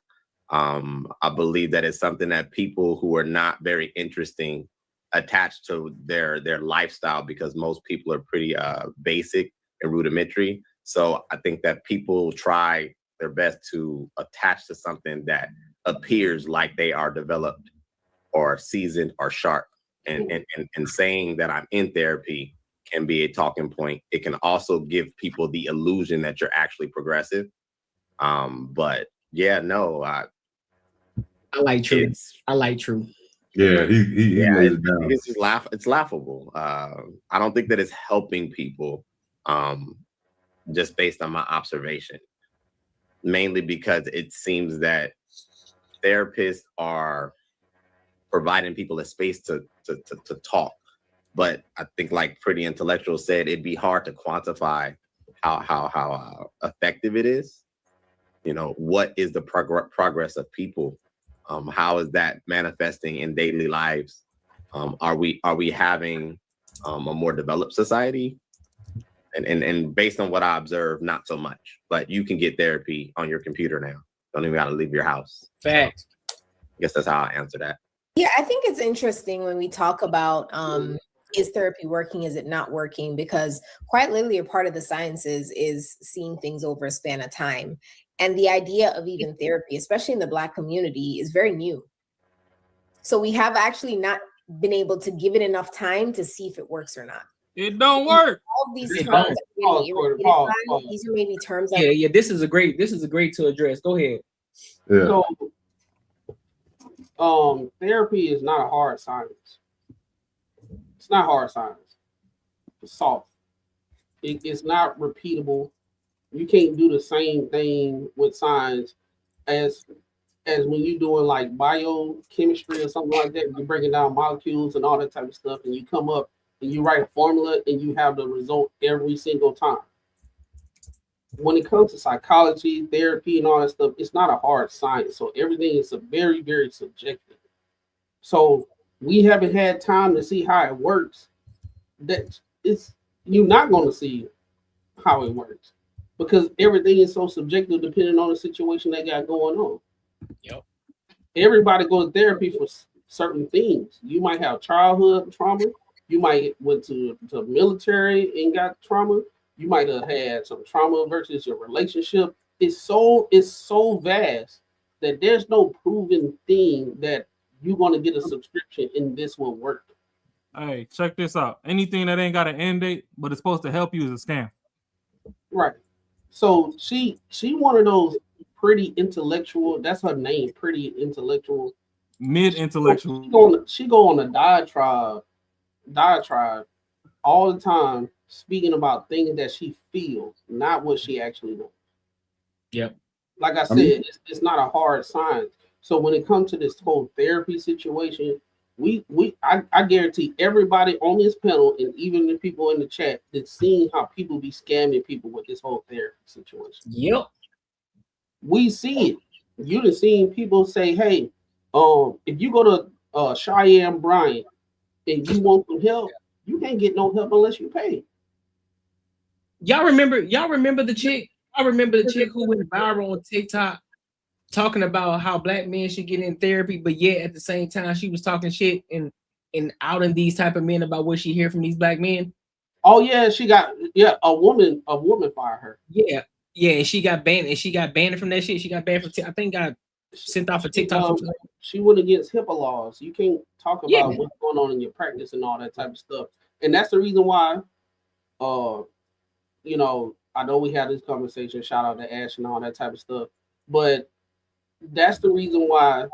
I believe that it's something that people who are not very interesting attach to their lifestyle because most people are pretty basic and rudimentary. So I think that people try their best to attach to something that appears like they are developed or seasoned or sharp. And saying that I'm in therapy can be a talking point. It can also give people the illusion that you're actually progressive. But yeah, no, I like True. I like True. Yeah, he lays it down. It's laughable. I don't think that it's helping people just based on my observation. Mainly because it seems that therapists are providing people a space to talk. But I think, like Pretty Intellectual said, it'd be hard to quantify how effective it is. You know, what is the progress of people? How is that manifesting in daily lives? Are we having a more developed society? And based on what I observe, not so much. But you can get therapy on your computer now. Don't even got to leave your house. Facts. So I guess that's how I answer that. Yeah, I think it's interesting when we talk about is therapy working, is it not working? Because quite literally a part of the sciences is seeing things over a span of time. And the idea of even therapy, especially in the Black community, is very new. So we have actually not been able to give it enough time to see if it works or not. It don't work. All these terms these are maybe terms that Yeah, this is a great to address. Go ahead. Yeah. So therapy is not a hard science. It's not hard science. It's soft. It's not repeatable. You can't do the same thing with science as when you're doing like biochemistry or something like that. You're breaking down molecules and all that type of stuff, and you come up and you write a formula and you have the result every single time. When it comes to psychology, therapy, and all that stuff, it's not a hard science. So everything is very, very subjective. So we haven't had time to see how it works. You're not going to see how it works because everything is so subjective depending on the situation they got going on. Yep. Everybody goes to therapy for certain things. You might have childhood trauma. You might went to the military and got trauma. You might have had some trauma versus your relationship. It's so vast that there's no proven thing that you're going to get a subscription and this will work. Hey, check this out. Anything that ain't got an end date, but it's supposed to help you is a scam. Right. So she one of those Pretty Intellectual. That's her name, Pretty Intellectual. Mid-intellectual. She go on a diatribe all the time, speaking about things that she feels, not what she actually knows. Yep. Like I said, it's not a hard science. So when it comes to this whole therapy situation, I guarantee everybody on this panel and even the people in the chat that's seen how people be scamming people with this whole therapy situation. Yep. We see it. You done seen people say, hey, if you go to Cheyenne Bryant and you want some help, you can't get no help unless you pay. Y'all remember the chick? I remember the chick who went viral on TikTok talking about how black men should get in therapy, but yet at the same time she was talking shit and outing these type of men about what she hear from these black men. Oh yeah, a woman fired her. Yeah, and she got banned from that shit. She got banned from I think got sent off of TikTok. She went against HIPAA laws. You can't talk about what's going on in your practice and all that type of stuff. And that's the reason why you know, I know we had this conversation, shout out to Ash and all that type of stuff, but that's the reason why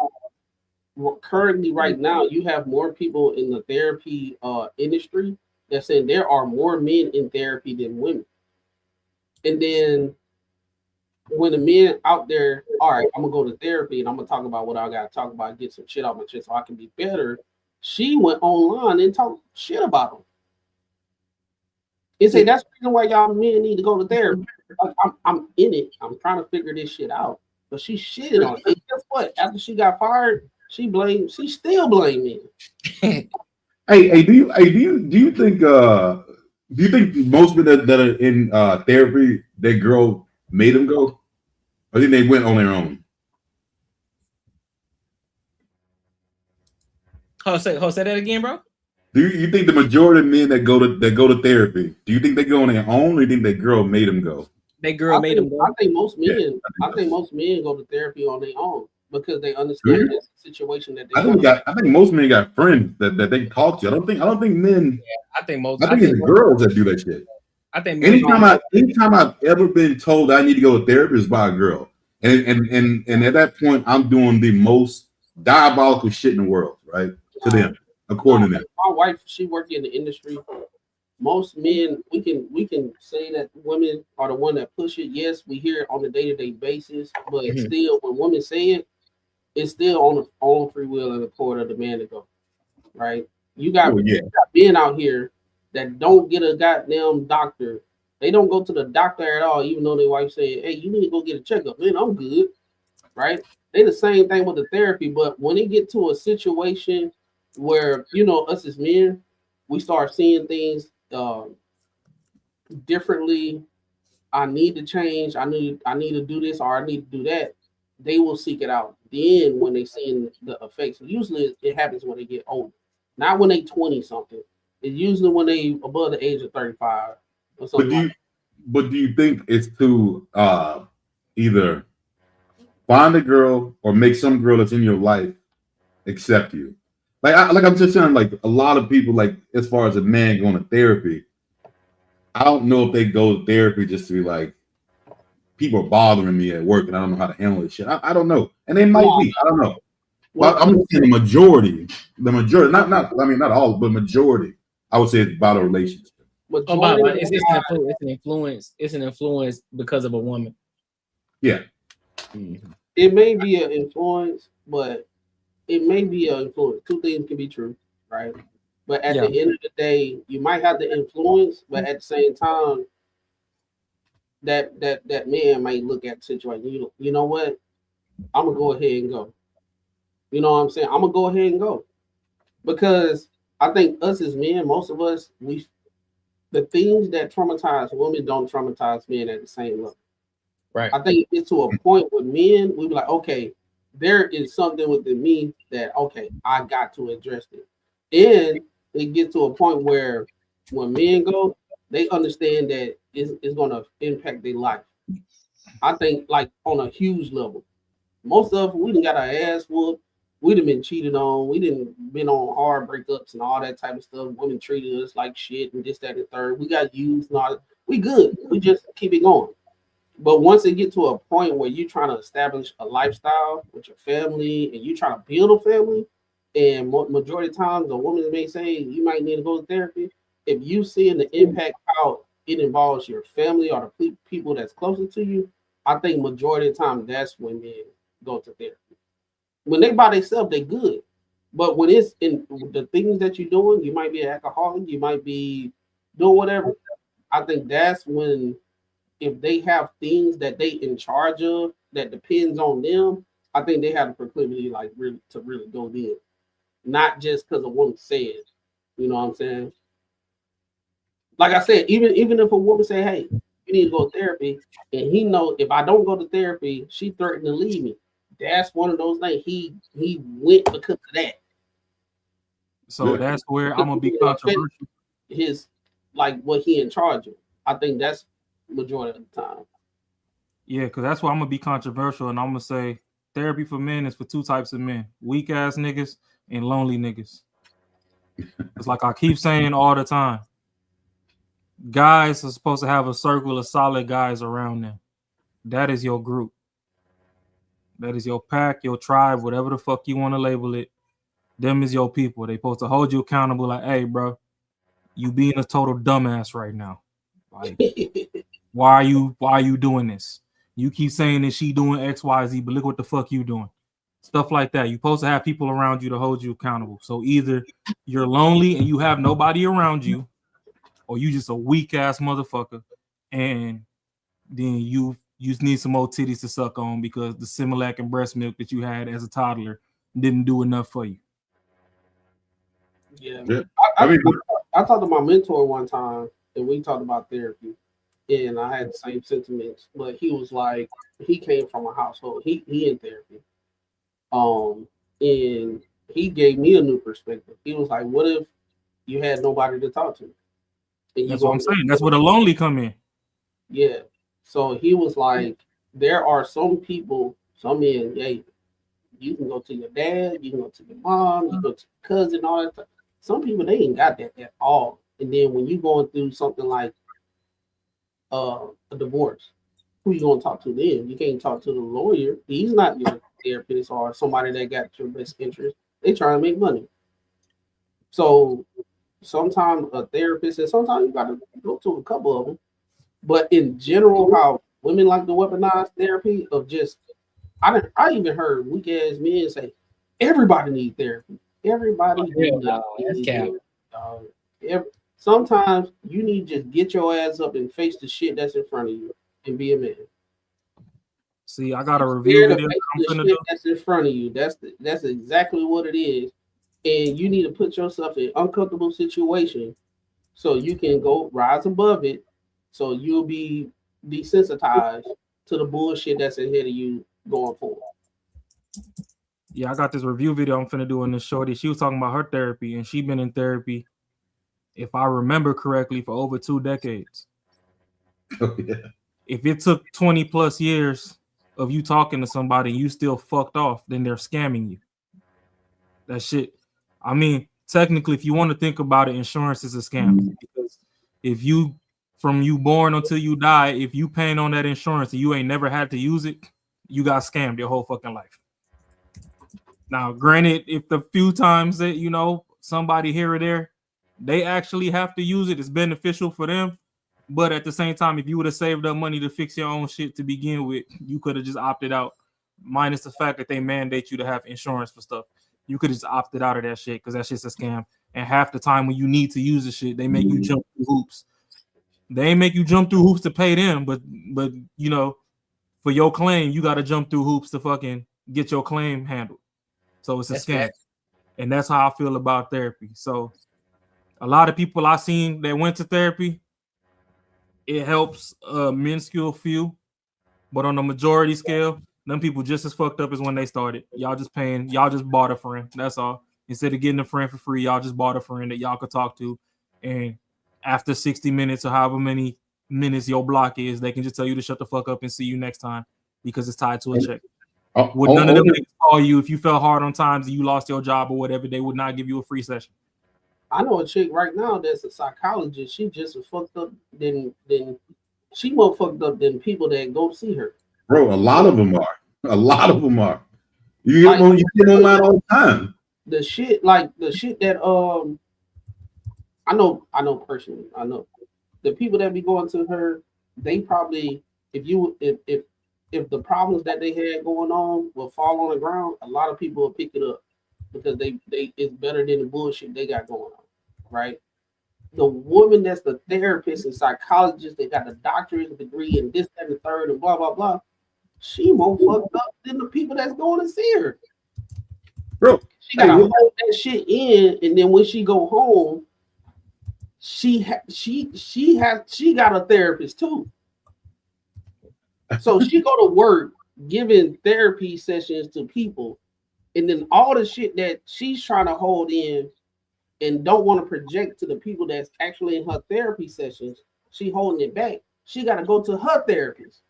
currently right now you have more people in the therapy industry that saying there are more men in therapy than women. And then when the men out there, all right, I'm gonna go to therapy and I'm gonna talk about what I gotta talk about, get some shit off my chest so I can be better. She went online and talked shit about them. They say that's the reason why y'all men need to go to therapy. I'm in it. I'm trying to figure this shit out. But she shitted on it. And guess what? After she got fired, she still blamed me. Hey, do you think most men that are in therapy, that girl made them go? Or think they went on their own? Say that again, bro. Do you think the majority of men that go to therapy, do you think they go on their own, or do you think that girl made them go? That girl made them go. I think most men. I think most men go to therapy on their own because they understand the situation that they. I think most men got friends that they talk to. I don't think men. Yeah, I think it's girls that do that shit. I think anytime I've ever been told I need to go to therapy is by a girl, and at that point I'm doing the most diabolical shit in the world, right? To them, according to them. My wife, she worked in the industry. Most men, we can say that women are the one that push it. Yes, we hear it on a day-to-day basis, but still, when women say it, it's still on the own free will and accord of the man to go. Right? You got men out here that don't get a goddamn doctor. They don't go to the doctor at all, even though their wife said, "Hey, you need to go get a checkup." Man, I'm good. Right? They the same thing with the therapy, but when they get to a situation where, you know, us as men, we start seeing things differently. I need to change. I need to do this or I need to do that. They will seek it out. Then when they see the effects, usually it happens when they get older, not when they 20 something. It's usually when they above the age of 35 or something. But do you think it's to either find a girl or make some girl that's in your life accept you? I'm just saying, like a lot of people, like as far as a man going to therapy, I don't know if they go to therapy just to be like, people are bothering me at work and I don't know how to handle this shit. I don't know, and they might be. I don't know. Well, I'm saying the majority, not all, but majority. I would say it's about a relationship. It's an influence. It's an influence because of a woman. Yeah. It may be an influence, but it may be an influence. Two things can be true, right? But at the end of the day, you might have the influence, but at the same time, that man might look at the situation. You know what? I'm gonna go ahead and go. You know what I'm saying? I'm gonna go ahead and go because I think us as men, most of us, the things that traumatize women don't traumatize men at the same level. Right. I think it's to a point with men, we be like, okay, there is something within me that, okay, I got to address it. And it gets to a point where when men go, they understand that it's going to impact their life. I think like on a huge level. Most of us, we done got our ass whooped. We done been cheated on. We done been on hard breakups and all that type of stuff. Women treated us like shit and this, that, and the third. We got used and all that. We good. We just keep it going. But once it get to a point where you're trying to establish a lifestyle with your family and you trying to build a family, and majority of times a woman may say you might need to go to therapy. If you seeing the impact how it involves your family or the people that's closer to you, I think majority of the time that's when men go to therapy. When they by themselves, they good. But when it's in the things that you're doing, you might be an alcoholic, you might be doing whatever. I think that's when, if they have things that they in charge of that depends on them, I think they have the proclivity like really to really go in, not just because a woman said. You know what I'm saying? Like I said, even if a woman say, "Hey, you need to go to therapy," and he know if I don't go to therapy, she threatened to leave me. That's one of those things. He went because of that. So that's where I'm gonna be controversial. His like what he in charge of. I think that's majority of the time. Yeah, because that's why I'm gonna be controversial, and I'm gonna say therapy for men is for two types of men: weak ass niggas and lonely niggas. It's like I keep saying all the time. Guys are supposed to have a circle of solid guys around them. That is your group. That is your pack, your tribe, whatever the fuck you want to label it. Them is your people. They supposed to hold you accountable. Like, hey, bro, you being a total dumbass right now. Like, why are you doing this? You keep saying that she doing X, Y, Z, but look what the fuck you doing. Stuff like that. You're supposed to have people around you to hold you accountable. So either you're lonely and you have nobody around you, or you just a weak ass motherfucker, and then you need some more titties to suck on because the Similac and breast milk that you had as a toddler didn't do enough for you. Yeah. I talked to my mentor one time and we talked about therapy, and I had the same sentiments, but he was like, he came from a household, he in therapy. And he gave me a new perspective. He was like, what if you had nobody to talk to? That's what I'm saying. That's where the lonely come in. Yeah. So he was like, there are some people, some men, hey, you can go to your dad, you can go to your mom, you can go to your cousin, all that stuff. Some people, they ain't got that at all. And then when you're going through something like a divorce, who you gonna talk to then? You can't talk to the lawyer. He's not your therapist or somebody that got your best interest. They trying to make money. So sometimes a therapist, and sometimes you got to go to a couple of them. But in general, how women like to weaponize therapy of just, I even heard weak ass men say, everybody needs therapy. Everybody needs therapy. Sometimes you need to just get your ass up and face the shit that's in front of you and be a man. See, I got a review video that's in front of you. That's exactly what it is. And you need to put yourself in uncomfortable situation so you can go rise above it. So you'll be desensitized to the bullshit that's ahead of you going forward. Yeah, I got this review video I'm finna do on this shorty. She was talking about her therapy, and she been in therapy, if I remember correctly, for over 2 decades. Oh, yeah. If it took 20 plus years of you talking to somebody and you still fucked off, then they're scamming you. That shit. I mean, technically, if you want to think about it, insurance is a scam. Because if you, from you born until you die, if you paying on that insurance and you ain't never had to use it, you got scammed your whole fucking life. Now, granted, if the few times that, you know, somebody here or there, they actually have to use it, it's beneficial for them. But at the same time, if you would have saved up money to fix your own shit to begin with, you could have just opted out, minus the fact that they mandate you to have insurance for stuff. You could have just opted out of that shit because that shit's a scam. And half the time when you need to use the shit, they make you jump through hoops. They make you jump through hoops to pay them, but you know, for your claim, you got to jump through hoops to fucking get your claim handled. So it's a scam. And that's how I feel about therapy. So a lot of people I seen that went to therapy, it helps a minuscule few, but on the majority scale, them people just as fucked up as when they started. Y'all just bought a friend. That's all. Instead of getting a friend for free, y'all just bought a friend that y'all could talk to. And after 60 minutes or however many minutes your block is, they can just tell you to shut the fuck up and see you next time because it's tied to a check. Would none of them niggas call you if you fell hard on times and you lost your job or whatever? They would not give you a free session. I know a chick right now that's a psychologist. She just as fucked up than she more fucked up than people that go see her. Bro, a lot of them are. A lot of them are. You get them online all the time. The shit that I know personally. I know the people that be going to her, they probably if the problems that they had going on will fall on the ground, a lot of people will pick it up because they it's better than the bullshit they got going on, right? The woman that's the therapist and psychologist, they got a doctorate degree and this, that, and the third, and blah, blah, blah. She more fucked up than the people that's going to see her. Bro, she gotta hold that shit in, and then when she go home, she got a therapist too. So she go to work giving therapy sessions to people, and then all the shit that she's trying to hold in and don't want to project to the people that's actually in her therapy sessions, she holding it back. She got to go to her therapist,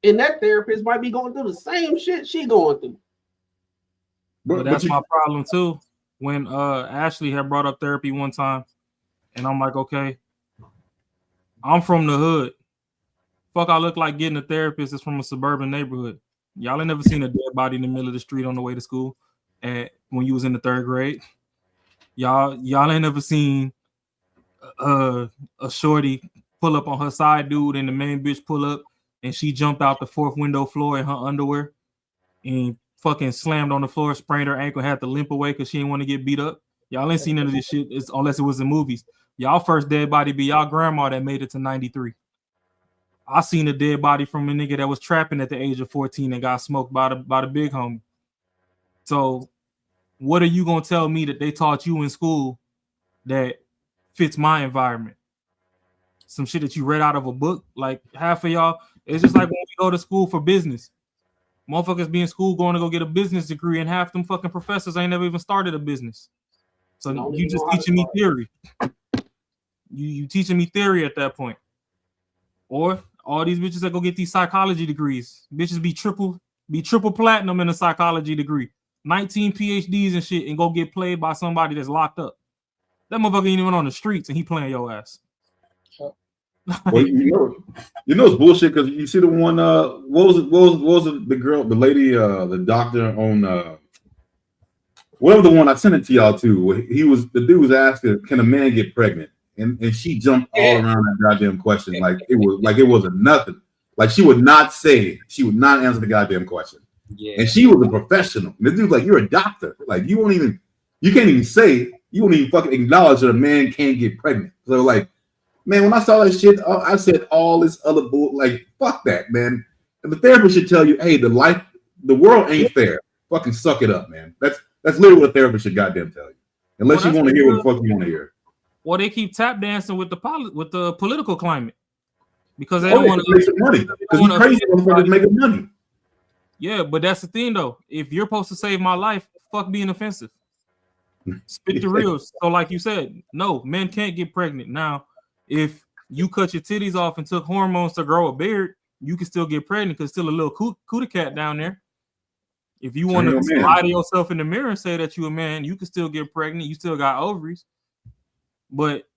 and that therapist might be going through the same shit she going through. But that's my problem too. When Ashley had brought up therapy one time, and I'm like, okay, I'm from the hood. Fuck, I look like getting a therapist is from a suburban neighborhood. Y'all ain't never seen a dead body in the middle of the street on the way to school, and when you was in the 3rd grade. Y'all ain't never seen a shorty pull up on her side dude and the main bitch pull up and she jumped out the 4th window floor in her underwear and fucking slammed on the floor, sprained her ankle, had to limp away because she didn't want to get beat up. Y'all ain't seen none of this shit unless it was in movies. Y'all first dead body be y'all grandma that made it to 93. I seen a dead body from a nigga that was trapping at the age of 14 and got smoked by the big homie. So what are you gonna tell me that they taught you in school that fits my environment? Some shit that you read out of a book? Like half of y'all, it's just like when we go to school for business. Motherfuckers be in school going to go get a business degree, and half them fucking professors ain't never even started a business. So you just teaching me theory. You teaching me theory at that point. Or all these bitches that go get these psychology degrees. Bitches be triple platinum in a psychology degree. 19 PhDs and shit, and go get played by somebody that's locked up. That motherfucker ain't even on the streets, and he playing your ass. Well, you know it's bullshit because you see the one. What was it? The girl, the lady, the doctor on whatever the one I sent it to y'all to. The dude was asking, "Can a man get pregnant?" And she jumped all around that goddamn question like it wasn't nothing. Like she would not answer the goddamn question. Yeah. And she was a professional. And this dude's like, "You're a doctor. Like you can't even fucking acknowledge that a man can't get pregnant." So like, man, when I saw that shit, I said all this other bull. Like, fuck that, man. And the therapist should tell you, "Hey, the world ain't fair. Fucking suck it up, man." That's literally what a therapist should goddamn tell you. Unless you want to hear what the fuck you want to hear. Well, they keep tap dancing with the political climate because they don't want to make some money. Because you crazy motherfuckers making money. Yeah, but that's the thing though. If you're supposed to save my life, fuck being offensive. Spit the real. So, like you said, no, men can't get pregnant. Now, if you cut your titties off and took hormones to grow a beard, you can still get pregnant because still a little cootie cat down there. If you want to lie to yourself in the mirror and say that you a man, you can still get pregnant. You still got ovaries. But,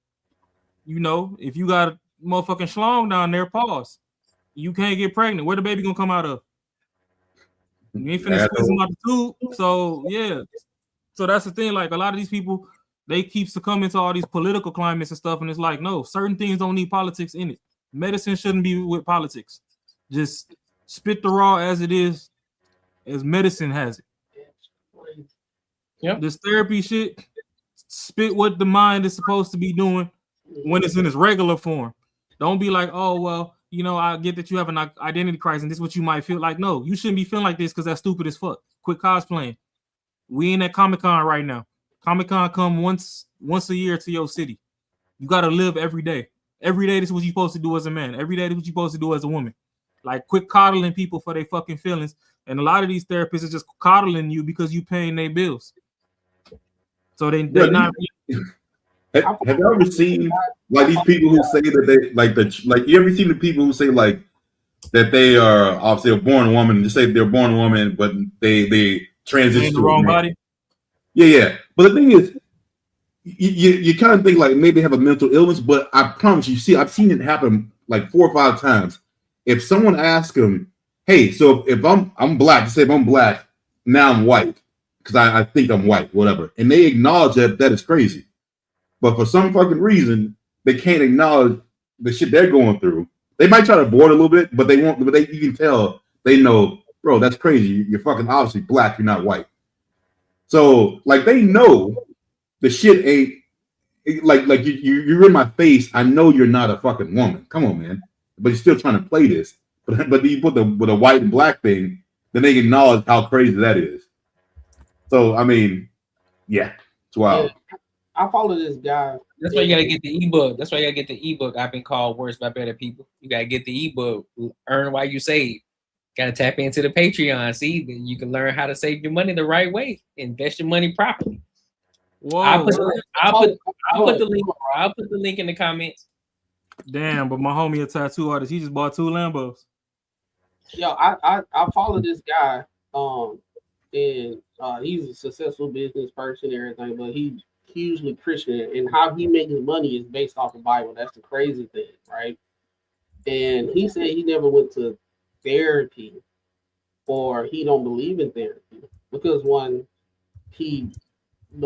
if you got a motherfucking schlong down there, pause. You can't get pregnant. Where the baby gonna come out of? You ain't finna squeeze them out the tube. So, yeah. So that's the thing. Like, a lot of these people, they keep succumbing to all these political climates and stuff. And it's like, no, certain things don't need politics in it. Medicine shouldn't be with politics. Just spit the raw as it is, as medicine has it. Yep. This therapy shit, spit what the mind is supposed to be doing when it's in its regular form. Don't be like, oh, well, I get that you have an identity crisis and this is what you might feel like. No, you shouldn't be feeling like this because that's stupid as fuck. Quit cosplaying. We in at Comic-Con right now. Comic-Con come once a year to your city. You got to live every day. Every day, this is what you're supposed to do as a man. Every day, this is what you're supposed to do as a woman. Like, quit coddling people for their fucking feelings. And a lot of these therapists are just coddling you because you paying their bills. So they're not. Have you ever seen like these people who say that they you ever seen the people who say like that they are obviously a born woman, just say they're born woman, but they transition to the wrong body? Yeah. But the thing is, you kind of think like maybe they have a mental illness, but I promise you, I've seen it happen like 4 or 5 times. If someone asks him, hey, so if I'm black, say if I'm black, now I'm white because I think I'm white, whatever, and they acknowledge that is crazy. But for some fucking reason, they can't acknowledge the shit they're going through. They might try to avoid a little bit, but they won't. But you can tell they know, bro, that's crazy. You're fucking obviously black. You're not white. So like they know the shit ain't like you're in my face. I know you're not a fucking woman. Come on, man. But you're still trying to play this. But you put with a white and black thing, then they acknowledge how crazy that is. So I mean, yeah, it's wild. Yeah, I follow this guy. That's why you gotta get the ebook. That's why you gotta get the ebook. I've been called worse by better people. You gotta get the ebook. Earn while you save. Gotta tap into the Patreon. See, then you can learn how to save your money the right way. Invest your money properly. Whoa. I'll put the link. I'll put the link in the comments. Damn, but my homie a tattoo artist. He just bought 2 Lambos. Yo, I follow this guy. And he's a successful business person and everything, but he's hugely Christian, and how he makes his money is based off the Bible. That's the crazy thing, right? And he said he never went to therapy, or he don't believe in therapy because the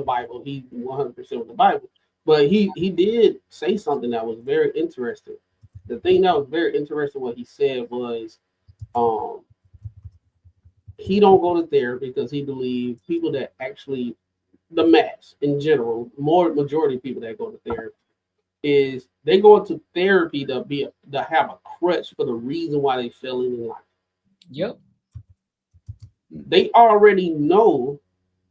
Bible, he 100% with the Bible. But he did say something that was very interesting. The thing that was very interesting, what he said was, he don't go to therapy because he believes people that actually, the mass in general, majority of people that go to therapy is they go into therapy to have a crutch for the reason why they fell in life. Yep. They already know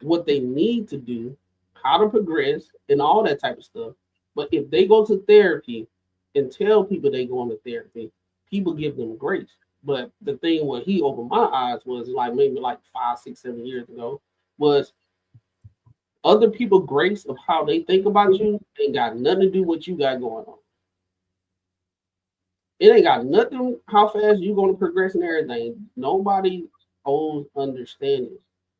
what they need to do, how to progress, and all that type of stuff. But if they go to therapy and tell people they go into therapy, people give them grace. But the thing what he opened my eyes was like maybe like 5, 6, 7 years ago was other people grace of how they think about you ain't got nothing to do with what you got going on. It ain't got nothing how fast you going to progress and everything. Nobody owes understanding.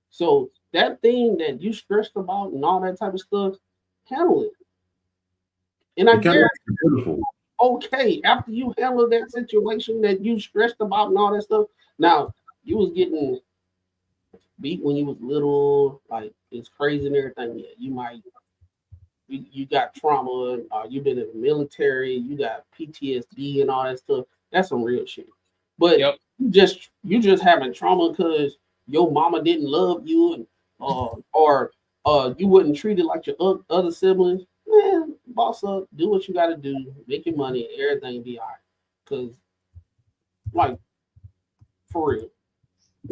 So that thing that you stressed about and all that type of stuff, handle it. And I guarantee you, okay, after you handle that situation that you stressed about and all that stuff, now you was getting beat when you was little, like it's crazy and everything. Yeah, you got trauma, you've been in the military, you got PTSD and all that stuff. That's some real shit. But you just having trauma because your mama didn't love you and or you wasn't treated like your other siblings. Man, boss up, do what you got to do, make your money, everything be all right. Because, like, for real.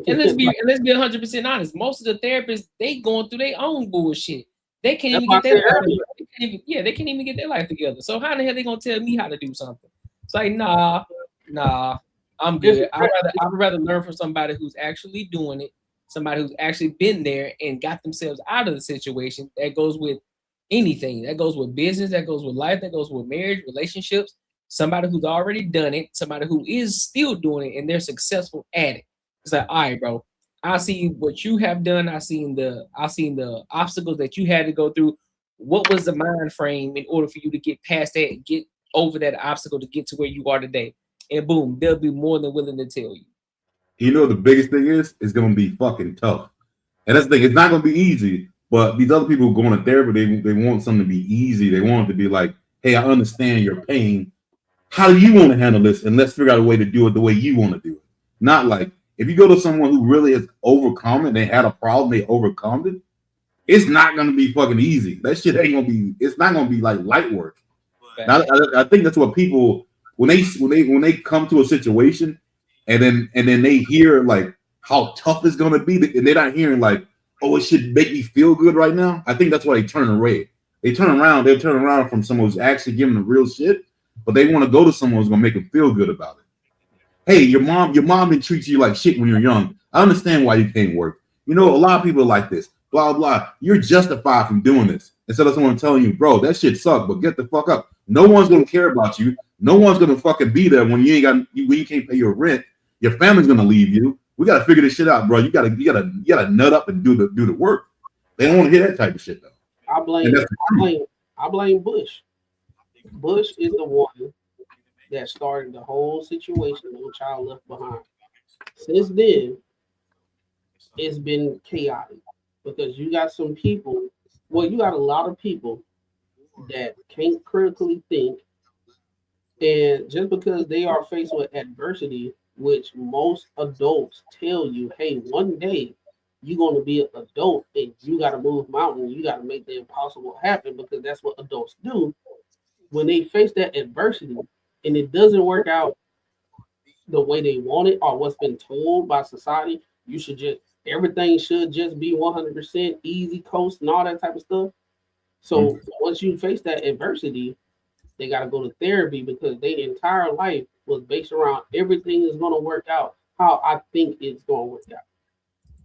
And let's be 100% honest. Most of the therapists, they going through their own bullshit. They can't even get their life together. They can't even get their life together. So how the hell they gonna tell me how to do something? It's like, nah, I'm good. I'd rather learn from somebody who's actually doing it, somebody who's actually been there and got themselves out of the situation. That goes with anything. That goes with business, that goes with life, that goes with marriage, relationships. Somebody who's already done it, somebody who is still doing it, and they're successful at it. It's like, all right, bro, I see what you have done. I seen the obstacles that you had to go through. What was the mind frame in order for you to get past that, get over that obstacle to get to where you are today? And boom, they'll be more than willing to tell you. You know, the biggest thing is it's going to be fucking tough. And that's the thing. It's not going to be easy. But these other people going to therapy, they want something to be easy. They want it to be like, hey, I understand your pain. How do you want to handle this? And let's figure out a way to do it the way you want to do it. Not like, if you go to someone who really has overcome it, they had a problem, they overcome it, it's not going to be fucking easy. That shit ain't going to be, it's not going to be like light work. Now, I think that's what people, when they come to a situation and then they hear like how tough it's going to be, and they're not hearing like, oh, it should make me feel good right now. I think that's why they turn away. They'll turn around from someone who's actually giving them real shit, but they want to go to someone who's gonna make them feel good about it. Hey, your mom didn't treat you like shit when you're young. I understand why you can't work. You know, a lot of people are like this. Blah blah. You're justified from doing this. Instead of someone telling you, bro, that shit sucked, but get the fuck up. No one's gonna care about you. No one's gonna fucking be there when you can't pay your rent. Your family's gonna leave you. We gotta figure this shit out, bro. You gotta nut up and do the work. They don't want to hear that type of shit though. I blame Bush. Bush is the one that started the whole situation. No child left behind. Since then, it's been chaotic because you got some people. Well, you got a lot of people that can't critically think, and just because they are faced with adversity, which most adults tell you, hey, one day you're going to be an adult and you got to move mountains, you got to make the impossible happen because that's what adults do. When they face that adversity and it doesn't work out the way they want it or what's been told by society, you should just, everything should just be 100% easy coast and all that type of stuff. So once you face that adversity, they got to go to therapy because their entire life was based around everything is going to work out how I think it's going to work out.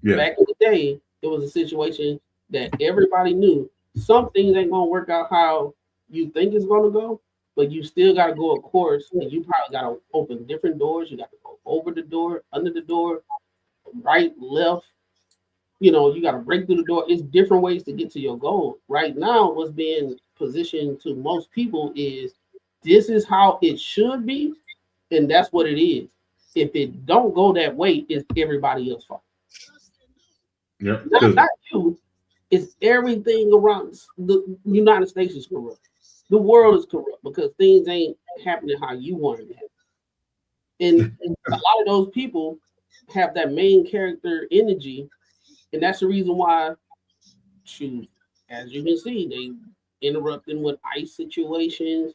Yeah. Back in the day, it was a situation that everybody knew some things ain't going to work out how you think it's going to go, but you still got to go a course and you probably got to open different doors. You got to go over the door, under the door, right, left. You know, you got to break through the door. It's different ways to get to your goal. Right now, what's being positioned to most people is this is how it should be, and that's what it is. If it don't go that way, it's everybody else's fault. Yeah, not you. It's everything around the United States is corrupt. The world is corrupt because things ain't happening how you want it to happen. And a lot of those people have that main character energy. And that's the reason why, shoot, as you can see, they interrupting with ICE situations.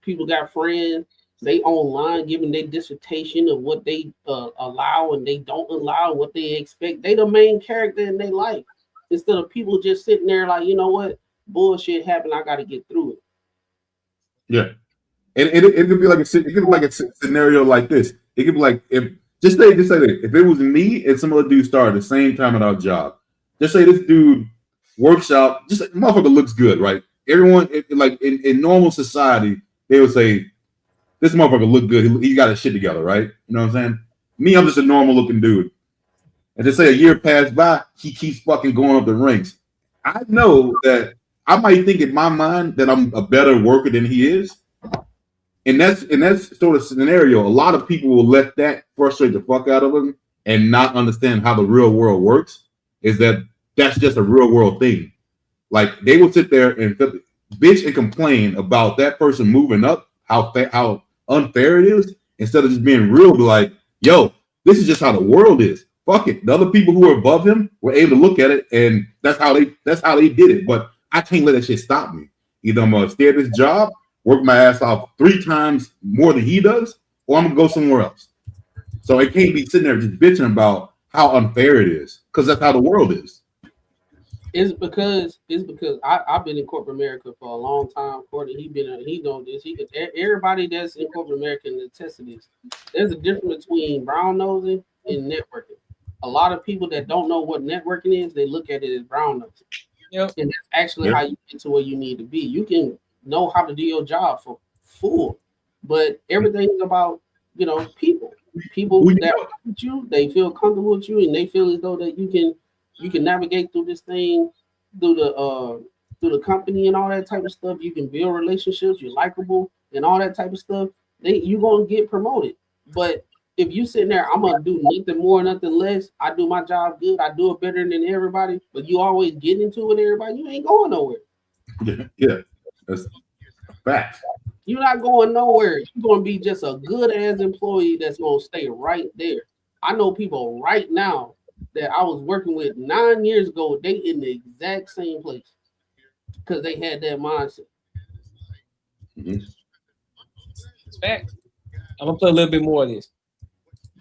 People got friends. They online giving their dissertation of what they allow and they don't allow, what they expect. They the main character in their life. Instead of people just sitting there like, you know what, bullshit happened. I got to get through it. Yeah, and it could be like a scenario like this. It could be like if just say this, if it was me and some other dude started at the same time at our job. Just say this dude works out, just like, motherfucker looks good, right? Everyone like in normal society, they would say this motherfucker look good. He got his shit together, right? You know what I'm saying? Me, I'm just a normal looking dude. And just say a year passed by, he keeps fucking going up the ranks. I know that I might think in my mind that I'm a better worker than he is. And that's sort of scenario. A lot of people will let that frustrate the fuck out of them and not understand how the real world works. Is that's just a real world thing. Like they will sit there and bitch and complain about that person moving up, how unfair it is, instead of just being real, be like, yo, this is just how the world is. Fuck it. The other people who were above him were able to look at it, and that's how they did it. But I can't let that shit stop me. Either I'm gonna stay at this job, work my ass off 3 times more than he does, or I'm gonna go somewhere else. So it can't be sitting there just bitching about how unfair it is, because that's how the world is. It's because I've been in corporate America for a long time. Courtney, he knows this. Everybody that's in corporate America can attest to this. There's a difference between brown nosing and networking. A lot of people that don't know what networking is, they look at it as brown nosing. Yep. And that's actually how you get to where you need to be. You can know how to do your job for full, but everything's about people. People that work with you, they feel comfortable with you, and they feel as though that you can navigate through this thing, through the company and all that type of stuff. You can build relationships. You're likable and all that type of stuff. You're gonna get promoted. But if you sitting there, I'm gonna do nothing more, nothing less. I do my job good. I do it better than everybody. But you always get into it with everybody. You ain't going nowhere. Yeah, that's a fact. You're not going nowhere. You're gonna be just a good ass employee that's gonna stay right there. I know people right now that I was working with 9 years ago. They in the exact same place because they had that mindset. It's fact. I'm gonna play a little bit more of this.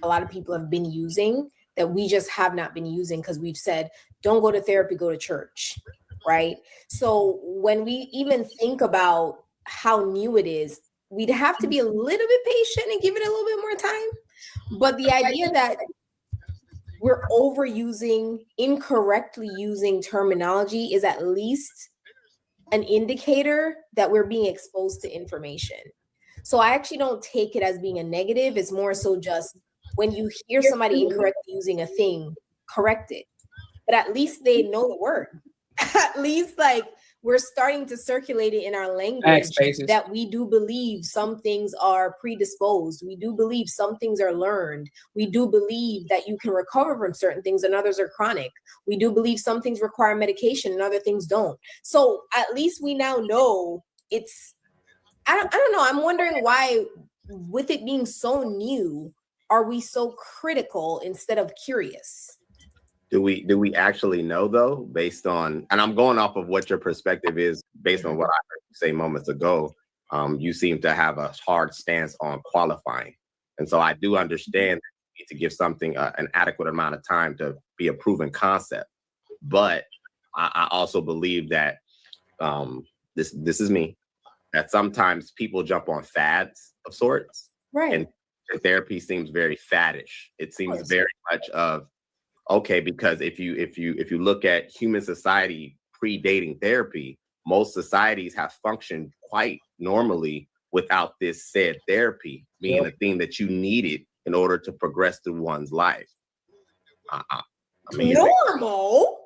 A lot of people have been using that we just have not been using because we've said, don't go to therapy, go to church, right? So when we even think about how new it is, we'd have to be a little bit patient and give it a little bit more time. But the idea that we're overusing, incorrectly using terminology is at least an indicator that we're being exposed to information. So I actually don't take it as being a negative. It's more so just when you hear somebody incorrectly using a thing, correct it. But at least they know the word. At least like we're starting to circulate it in our language that we do believe some things are predisposed. We do believe some things are learned. We do believe that you can recover from certain things and others are chronic. We do believe some things require medication and other things don't. So at least we now know it's, I don't know. I'm wondering why, with it being so new, are we so critical instead of curious? Do we actually know though, based on, and I'm going off of what your perspective is based on what I heard you say moments ago. You seem to have a hard stance on qualifying. And so I do understand that you need to give something an adequate amount of time to be a proven concept. But I also believe that this is me, that sometimes people jump on fads of sorts. Right. And therapy seems very faddish. It seems very much of, okay, because if you look at human society predating therapy, most societies have functioned quite normally without this said therapy being a thing that you needed in order to progress through one's life. I mean, normal.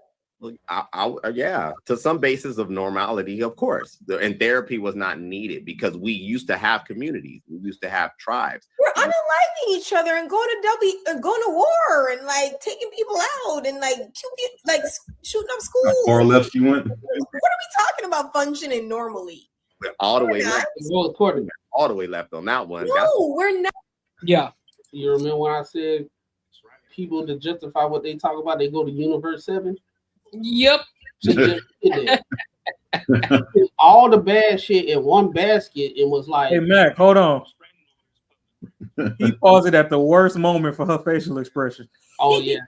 Yeah, to some basis of normality, of course. And therapy was not needed because we used to have communities. We used to have tribes. We're unaliving each other and going to war and like taking people out and like shooting up schools. How far left you went? What are we talking about functioning normally? We're all the way left. All the way left on that one. No, we're not. Yeah. You remember when I said people to justify what they talk about, they go to Universe 7? Yep. All the bad shit in one basket. It was like, hey Mac, hold on. He paused it at the worst moment for her facial expression. oh yeah.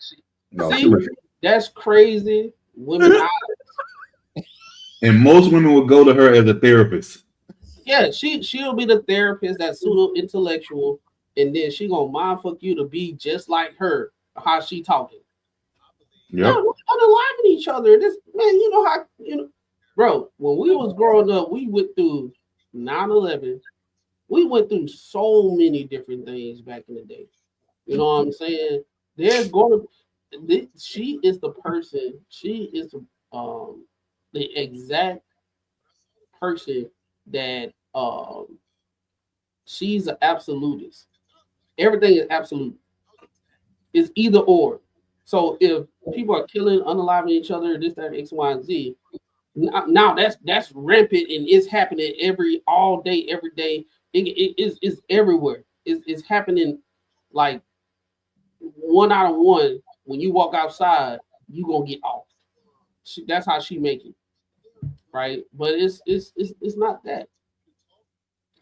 That's crazy. Women And most women will go to her as a therapist. Yeah, she'll be the therapist that's pseudo intellectual, and then she gonna mindfuck you to be just like her, how she talking. Yeah, we're unaliving each other. This man, you know how bro. When we was growing up, we went through 9/11. We went through so many different things back in the day. You know what I'm saying? There's going to. She is the person. She is the exact person that she's an absolutist. Everything is absolute. It's either or. So if people are killing, unaliving each other, this, that, X, Y, and Z, now that's rampant and it's happening all day, every day. It's everywhere. It's happening like 1 out of 1. When you walk outside, you gonna get off. That's how she make it, right? But it's not that.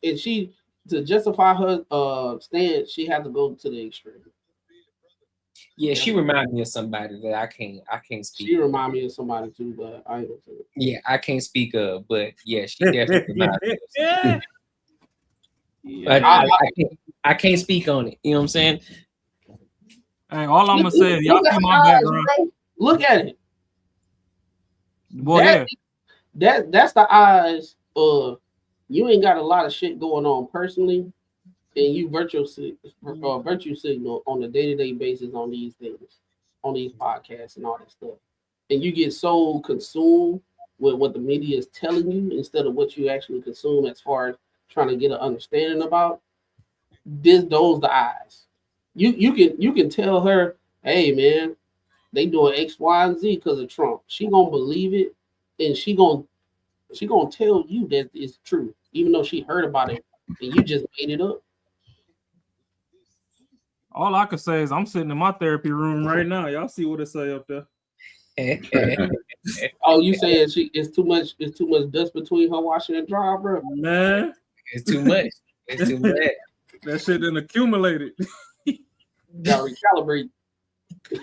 And she, to justify her stance, she had to go to the extreme. Yeah, she reminded me of somebody that I can't speak. She reminded me of somebody too, but I ain't gonna say it. Yeah, I can't speak of, but yeah, she definitely reminded me of somebody. Yeah. I can't speak on it. You know what I'm saying? Hey, all I'm gonna say is y'all see my background. Look at it. Boy, that's the eyes of you ain't got a lot of shit going on personally, and you virtue signal on a day-to-day basis on these things, on these podcasts and all that stuff. And you get so consumed with what the media is telling you instead of what you actually consume as far as trying to get an understanding about. Those the eyes. You can tell her, hey man, they doing X, Y, and Z because of Trump. She gonna believe it, and she gonna tell you that it's true, even though she heard about it and you just made it up. all I can say is I'm sitting in my therapy room right now. Y'all see what it say up there? Oh, you saying it's too much dust between her washer and dryer, bro? Man, it's too much. It's too much. That shit done accumulated. Gotta recalibrate. Back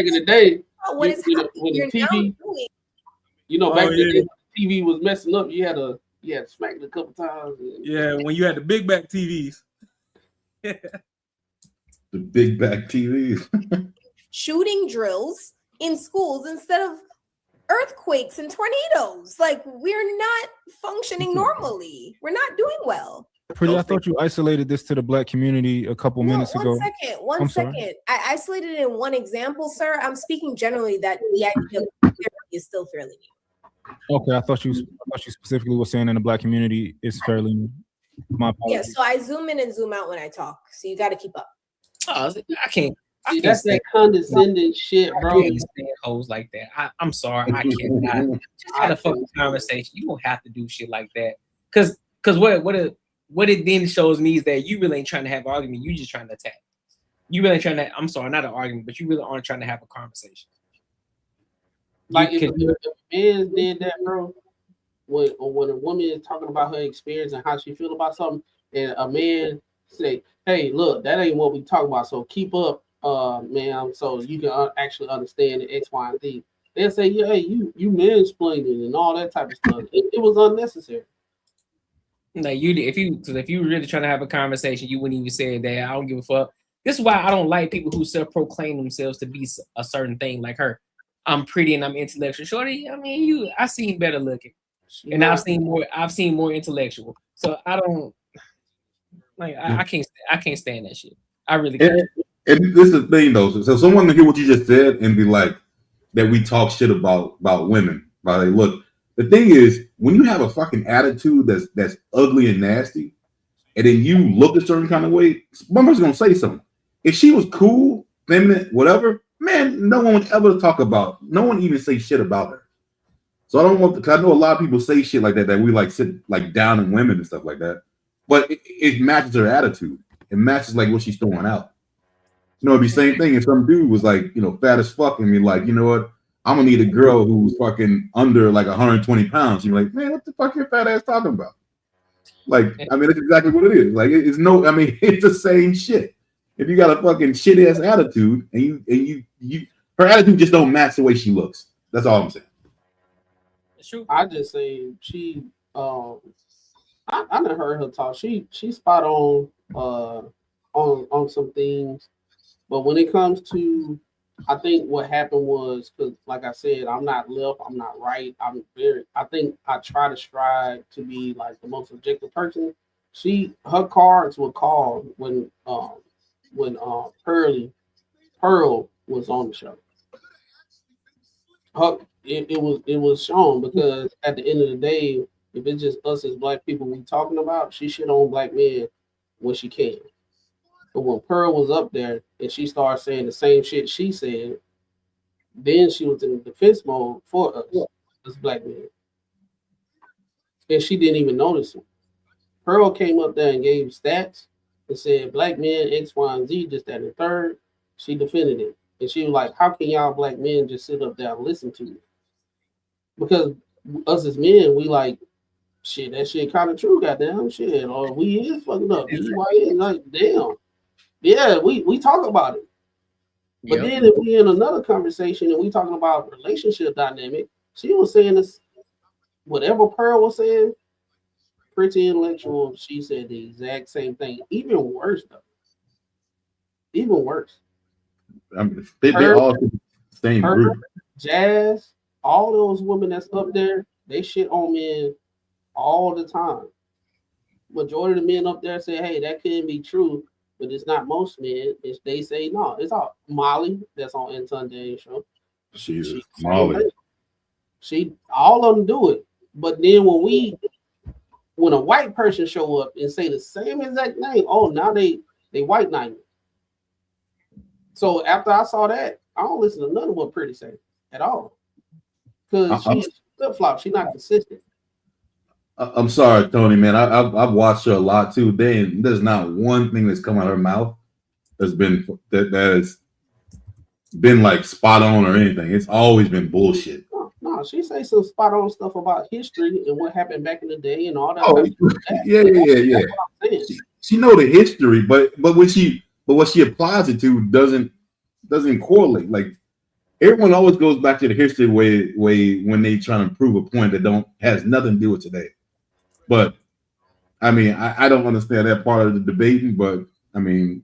in the day, when the TV, back in the day, TV was messing up. You had to smack it a couple times. Yeah, when you had the big back TVs. The big back TVs. Shooting drills in schools instead of earthquakes and tornadoes. Like, we're not functioning normally. We're not doing well. Pretty, I thought you isolated this to the black community a couple minutes ago. One second. I isolated it in one example, sir. I'm speaking generally that the idea of therapy is still fairly new. Okay, I thought you specifically were saying in the black community is fairly new. My Yeah, apologies. so I zoom in and zoom out when I talk, so you got to keep up. Oh, I can't. See, that's that condescending shit, bro. I can't stand hoes like that. I'm sorry, I cannot. Just had a fucking conversation. You don't have to do shit like that. Cause what it then shows me is that you really ain't trying to have an argument. You just trying to attack. You really trying to. I'm sorry, not an argument, but you really aren't trying to have a conversation. Like if a man did that, bro, when a woman is talking about her experience and how she feel about something, and a man say, "Hey, look, that ain't what we talk about. So keep up, ma'am, so you can actually understand the X, Y, and Z." They'll say, "Yeah, hey, you mansplaining and all that type of stuff." It was unnecessary. Like if you were really trying to have a conversation, you wouldn't even say that. I don't give a fuck. This is why I don't like people who self-proclaim themselves to be a certain thing. Like her, I'm pretty and I'm intellectual. Shorty, I mean, I seen better looking, and I've seen more intellectual. So I don't like. I can't stand that shit. I really can't. And this is the thing, though. So someone can hear what you just said and be like, that we talk shit about women. Right? Like, look, the thing is, when you have a fucking attitude that's ugly and nasty, and then you look a certain kind of way, one person's gonna say something. If she was cool, feminine, whatever, man, no one would ever talk about. No one even say shit about her. So I don't want. Cause I know a lot of people say shit like that we like sit like down in women and stuff like that. But it matches her attitude. It matches like what she's throwing out. You know, it'd be the same thing if some dude was like, fat as fuck and be like, you know what? I'm gonna need a girl who's fucking under like 120 pounds. You're like, man, what the fuck your fat ass talking about? Like, I mean, that's exactly what it is. Like, it's the same shit. If you got a fucking shit ass attitude and you her attitude just don't match the way she looks. That's all I'm saying. I just say she I never heard her talk. She spot on some things, but when it comes to, I think what happened was because, like I said, I'm not left, I'm not right. I think I try to strive to be like the most objective person. Her cards were called when Pearl was on the show. It was shown because at the end of the day, if it's just us as black people we talking about, she shit on black men when she can. But when Pearl was up there and she started saying the same shit she said, then she was in defense mode for us as black men. And she didn't even notice it. Pearl came up there and gave stats and said black men X, Y, and Z, just that and the third. She defended it. And she was like, how can y'all black men just sit up there and listen to it? Because us as men, we like, shit, that shit kind of true, goddamn shit. Or we is fucking up. Like, damn. Yeah, we talk about it. But then if we in another conversation and we talking about relationship dynamic, she was saying this, whatever Pearl was saying, pretty intellectual, she said the exact same thing. Even worse, though. Even worse. I mean, they all the same group. Jazz, all those women that's up there, they shit on men all the time. Majority of the men up there say, hey, that couldn't be true, but it's not most men. They say no. It's all Molly that's on Anton Daniel's show. She's Molly. All of them do it. But then when a white person show up and say the same exact name, oh, now they white knight. So after I saw that, I don't listen to none of what Pretty say at all. Because she's flip-flop. She's not consistent. I'm sorry, Tony, man. I've watched her a lot too. There's not one thing that's come out of her mouth that's been like spot on or anything. It's always been bullshit. No, she say some spot on stuff about history and what happened back in the day and all that. Oh, yeah. She know the history, but what she applies it to doesn't correlate. Like everyone always goes back to the history way when they trying to prove a point that has nothing to do with today. But I mean, I don't understand that part of the debating. But I mean,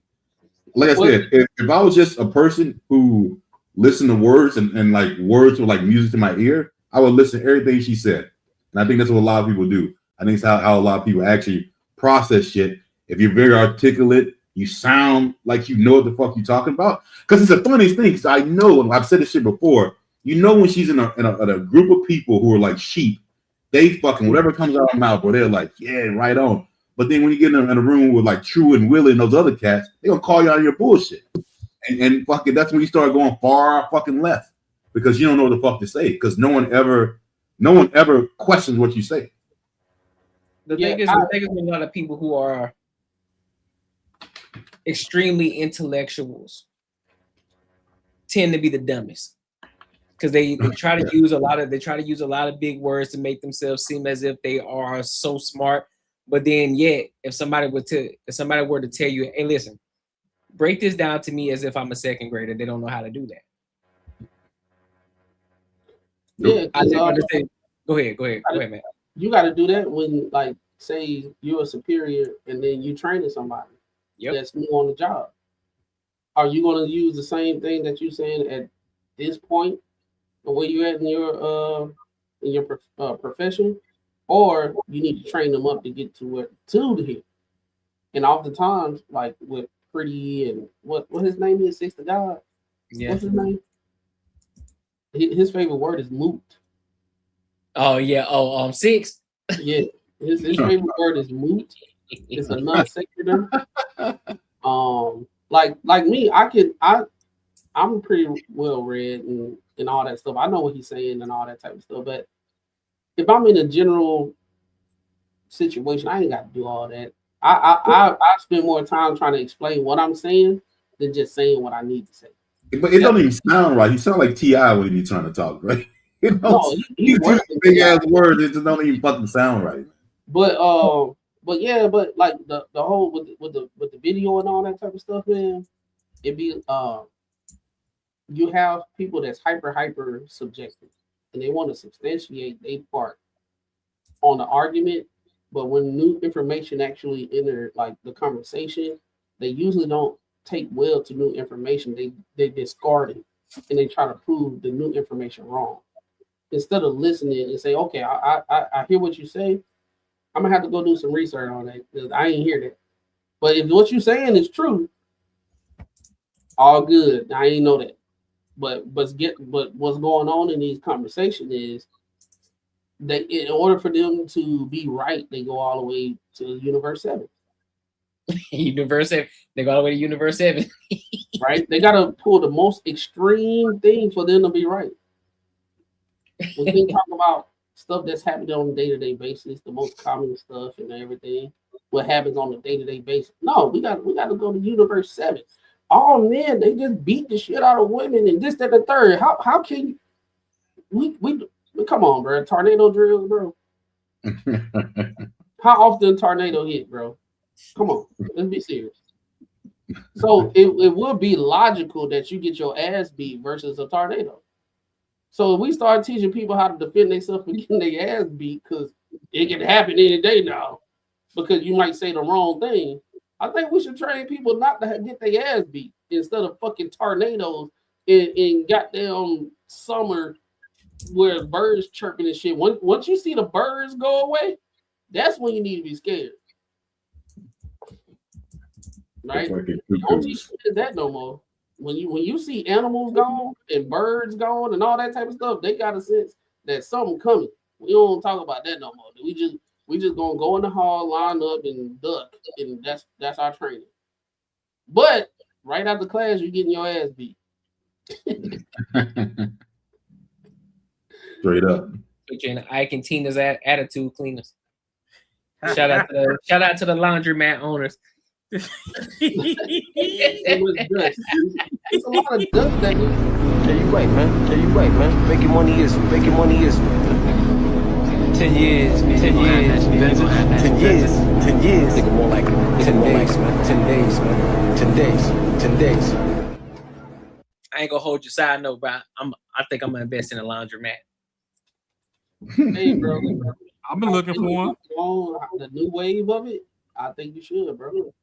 like I said, if I was just a person who listened to words and like words were like music to my ear, I would listen to everything she said. And I think that's what a lot of people do. I think it's how a lot of people actually process shit. If you're very articulate, you sound like you know what the fuck you're talking about. Because it's the funniest thing. Because I know, and I've said this shit before. You know when she's in a group of people who are like sheep, they fucking whatever comes out of her mouth, where they're like, yeah, right on. But then when you get in a room with like True and Willie and those other cats, they gonna call you out of your bullshit. And fucking that's when you start going far fucking left because you don't know what the fuck to say because no one ever questions what you say. The thing is a lot of people who are extremely intellectuals tend to be the dumbest because they try to use a lot of big words to make themselves seem as if they are so smart. But then yet, if somebody were to tell you, hey, listen, break this down to me as if I'm a second grader, they don't know how to do that. Yeah, go ahead, man. You got to do that when, like, say you're a superior and then you training somebody that's new on the job. Are you going to use the same thing that you're saying at this point, the way you're at in your profession, or you need to train them up to get to here? And oftentimes, like with Pretty and what his name is, Six to God. Yeah. What's his name? His favorite word is moot. Oh yeah. Oh, Six. Yeah. His favorite word is moot. It's a non sequitur. Like me, I'm pretty well read and all that stuff. I know what he's saying and all that type of stuff. But if I'm in a general situation, I ain't got to do all that. I spend more time trying to explain what I'm saying than just saying what I need to say. But it don't even sound right. You sound like T.I. when he's trying to talk, right? No, he's using big ass words. It just don't even fucking sound right. But like the whole with the video and all that type of stuff, man, it be you have people that's hyper subjective and they want to substantiate their part on the argument, but when new information actually enter like the conversation, they usually don't take well to new information. They discard it and they try to prove the new information wrong instead of listening and say, okay, I hear what you say. I'm gonna have to go do some research on that because I ain't hear that. But if what you're saying is true, all good. I ain't know that. But what's going on in these conversations is that in order for them to be right, they go all the way to Universe 7. Universe 7. They go all the way to Universe 7. Right? They gotta pull the most extreme thing for them to be right. We can talk about stuff that's happening on a day-to-day basis, the most common stuff and everything, what happens on a day-to-day basis. No, we got to go to Universe 7. All men, they just beat the shit out of women and this, that, and the third. How can we come on, bro? Tornado drills, bro. How often tornado hit, bro? Come on, let's be serious. So it would be logical that you get your ass beat versus a tornado. So if we start teaching people how to defend themselves from getting their ass beat, because it can happen any day now, because you might say the wrong thing. I think we should train people not to get their ass beat instead of fucking tornadoes in goddamn summer where birds chirping and shit. Once you see the birds go away, that's when you need to be scared. Right? Don't teach kids that no more. When you see animals gone and birds gone and all that type of stuff, they got a sense that something coming. We don't talk about that no more. We just gonna go in the hall, line up, and duck, and that's our training. But right after class, you're getting your ass beat. Straight up. Ike and Tina's attitude cleaners. Shout out to the laundromat owners. It's a lot of dust that we. Tell you right, man. Making money is 10 years. 10 years. Nigga, more like 10 days, man. 10 days, man. 10 days. I ain't gonna hold your side note, bro. I think I'm gonna invest in a laundromat. Hey, bro. I've been looking for one. The new wave of it. I think you should, bro.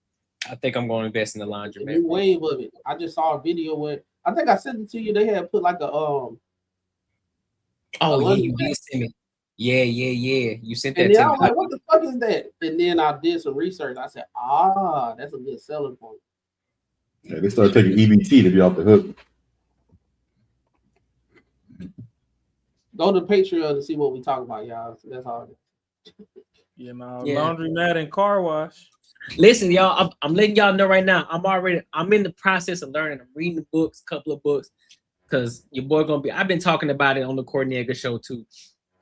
I think I'm going to invest in the laundromat. The new wave of it. I just saw a video where I think I sent it to you. They had put like a Oh yeah, you did send me. Yeah. You sent that And then to I me. was like, what the fuck is that? And then I did some research. I said, that's a good selling point. Yeah, they started taking EBT to be off the hook. Go to Patreon to see what we talk about, y'all. So that's all. Yeah, laundromat and car wash. Listen, y'all, I'm letting y'all know right now. I'm in the process of learning. I'm reading the books, couple of books, because your boy I've been talking about it on the Cornega show too,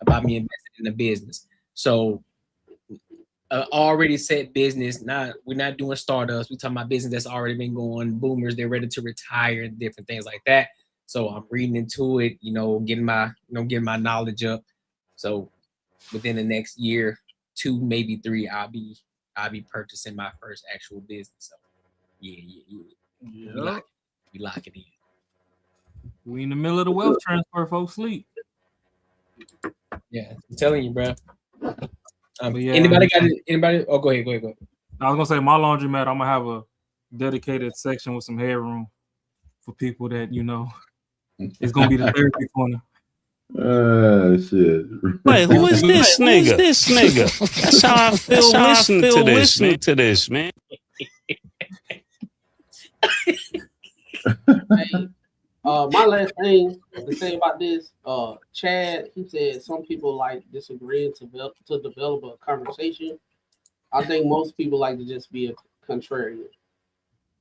about me investing in the business. So already set business. We're not doing startups. We're talking about business that's already been going, boomers, they're ready to retire, different things like that. So I'm reading into it, getting my knowledge up. So within the next year, 2, maybe 3, I'll be purchasing my first actual business. So yeah. We lock it in. We in the middle of the wealth transfer, folks. Sleep. Yeah, I'm telling you, bro. Yeah, anybody got it? Anybody? Oh, go ahead. I was gonna say my laundromat. I'm gonna have a dedicated section with some headroom for people that it's gonna be the therapy corner. Shit. Wait, who is this nigga? That's how I feel listening to this, man. Hey, my last thing to say about this, Chad, he said some people like disagreeing to develop a conversation. I think most people like to just be a contrarian.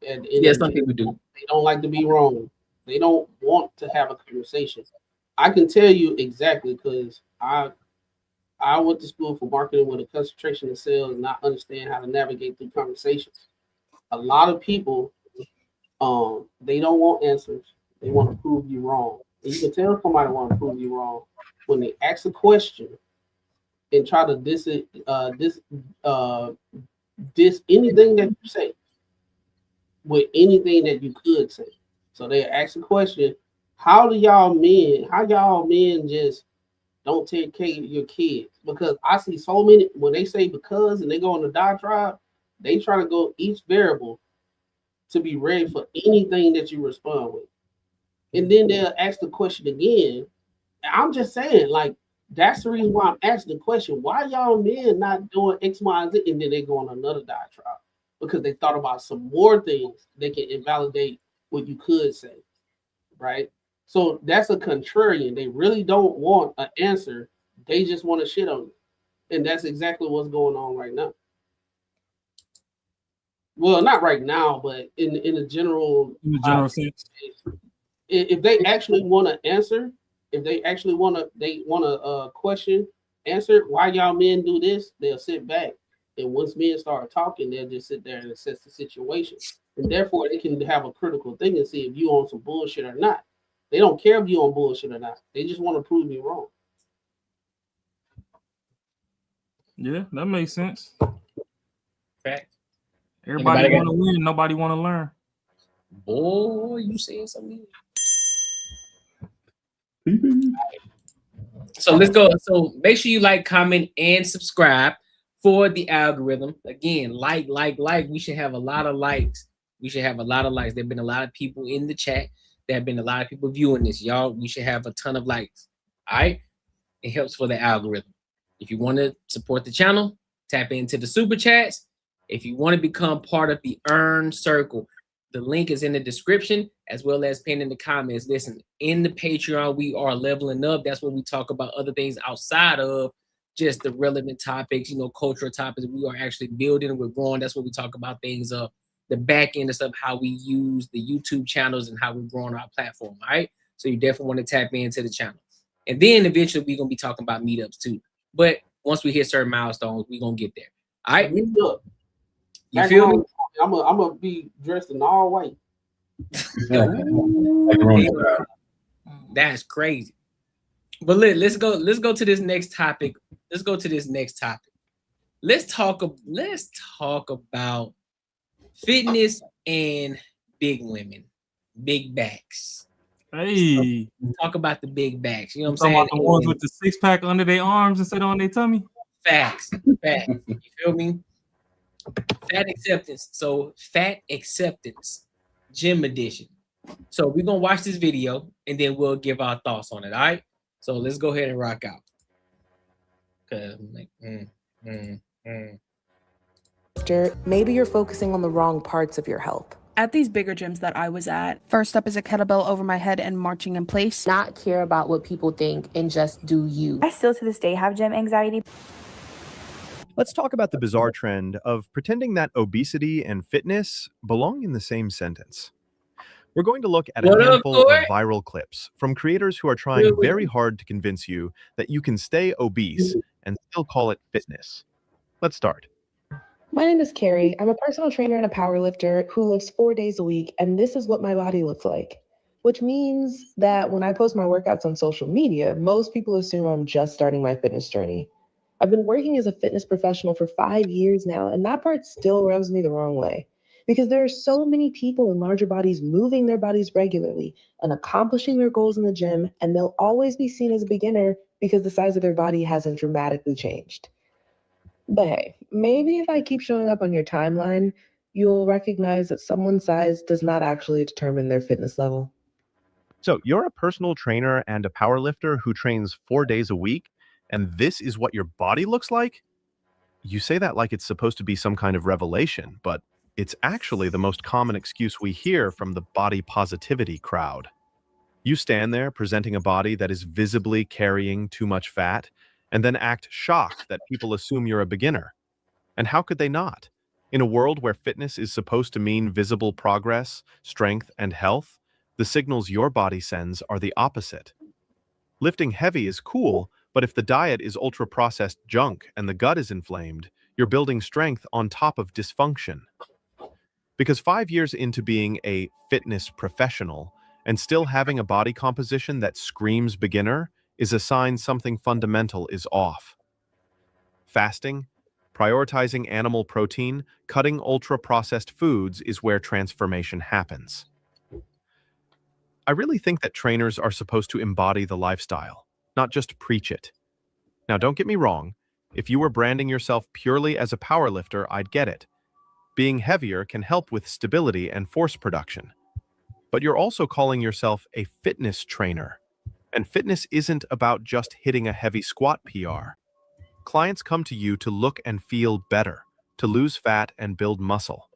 Some people do. They don't like to be wrong. They don't want to have a conversation. I can tell you exactly because I went to school for marketing with a concentration in sales and not understand how to navigate through conversations. A lot of people, they don't want answers. They want to prove you wrong. And you can tell somebody want to prove you wrong when they ask a question and try to diss anything that you say with anything that you could say. So they ask a question, how y'all men just don't take care of your kids? Because I see so many, when they say because and they go on the diatribe, they try to go each variable to be ready for anything that you respond with. And then they'll ask the question again. I'm just saying, like, that's the reason why I'm asking the question. Why y'all men not doing X, Y, and Z? And then they go on another diatribe because they thought about some more things they can invalidate what you could say, right? So that's a contrarian. They really don't want an answer. They just want to shit on you. And that's exactly what's going on right now. Well, not right now, but in a general sense. If they actually want to answer, if they actually want a question answered, why y'all men do this, they'll sit back. And once men start talking, they'll just sit there and assess the situation. And therefore, they can have a critical thing and see if you on some bullshit or not. They don't care if you on bullshit or not. They just want to prove you wrong. Yeah, that makes sense. Fact. Everybody want to win. Nobody want to learn. Boy, you saying something. So let's go. So make sure you like, comment, and subscribe for the algorithm. Again, like. We should have a lot of likes. There've been a lot of people in the chat. There have been a lot of people viewing this. Y'all, we should have a ton of likes. All right. It helps for the algorithm. If you want to support the channel, tap into the super chats. If you want to become part of the Earn Circle, the link is in the description as well as pinned in the comments. Listen, in the Patreon, we are leveling up. That's where we talk about other things outside of just the relevant topics, cultural topics. We are actually building, we're growing. That's where we talk about things of the back end of stuff, how we use the YouTube channels and how we're growing our platform. All right. So you definitely want to tap into the channel. And then eventually we're going to be talking about meetups too. But once we hit certain milestones, we're going to get there. All right. You feel me? I'm gonna be dressed in all white. That's crazy. But let's go to this next topic. Let's talk about fitness and big women, big backs. Hey, talk about the big backs. You know what I'm saying? saying? The ones with the 6-pack under their arms instead of on their tummy. Facts. You feel me? Fat acceptance. So fat acceptance, gym edition. So we're gonna watch this video and then we'll give our thoughts on it. All right. So let's go ahead and rock out. Maybe you're focusing on the wrong parts of your health. At these bigger gyms that I was at, first up is a kettlebell over my head and marching in place. Not care about what people think and just do you. I still to this day have gym anxiety. Let's talk about the bizarre trend of pretending that obesity and fitness belong in the same sentence. We're going to look at a handful of viral clips from creators who are trying very hard to convince you that you can stay obese and still call it fitness. Let's start. My name is Carrie. I'm a personal trainer and a powerlifter who lifts 4 days a week, and this is what my body looks like. Which means that when I post my workouts on social media, most people assume I'm just starting my fitness journey. I've been working as a fitness professional for 5 years now, and that part still rubs me the wrong way. Because there are so many people in larger bodies moving their bodies regularly and accomplishing their goals in the gym, and they'll always be seen as a beginner because the size of their body hasn't dramatically changed. But hey, maybe if I keep showing up on your timeline, you'll recognize that someone's size does not actually determine their fitness level. So you're a personal trainer and a powerlifter who trains 4 days a week, and this is what your body looks like? You say that like it's supposed to be some kind of revelation, but it's actually the most common excuse we hear from the body positivity crowd. You stand there presenting a body that is visibly carrying too much fat, and then act shocked that people assume you're a beginner. And how could they not? In a world where fitness is supposed to mean visible progress, strength, and health, the signals your body sends are the opposite. Lifting heavy is cool, but if the diet is ultra-processed junk and the gut is inflamed, you're building strength on top of dysfunction. Because 5 years into being a fitness professional and still having a body composition that screams beginner is a sign something fundamental is off. Fasting, prioritizing animal protein, cutting ultra-processed foods is where transformation happens. I really think that trainers are supposed to embody the lifestyle, not just preach it. Now, don't get me wrong. If you were branding yourself purely as a powerlifter, I'd get it. Being heavier can help with stability and force production. But you're also calling yourself a fitness trainer. And fitness isn't about just hitting a heavy squat PR. Clients come to you to look and feel better, to lose fat and build muscle.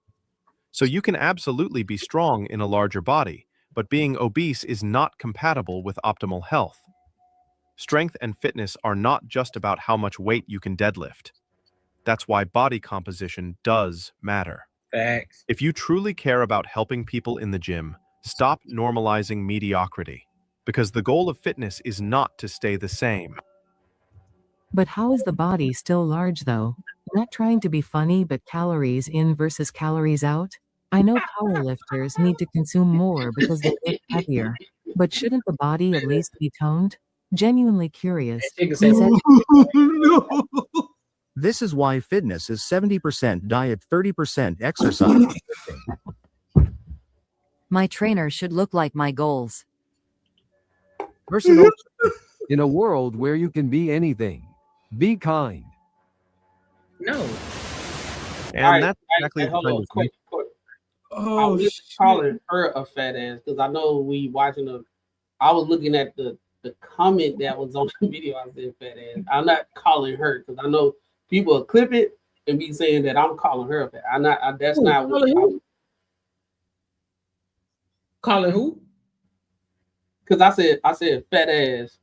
So you can absolutely be strong in a larger body, but being obese is not compatible with optimal health. Strength and fitness are not just about how much weight you can deadlift. That's why body composition does matter. Thanks. If you truly care about helping people in the gym, stop normalizing mediocrity, because the goal of fitness is not to stay the same. But how is the body still large though? Not trying to be funny, but calories in versus calories out? I know powerlifters need to consume more because they lift heavier, but shouldn't the body at least be toned? Genuinely curious. This is why fitness is 70% diet, 30% exercise. My trainer should look like my goals. Personal in a world where you can be anything. Be kind. No. And that's exactly hold on, quick. I was calling her a fat ass because I know we watching I was looking at the comment that was on the video. I said fat ass. I'm not calling her because I know people will clip it and be saying that I'm calling her a fat. That's not what I'm calling who? Because I said fat ass,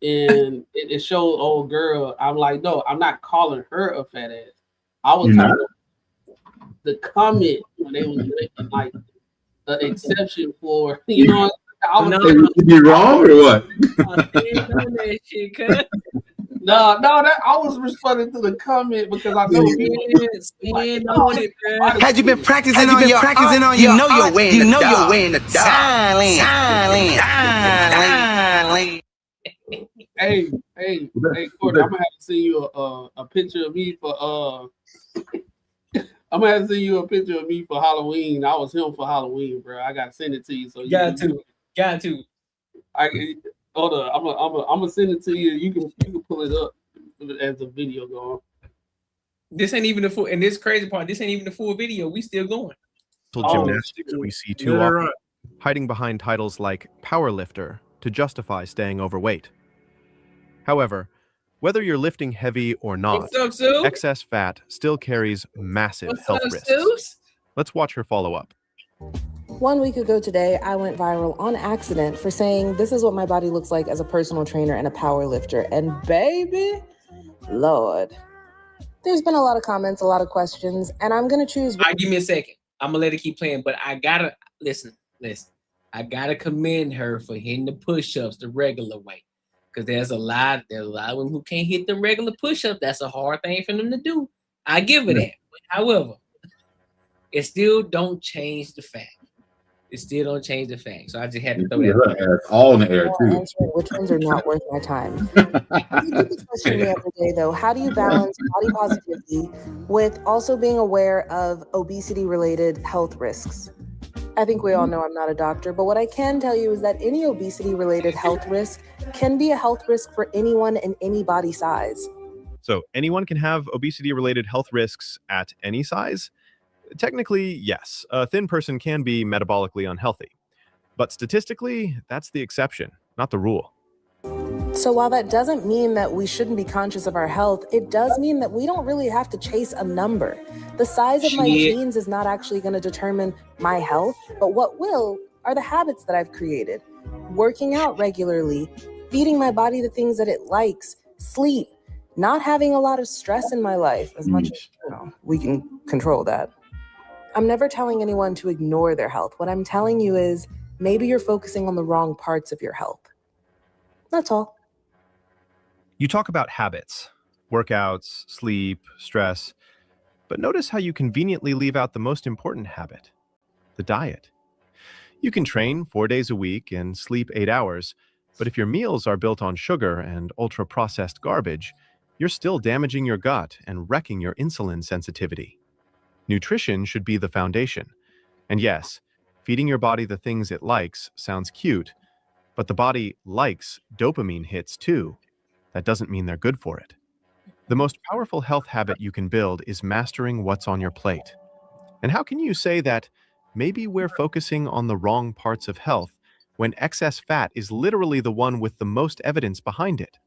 and it showed old girl. I'm like, no, I'm not calling her a fat ass. I was talking about the comment when they was making like an exception for, you know. I was saying, you be wrong or what? No, that I was responding to the comment because I know Had you been practicing on your art, you know you're weighing the dog. Silent. Hey, Courtney, I'm gonna have to send you a picture of me for I'm gonna have to send you a picture of me for Halloween. I was him for Halloween, bro. I gotta send it to you. So you got to. Hold on. I'm gonna send it to you. You can pull it up as a video going. This ain't even the full, and this crazy part. This ain't even the full video. We still going. Gymnastics we see too often, hiding behind titles like powerlifter to justify staying overweight. However, Whether you're lifting heavy or not, What's up, Sue? excess fat still carries massive What's health up, risks. Seuss? Let's watch her follow up. 1 week ago today, I went viral on accident for saying this is what my body looks like as a personal trainer and a power lifter. And baby, Lord, there's been a lot of comments, a lot of questions, and I'm going to choose. All right, give me a second. I'm going to let it keep playing, but I got to, listen. I got to commend her for hitting the push-ups the regular way. Because there's a lot of women who can't hit the regular push-ups. That's a hard thing for them to do. I give her that. But however, it still don't change the fact. It still don't change the fact. So I just had to throw that. All in the air too. Which ones are not worth my time? You get this question the other day, though. How do you balance body positivity with also being aware of obesity-related health risks? I think we all know I'm not a doctor, but what I can tell you is that any obesity-related health risk can be a health risk for anyone in any body size. So anyone can have obesity-related health risks at any size? Technically, yes. A thin person can be metabolically unhealthy. But statistically, that's the exception, not the rule. So while that doesn't mean that we shouldn't be conscious of our health, it does mean that we don't really have to chase a number. The size of my jeans is not actually going to determine my health, but what will are the habits that I've created. Working out regularly, feeding my body the things that it likes, sleep, not having a lot of stress in my life, as much as we can control that. I'm never telling anyone to ignore their health. What I'm telling you is maybe you're focusing on the wrong parts of your health. That's all. You talk about habits, workouts, sleep, stress, but notice how you conveniently leave out the most important habit, the diet. You can train 4 days a week and sleep 8 hours, but if your meals are built on sugar and ultra-processed garbage, you're still damaging your gut and wrecking your insulin sensitivity. Nutrition should be the foundation. And yes, feeding your body the things it likes sounds cute, but the body likes dopamine hits too. That doesn't mean they're good for it. The most powerful health habit you can build is mastering what's on your plate. And how can you say that maybe we're focusing on the wrong parts of health when excess fat is literally the one with the most evidence behind it?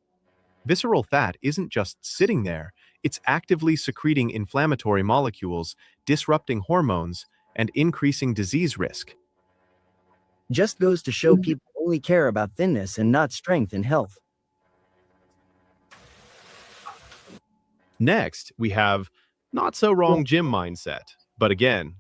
Visceral fat isn't just sitting there, it's actively secreting inflammatory molecules, disrupting hormones, and increasing disease risk. Just goes to show people only care about thinness and not strength and health. Next, we have not so wrong gym mindset, but again,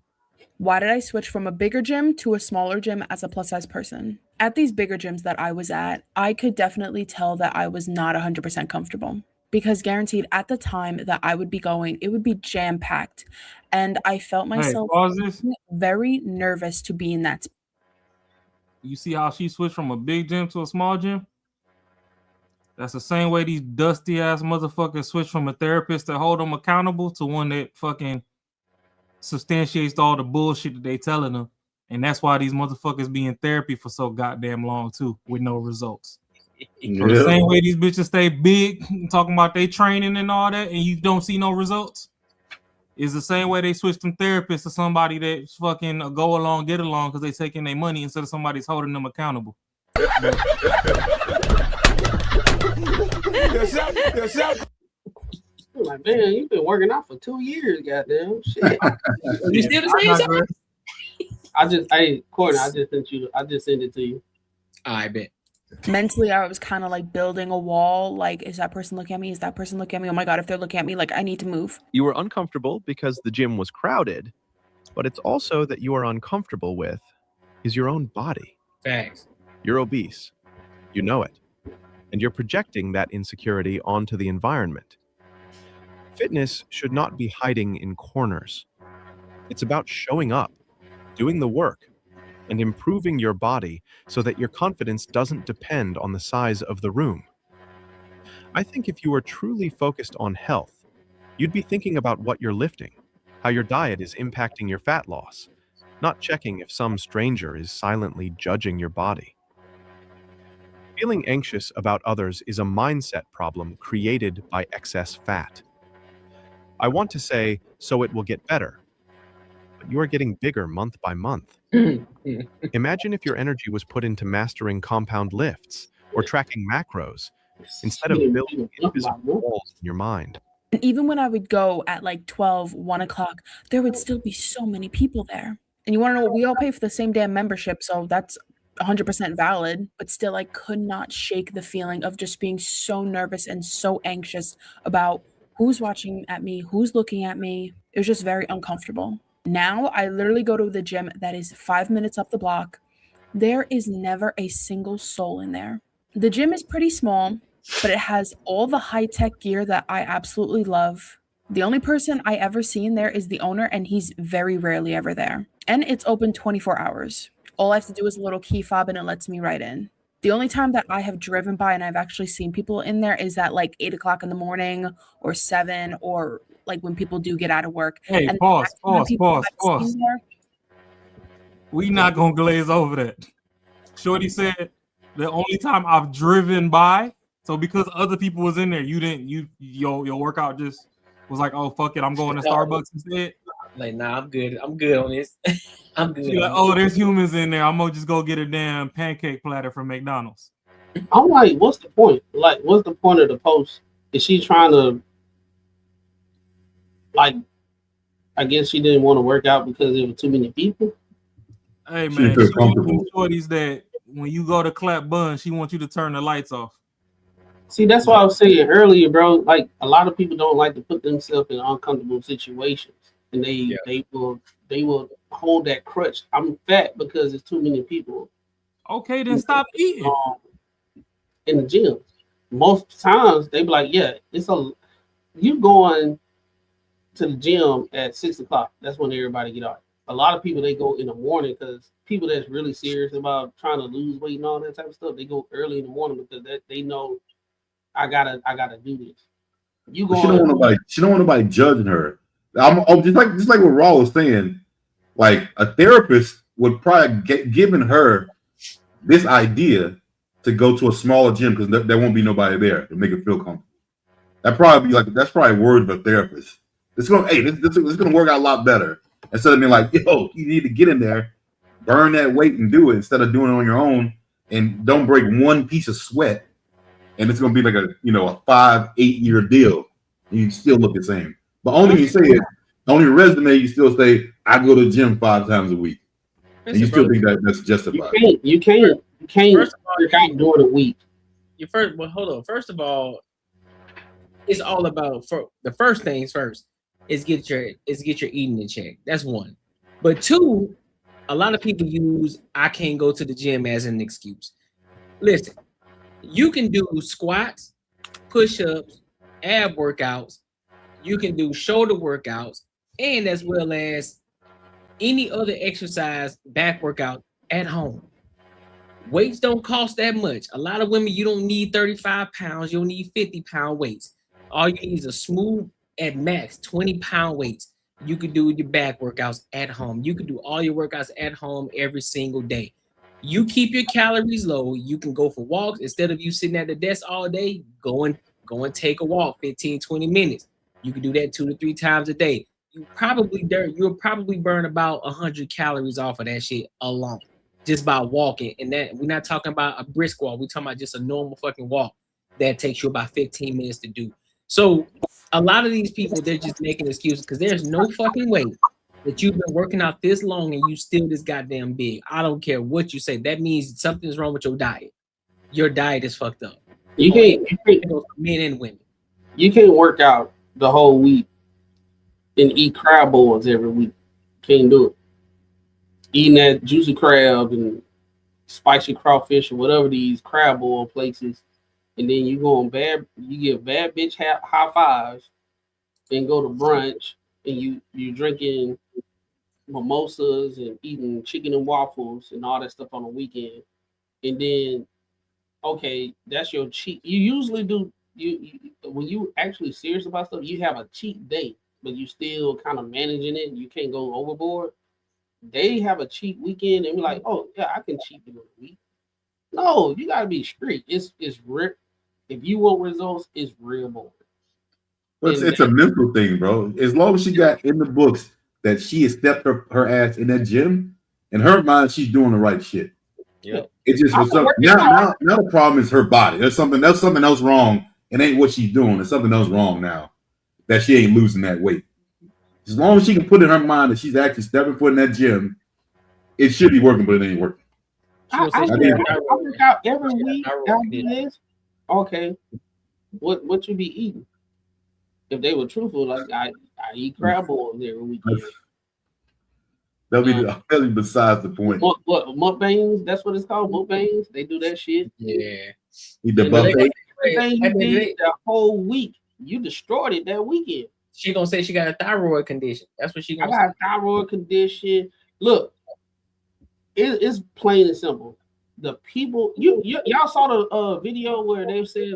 Why did I switch from a bigger gym to a smaller gym as a plus size person? At these bigger gyms that I was at, I could definitely tell that I was not 100% comfortable because guaranteed at the time that I would be going, it would be jam packed. And I felt myself very nervous to be in that space. You see how she switched from a big gym to a small gym? That's the same way these dusty ass motherfuckers switch from a therapist that hold them accountable to one that fucking substantiates all the bullshit that they telling them. And that's why these motherfuckers be in therapy for so goddamn long too, with no results. So the same way these bitches stay big, talking about they training and all that, and you don't see no results, is the same way they switch from therapists to somebody that's fucking go along, get along, because they taking their money instead of somebody's holding them accountable. I'm like, man, you've been working out for 2 years, goddamn shit. You still the same size? Courtney, I just sent it to you. I bet. Mentally, I was kind of like building a wall. Like, is that person looking at me? Is that person looking at me? Oh my God, if they're looking at me, like I need to move. You were uncomfortable because the gym was crowded, but it's also that you are uncomfortable with is your own body. Thanks. You're obese. You know it. And you're projecting that insecurity onto the environment. Fitness should not be hiding in corners. It's about showing up, doing the work, and improving your body so that your confidence doesn't depend on the size of the room. I think if you were truly focused on health, you'd be thinking about what you're lifting, how your diet is impacting your fat loss, not checking if some stranger is silently judging your body. Feeling anxious about others is a mindset problem created by excess fat. I want to say, so it will get better, but you are getting bigger month by month. Imagine if your energy was put into mastering compound lifts or tracking macros, instead of building invisible walls in your mind. And even when I would go at like 12, 1 o'clock, there would still be so many people there. And you want to know what? We all pay for the same damn membership, so that's 100% valid. But still, I could not shake the feeling of just being so nervous and so anxious about who's watching at me, who's looking at me. It was just very uncomfortable. Now I literally go to the gym that is 5 minutes up the block. There is never a single soul in there. The gym is pretty small, but it has all the high-tech gear that I absolutely love. The only person I ever see in there is the owner, and he's very rarely ever there. And it's open 24 hours. All I have to do is a little key fob and it lets me right in. The only time that I have driven by and I've actually seen people in there is at like 8 o'clock in the morning or 7, or like when people do get out of work. Hey, And pause. I've seen there, We not gonna glaze over that. Shorty said the only time I've driven by, so because other people was in there, your workout just was like, oh fuck it, I'm going to Starbucks instead. Like, nah, I'm good. I'm good on this. I'm good. She's like, oh, there's humans in there. I'm gonna just go get a damn pancake platter from McDonald's. I'm like, what's the point? Like, what's the point of the post? Is she trying to, like, I guess she didn't want to work out because there were too many people? Hey man, she shorties that when you go to clap bun, she wants you to turn the lights off. See, that's what I was saying earlier, bro. Like, a lot of people don't like to put themselves in uncomfortable situations, and they will hold that crutch. I'm fat because there's too many people. Okay, then stop eating. In the gym, most times they be like, "Yeah, you going to the gym at 6 o'clock. That's when everybody get off." A lot of people, they go in the morning because people that's really serious about trying to lose weight and all that type of stuff, they go early in the morning because they know I gotta do this. She don't want nobody judging her. I'm just like what Raw was saying. Like, a therapist would probably given her this idea to go to a smaller gym because there won't be nobody there to make her feel comfortable. That's probably words of a therapist. This is gonna work out a lot better. Instead of being like, yo, you need to get in there, burn that weight and do it instead of doing it on your own, and don't break one piece of sweat. And it's gonna be like a 5-8 year deal. And you still look the same. But only you say it, on your resume, you still say, I go to the gym 5 times a week. And you still think that's justified. You can't work out during the week. Hold on. First of all, it's all about the first things first is get your eating in check. That's one. But two, a lot of people use I can't go to the gym as an excuse. Listen, you can do squats, push-ups, ab workouts, you can do shoulder workouts, and as well as any other exercise back workout at home. Weights don't cost that much. A lot of women, you don't need 35 pounds, you'll need 50-pound weights. All you need is a smooth, at max, 20-pound weights. You could do your back workouts at home. You can do all your workouts at home every single day. You keep your calories low. You can go for walks. Instead of you sitting at the desk all day, go and take a walk 15, 20 minutes. You can do that 2 to 3 times a day. You'll probably burn about 100 calories off of that shit alone, just by walking. And that we're not talking about a brisk walk. We're talking about just a normal fucking walk that takes you about 15 minutes to do. So a lot of these people, they're just making excuses because there's no fucking way that you've been working out this long and you still this goddamn big. I don't care what you say. That means something's wrong with your diet. Your diet is fucked up. You can't men and women. You can't work out the whole week and eat crab boils every week. Can't do it. Eating that juicy crab and spicy crawfish or whatever these crab boil places, and then you get bad bitch high fives, and go to brunch, and you drinking mimosas and eating chicken and waffles and all that stuff on the weekend, and then okay, that's your cheat. You usually do you when you actually serious about stuff, you have a cheat day, but you still kind of managing it. You can't go overboard. They have a cheat weekend and be like, oh yeah, I can cheat during the week. No, you gotta be strict. It's real. If you want results, it's real boring. Well, it's a mental thing, bro. As long as she got in the books that she has stepped her ass in that gym, in her mind, she's doing the right shit. Yeah. It just was now the problem is her body. There's something else wrong. It ain't what she's doing. There's something else wrong now that she ain't losing that weight. As long as she can put in her mind that she's actually stepping foot in that gym, it should be working, but it ain't working. I work out every week. Okay, what you be eating? If they were truthful, like I eat crab balls every weekend. That'll be besides the point. What mukbangs? That's what it's called. Mukbangs. They do that shit. Yeah. Eat the buffet. Everything you did that whole week, you destroyed it that weekend. She gonna say she got a thyroid condition. That's what she gonna say. I got a thyroid condition. Look, it's plain and simple. The people, y'all saw the video where they said,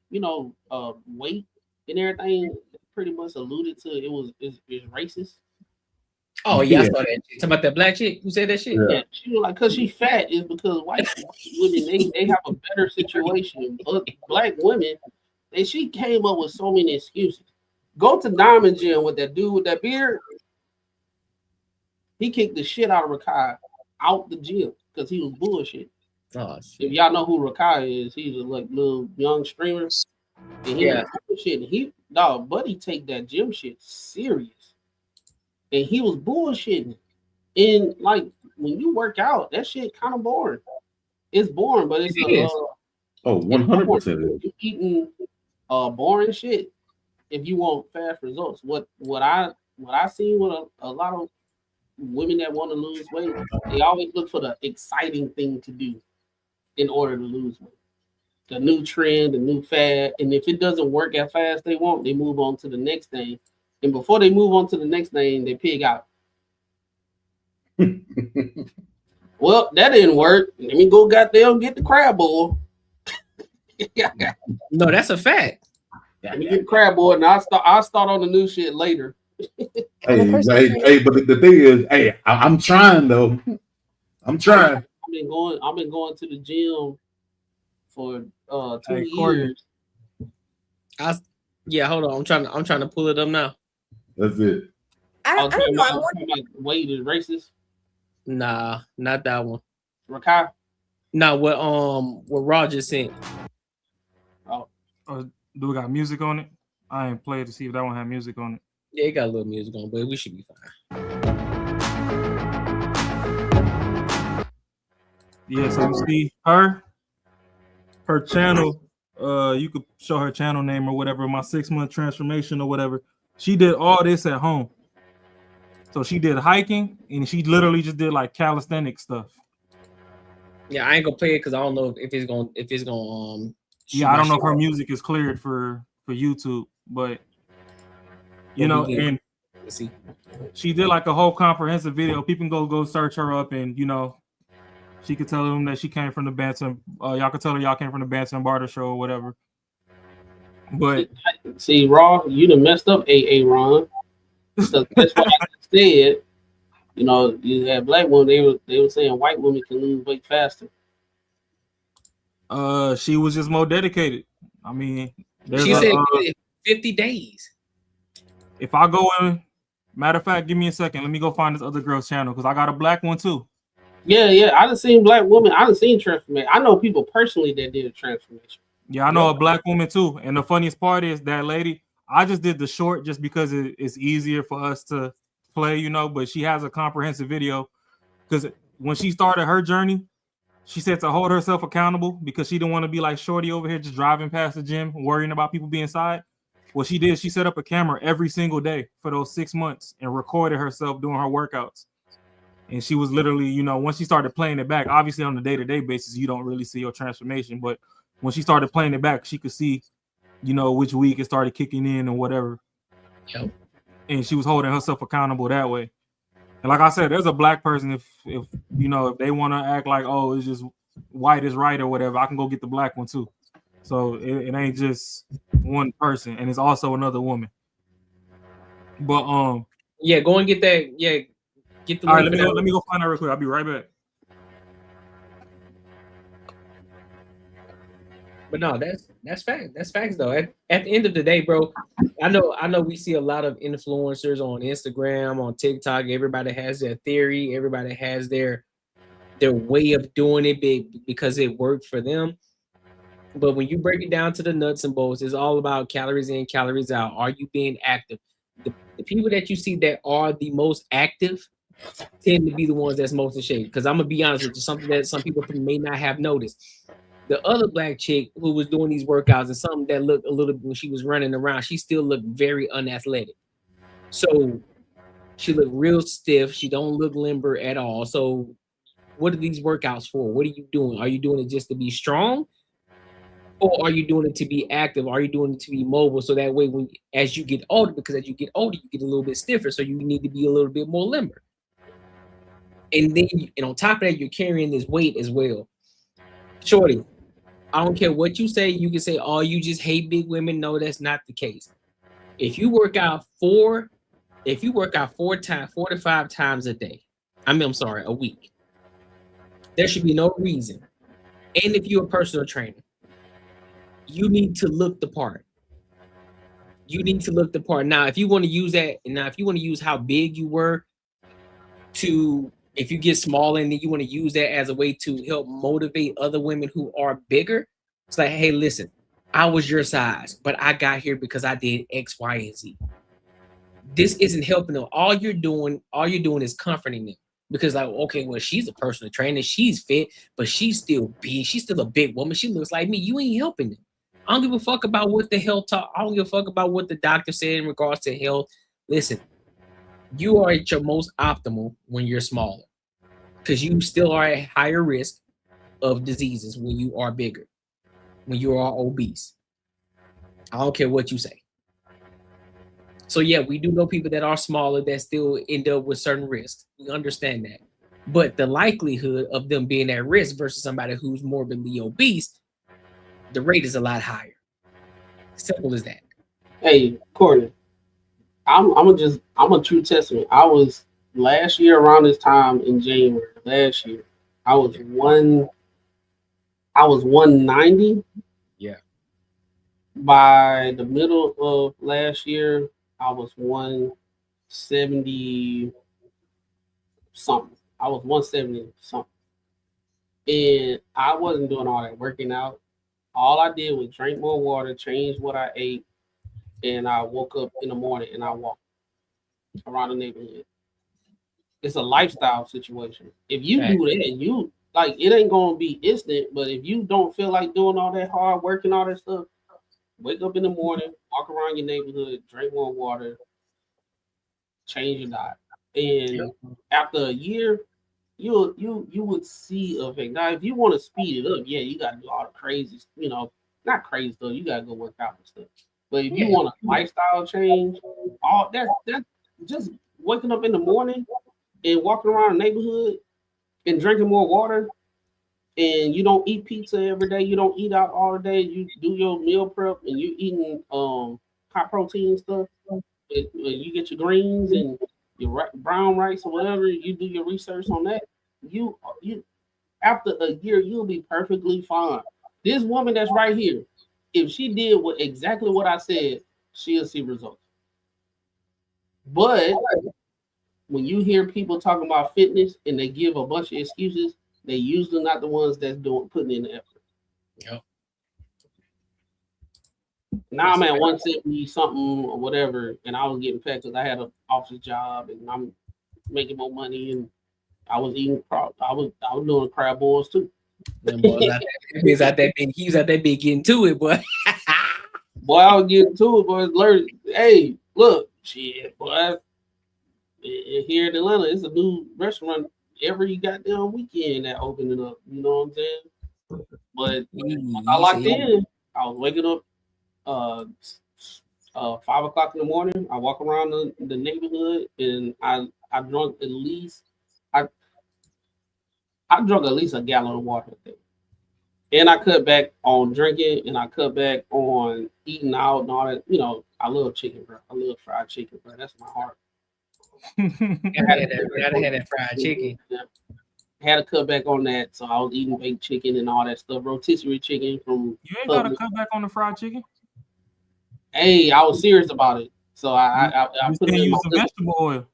weight and everything pretty much alluded to it's racist. Oh yeah, I saw that. Talking about that black chick who said that shit. Yeah, she was like, "Cause she fat is because white women they have a better situation. But black women, she came up with so many excuses. Go to Diamond Gym with that dude with that beard. He kicked the shit out of Rakai out the gym because he was bullshit. Oh, if y'all know who Rakai is, he's a little young streamer. And he was bullshitting. Buddy take that gym shit serious. And he was bullshitting. And like when you work out, that shit kind of boring. It's boring, but it's 100%. You're eating boring shit if you want fast results. What I see with a lot of women that want to lose weight, they always look for the exciting thing to do in order to lose weight. The new trend, the new fad. And if it doesn't work as fast they want, they move on to the next thing. And before they move on to the next thing, they pig out. Well, that didn't work. Let me go goddamn get the crab boil. No, that's a fact. Let me get the crab boil, and I'll start on the new shit later. But the thing is, I'm trying though. I'm trying. I've been going to the gym for 2 years. Hold on. I'm trying to pull it up now. That's it. I don't know. Weight is racist. Nah, not that one. Rakai? Nah, what Roger sent. Oh, do we got music on it? I ain't played to see if that one had music on it. Yeah, it got a little music on, but we should be fine. Yeah, so you see her channel. You could show her channel name or whatever. My 6-month transformation or whatever. She did all this at home. So she did hiking and she literally just did like calisthenic stuff. Yeah, I ain't gonna play it because I don't know if it's gonna I don't know if her music is cleared for YouTube, but and let's see. She did like a whole comprehensive video. People can go search her up, and she could tell them that she came from the Bantam. Y'all could tell her y'all came from the Bantam Barter Show or whatever. But see, Raw, you done messed up, AA Ron. So that's what I said. You had black women. They were saying white women can lose weight faster. She was just more dedicated. I mean, she said 50 days. If I go in, matter of fact, give me a second. Let me go find this other girl's channel because I got a black one too. Yeah. I done seen black women. I done seen transformation. I know people personally that did a transformation. Yeah, I know a black woman too. And the funniest part is that lady, I just did the short just because it's easier for us to play, but she has a comprehensive video because when she started her journey, she said to hold herself accountable because she didn't want to be like Shorty over here just driving past the gym, worrying about people being inside. What she did, she set up a camera every single day for those 6 months and recorded herself doing her workouts. And she was literally, once she started playing it back, obviously on a day-to-day basis, you don't really see your transformation. But when she started playing it back, she could see, which week it started kicking in or whatever. Yep. And she was holding herself accountable that way. And like I said, there's a black person, if they want to act like, oh, it's just white is right or whatever, I can go get the black one too. So it ain't just one person, and it's also another woman. But go and get that. Yeah, get the. All right, let me go find her real quick. I'll be right back. But no, that's fact. That's facts though. At the end of the day, bro, I know we see a lot of influencers on Instagram, on TikTok. Everybody has their theory. Everybody has their their way of doing it because it worked for them. But when you break it down to the nuts and bolts, it's all about calories in, calories out. Are you being active? The people that you see that are the most active tend to be the ones that's most in shape. Because I'm gonna be honest with you, something that some people may not have noticed. The other black chick who was doing these workouts and something that looked a little when she was running around, she still looked very unathletic. So she looked real stiff. She don't look limber at all. So what are these workouts for? What are you doing? Are you doing it just to be strong? Or are you doing it to be active? Are you doing it to be mobile? So that way, as you get older, because as you get older, you get a little bit stiffer. So you need to be a little bit more limber. And then, and on top of that, you're carrying this weight as well. Shorty, I don't care what you say. You can say, "Oh, you just hate big women." No, that's not the case. If you work out 4 to 5 times a day, a week, there should be no reason. And if you're a personal trainer, you need to look the part. You need to look the part. Now, if you want to use that, if you want to use how big you were if you get small and then you want to use that as a way to help motivate other women who are bigger, it's like, hey, listen, I was your size, but I got here because I did X, Y, and Z. This isn't helping them. All you're doing is comforting them. Because like, okay, well, she's a personal trainer, she's fit, but she's still big. She's still a big woman. She looks like me. You ain't helping them. I don't give a fuck about what the health talk. I don't give a fuck about what the doctor said in regards to health. Listen, you are at your most optimal when you're smaller, because you still are at higher risk of diseases when you are bigger, when you are obese. I don't care what you say. So yeah, we do know people that are smaller that still end up with certain risks. We understand that. But the likelihood of them being at risk versus somebody who's morbidly obese, the rate is a lot higher. Simple as that. Hey, Courtney, I'm a true testament. I was last year around this time in January, last year, I was 190. Yeah. By the middle of last year, I was 170 something. I was 170 something. And I wasn't doing all that working out. All I did was drink more water, change what I ate, and I woke up in the morning and I walked around the neighborhood. It's a lifestyle situation. If you do that, it ain't gonna be instant, but if you don't feel like doing all that hard work and all that stuff, wake up in the morning, walk around your neighborhood, drink more water, change your diet. And after a year, you would see a effect. Now, if you want to speed it up, yeah, you gotta do all the crazy, not crazy stuff. You gotta go work out and stuff. But if you want a lifestyle change, all that's just waking up in the morning and walking around the neighborhood and drinking more water, and you don't eat pizza every day, you don't eat out all the day, you do your meal prep and you eating high protein stuff, you get your greens and your brown rice or whatever, you do your research on that, you after a year you'll be perfectly fine. This woman that's right here, if she did exactly what I said, she'll see results. But when you hear people talking about fitness and they give a bunch of excuses, they usually not the ones that's putting in the effort. Yep. Now I'm at 170 something or whatever, and I was getting fat because I had an office job and I'm making more money, and I was eating I was doing crab boils too. He was out that big getting to it, boy. Boy, I was getting to it, boy. Learn, hey, look, shit, boy. Here in Atlanta, it's a new restaurant every goddamn weekend that opening up. You know what I'm saying? But I locked in. I was waking up 5 o'clock in the morning. I walk around the neighborhood and I drunk at least I drunk at least a gallon of water a day. And I cut back on drinking and I cut back on eating out and all that. I love chicken, bro. I love fried chicken, bro. That's my heart. Gotta have that fried chicken. Yeah. Had to cut back on that, so I was eating baked chicken and all that stuff. Rotisserie chicken from. You ain't gotta cut back on the fried chicken. Hey, I was serious about it, so I put it in use some vegetable oil.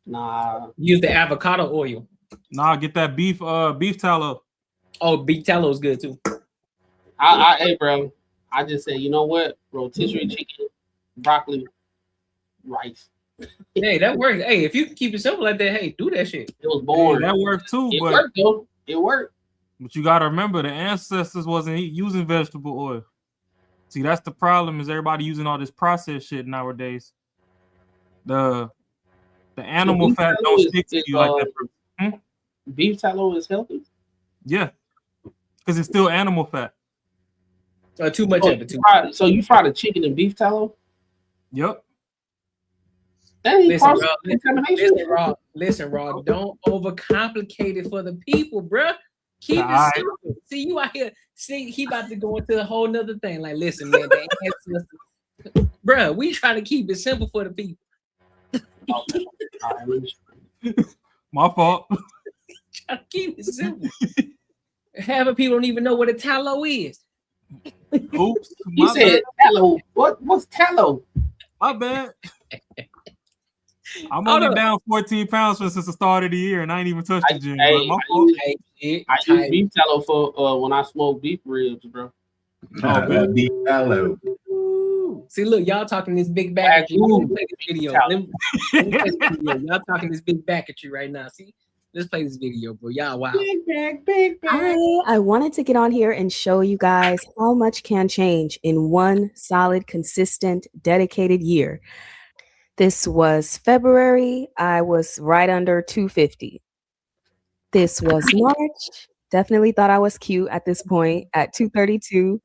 Nah, use the avocado oil. Nah, get that beef tallow. Oh, beef tallow is good too. Hey, bro. I just said, you know what? Rotisserie chicken, broccoli, rice. Hey, that works. Hey, if you can keep it simple like that, hey, do that shit. It was born. Hey, that worked too, It but worked though. It worked. But you gotta remember the ancestors wasn't using vegetable oil. See, that's the problem, is everybody using all this processed shit nowadays. The animal fat don't stick to you like that. Beef tallow is healthy? Yeah. Because it's still animal fat. Too much of it. So you fry the chicken in beef tallow? Yep. That ain't Listen, Raw, don't overcomplicate it for the people, bruh. Keep it simple. See, you out here. See, he about to go into a whole nother thing. Like, listen, man, bruh, we trying to keep it simple for the people. My fault. Trying to keep it simple. Half of people don't even know what a tallow is. Oops. He said tallow. What's tallow? My bad. I'm only down 14 pounds since the start of the year, and I ain't even touched the gym. I use beef tallow for when I smoke beef ribs, bro. Beef tallow. See, look, y'all talking this big back at you. Let me play this video. Let me play this video. Y'all talking this big back at you right now. See, let's play this video, bro. Y'all wow. Big back. I wanted to get on here and show you guys how much can change in one solid, consistent, dedicated year. This was February. I was right under 250. This was March. Definitely thought I was cute at this point at 232.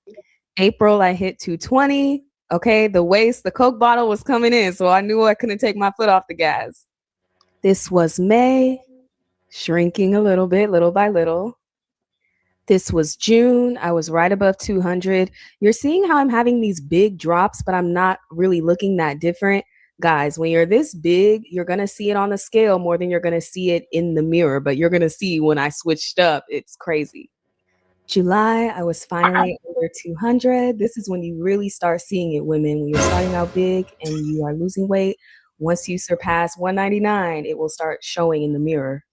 April, I hit 220. Okay, the waist, the Coke bottle was coming in, so I knew I couldn't take my foot off the gas. This was May, shrinking a little bit, little by little. This was June. I was right above 200. You're seeing how I'm having these big drops, but I'm not really looking that different. Guys, when you're this big, you're going to see it on the scale more than you're going to see it in the mirror, but you're going to see when I switched up, it's crazy. July, I was finally under 200. This is when you really start seeing it, women. When you're starting out big and you are losing weight, once you surpass 199, it will start showing in the mirror.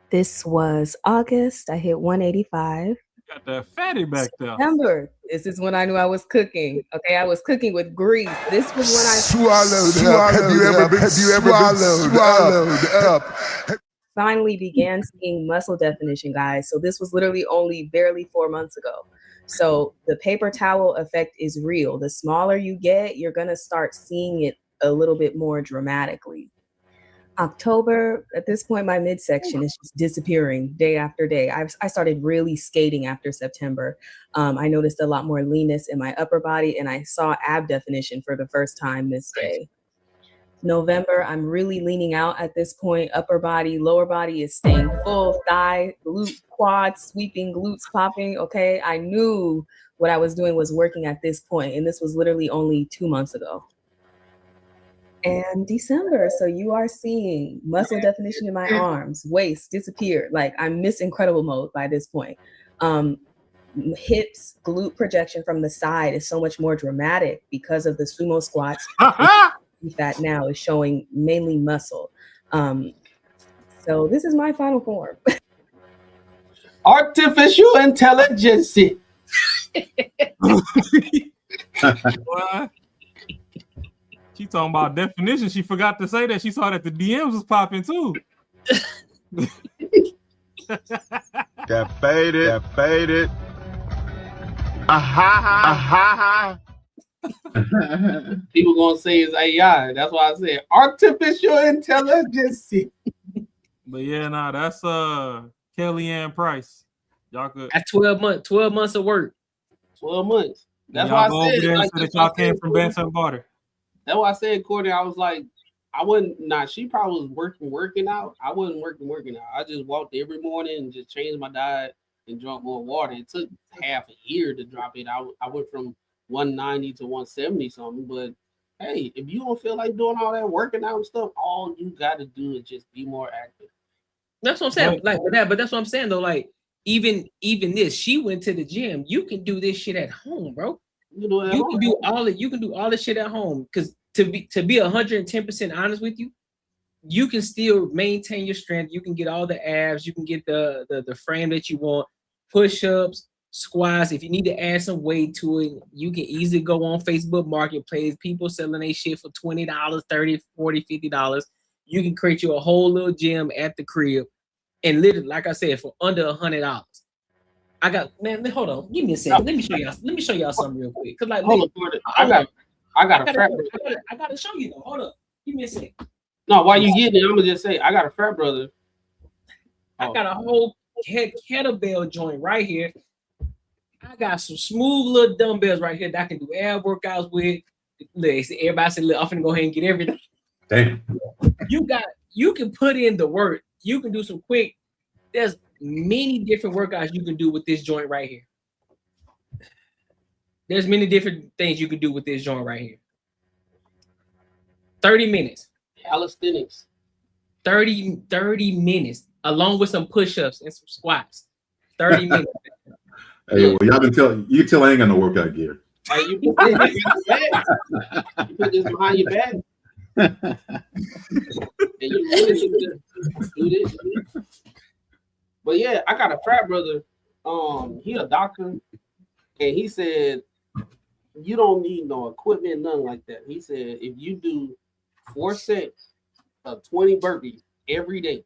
This was August. I hit 185. Got that fatty back there. September. This is when I knew I was cooking. Okay, I was cooking with grease. This was when I swallowed up. Have you ever been swallowed up? Finally began seeing muscle definition, guys. So this was literally only barely 4 months ago. So the paper towel effect is real. The smaller you get, you're going to start seeing it a little bit more dramatically. October, at this point, my midsection is just disappearing day after day. I started really skating after September. I noticed a lot more leanness in my upper body, and I saw ab definition for the first time this day. November, I'm really leaning out at this point. Upper body, lower body is staying full. Thigh, glute, quad, sweeping, glutes popping. Okay, I knew what I was doing was working at this point, and this was literally only 2 months ago. And December, so you are seeing muscle definition in my arms, waist disappeared. Like I'm Miss Incredible mode by this point. Hips, glute projection from the side is so much more dramatic because of the sumo squats. Fat now is showing mainly muscle. So this is my final form. Artificial intelligence. What? She talking about definition. She forgot to say that she saw that the DMs was popping too. That faded. Aha. People gonna say it's AI. That's why I said artificial intelligence. But yeah, nah, that's Kellyanne Price. Y'all could. That's 12 months. 12 months of work. 12 months. That's y'all why go I said over there like, so that y'all came from Benton Barter. That's why I said, Courtney, I was like, I wouldn't. Nah, she probably was working out. I wasn't working out. I just walked every morning and just changed my diet and drank more water. It took half a year to drop it. I went from 190 to 170 something. But hey, if you don't feel like doing all that working out and stuff, all you got to do is just be more active. That's what I'm saying. Like, but that's what I'm saying though. Like, even this, she went to the gym. You can do this shit at home, bro. You can do all the shit at home. Because to be 110% honest with you, you can still maintain your strength. You can get all the abs. You can get the frame that you want. Push-ups, squats. If you need to add some weight to it, you can easily go on Facebook Marketplace. People selling their shit for $20, $30, $40, $50. You can create you a whole little gym at the crib, and literally, like I said, for under $100. I got hold on, give me a second. Let me show y'all. Let me show y'all something real quick. Cause like, hold on, I gotta show you though. Hold up, give me a second. No, while you get it, I'm gonna just say I got a frat brother. I got a whole kettlebell joint right here. I got some smooth little dumbbells right here that I can do ab workouts with. Everybody said, "Look, I'm finna go ahead and get everything." Damn. You can put in the work. You can do some quick. There's many different workouts you can do with this joint right here. There's many different things you can do with this joint right here. 30 minutes. Calisthenics. 30 minutes, along with some push-ups and some squats. 30 minutes. Hey, well, y'all been telling you tell I ain't got no workout gear. Hey, you put this behind your back. And you really should do this. But yeah, I got a frat brother. He a doctor, and he said you don't need no equipment, nothing like that. He said if you do 4 sets of 20 burpees every day,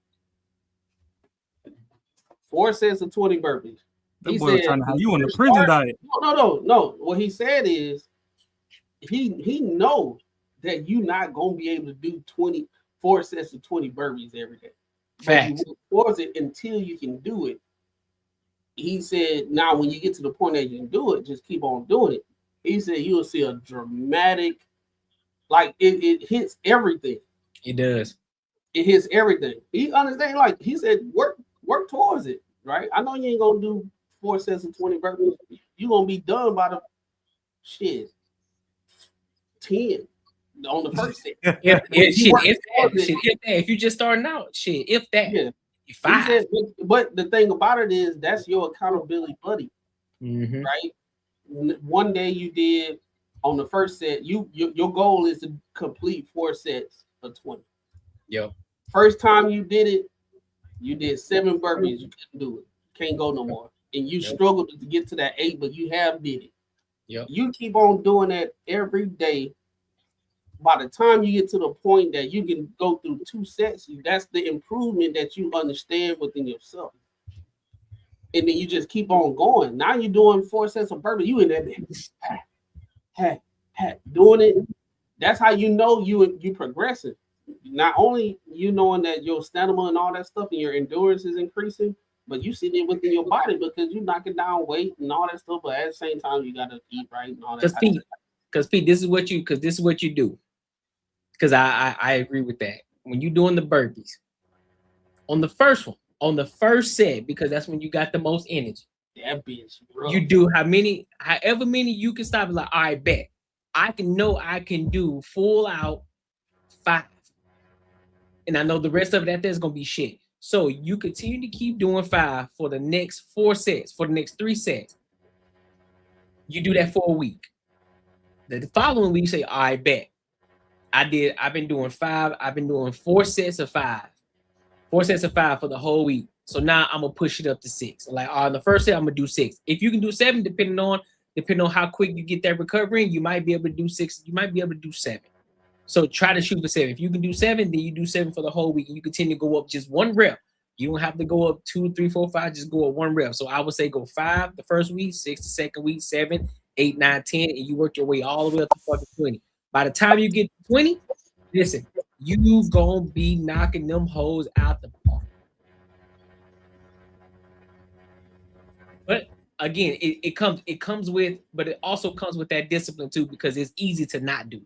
4 sets of 20 burpees. He said trying to have you on the prison diet. No. What he said is he knows that you're not gonna be able to do 24 sets of 20 burpees every day. Facts. You force it until you can do it. He said, now when you get to the point that you can do it, just keep on doing it. He said you'll see a dramatic, like it hits everything. It does. It hits everything. He understand, like he said, work towards it, right? I know you ain't gonna do 4 sets of 20 burpees. You're gonna be done by the 10 on the first set. If you just starting out, if that. Yeah. 5. Said, but the thing about it is that's your accountability buddy, right? One day you did on the first set, your goal is to complete 4 sets of 20. Yep. First time you did it, you did 7 burpees. You couldn't do it. Can't go no more. And you struggled to get to that 8, but you have did it. Yep. You keep on doing that every day. By the time you get to the point that you can go through 2 sets, that's the improvement that you understand within yourself. And then you just keep on going. Now you're doing 4 sets of burpees. You in that doing it. That's how you know you progressing. Not only you knowing that your stamina and all that stuff and your endurance is increasing, but you see it within your body because you're knocking down weight and all that stuff. But at the same time, you gotta eat right and all that. Because Pete, this is what you do. Because I agree with that. When you're doing the burpees, on the first one, on the first set, because that's when you got the most energy. That bitch, bro. You do however many you can stop. Like, I bet I can do full out 5. And I know the rest of it there's gonna be shit. So you continue to keep doing 5 for the next 4 sets, for the next 3 sets. You do that for a week. The following week, you say, I bet. I've been doing 5. I've been doing 4 sets of 5. 4 sets of 5 for the whole week. So now I'm gonna push it up to 6. Like on the first set, I'm gonna do 6. If you can do 7, depending on how quick you get that recovery, you might be able to do 6. You might be able to do 7. So try to shoot for 7. If you can do 7, then you do 7 for the whole week. And you continue to go up just 1 rep. You don't have to go up 2, 3, 4, 5. Just go up 1 rep. So I would say go 5 the first week, 6 the second week, 7, 8, 9, 10, and you work your way all the way up to fucking 20. By the time you get to 20, listen, you gonna be knocking them hoes out the park. But again, it comes with, but it also comes with that discipline too, because it's easy to not do it.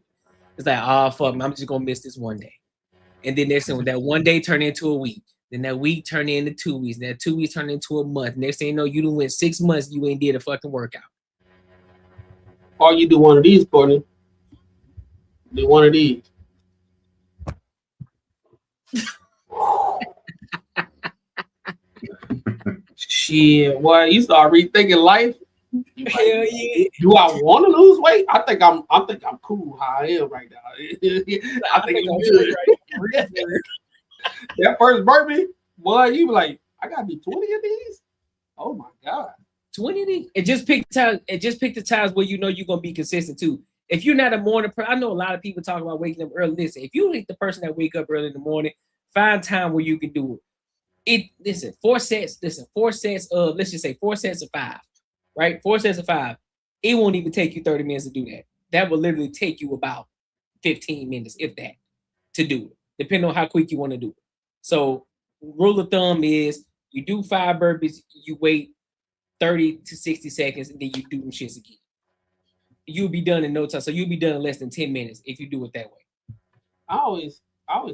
It's like, oh fuck, I'm just gonna miss this one day, and then next thing, that one day turn into a week, then that week turn into 2 weeks, that 2 weeks turn into a month. Next thing you know, you done went 6 months, you ain't did a fucking workout. Or you do one of these, Courtney. Do one of these. Shit, boy, you start rethinking life. Hell yeah. Do I want to lose weight? I think I'm cool how I am right now. I think I'm good. That first burpee, boy, you be like, I gotta do 20 of these. Oh my god, 20 of these. And just pick time. And just pick the times where you know you're gonna be consistent too. If you're not a morning person, I know a lot of people talk about waking up early. Listen, if you ain't the person that wake up early in the morning, find time where you can do it. Listen, 4 sets. Listen, 4 sets of, let's just say 4 sets of 5, right? 4 sets of 5. It won't even take you 30 minutes to do that. That will literally take you about 15 minutes, if that, to do it, depending on how quick you want to do it. So, rule of thumb is you do 5 burpees, you wait 30 to 60 seconds, and then you do them shits again. You'll be done in no time. So you'll be done in less than 10 minutes if you do it that way. I always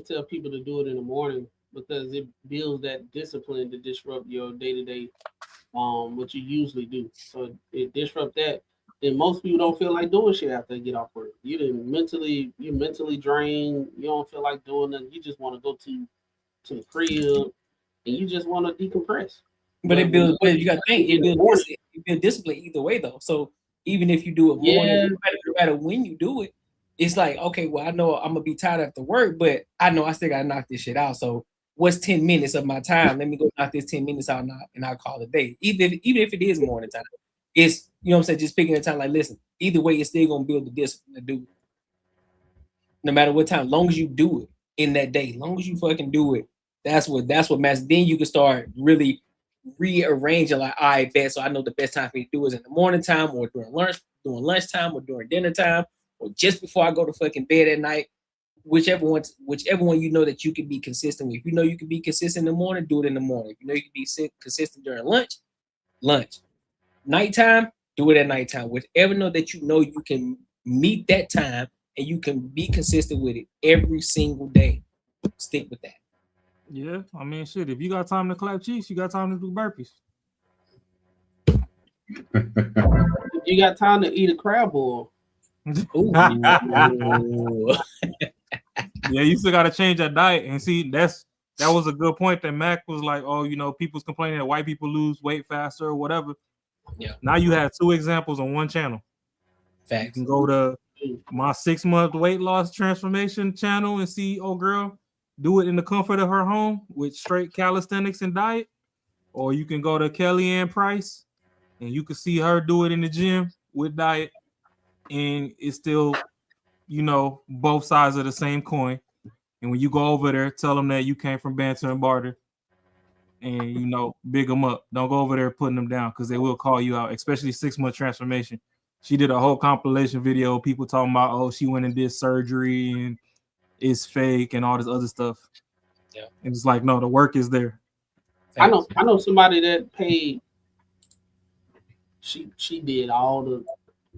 tell people to do it in the morning because it builds that discipline to disrupt your day-to-day, what you usually do. So it disrupt that. And most people don't feel like doing shit after they get off work. You're mentally drained. You don't feel like doing it. You just want to go to the crib and you just want to decompress. But it builds. But you got to think it builds discipline either way though. So even if you do it morning, no matter when you do it, it's like, okay, well, I know I'm gonna be tired after work, but I know I still gotta knock this shit out. So what's 10 minutes of my time? Let me go knock this 10 minutes out and I'll call it a day. Even if it is morning time, it's, you know what I'm saying, just picking the time. Like, listen, either way, it's still gonna build the discipline to do it. No matter what time, long as you do it in that day, long as you fucking do it, that's what matters. Then you can start really rearranging, like, all right, bet. So I know the best time for me to do is in the morning time, or during lunchtime, or during dinner time, or just before I go to fucking bed at night. Whichever one you know that you can be consistent with. If you know you can be consistent in the morning, do it in the morning. If you know you can be consistent during lunch. Nighttime, do it at nighttime. Whichever know that you know you can meet that time and you can be consistent with it every single day. Stick with that. Yeah, I mean, shit. If you got time to clap cheeks, you got time to do burpees. You got time to eat a crab boil. Yeah, you still got to change that diet. And see, that was a good point that Mac was like, oh, you know, people's complaining that white people lose weight faster or whatever. Yeah. Now you have 2 examples on one channel. Facts. You can go to my 6-month weight loss transformation channel and see old girl do it in the comfort of her home with straight calisthenics and diet. Or you can go to Kellyanne Price and you can see her do it in the gym with diet. And it's still, you know, both sides of the same coin. And when you go over there, tell them that you came from Banter and Barter, and, you know, big them up. Don't go over there putting them down, because they will call you out, especially 6-month transformation. She did a whole compilation video, people talking about, oh, she went and did surgery and it's fake and all this other stuff. Yeah. And it's like, no, the work is there. I know somebody that paid. She did all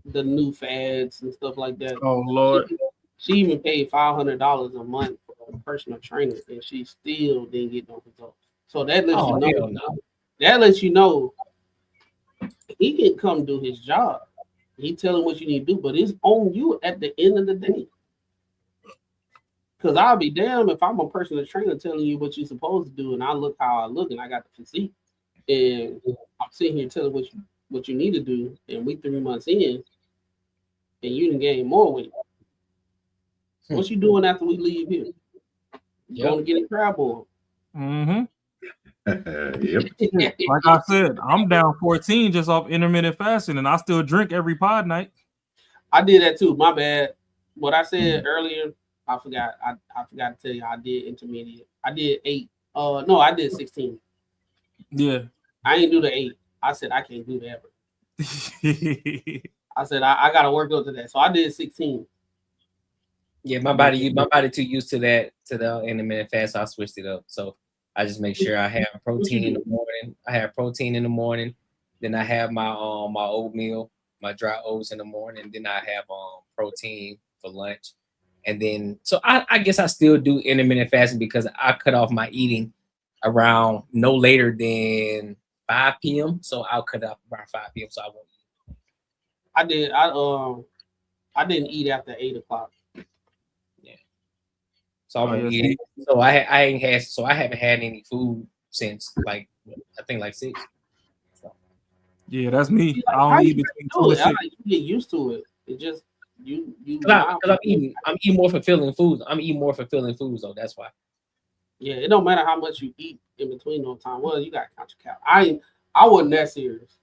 the new fads and stuff like that. Oh Lord. She even paid $500 a month for a personal trainer, and she still didn't get no results. So that lets you know. No. That lets you know he can come do his job. He tell him what you need to do, but it's on you at the end of the day. Because I'll be damned if I'm a personal trainer telling you what you're supposed to do, and I look how I look, and I got the physique, and I'm sitting here telling what you need to do, and we 3 months in, and you done gain more weight. What you doing after we leave here? You going to get a crab boil? Mm-hmm. Yep. Like I said, I'm down 14 just off intermittent fasting, and I still drink every pod night. I did that too. My bad. What I said earlier, I forgot. I forgot to tell you I did intermediate. I did 8. No, I did 16. Yeah. I ain't do the 8. I said I can't do that. I said I gotta work up to that. So I did 16. Yeah, my body too used to that, to the intermittent fast. So I switched it up. So I just make sure I have protein in the morning. I have protein in the morning. Then I have my my oatmeal, my dry oats in the morning. Then I have protein for lunch. And then so I guess I still do intermittent fasting because I cut off my eating around no later than 5 p.m. So I'll cut off around 5 p.m. so I won't eat. I didn't eat after 8 o'clock. Yeah. So I haven't had any food since I think 6. So. Yeah, that's me. I only eat between 2 and 6. You get used to it. It just you because I'm eating more fulfilling foods. I'm eating more fulfilling foods though. That's why. Yeah, it don't matter how much you eat in between those time. Well, you got to count your calories. I wasn't that serious.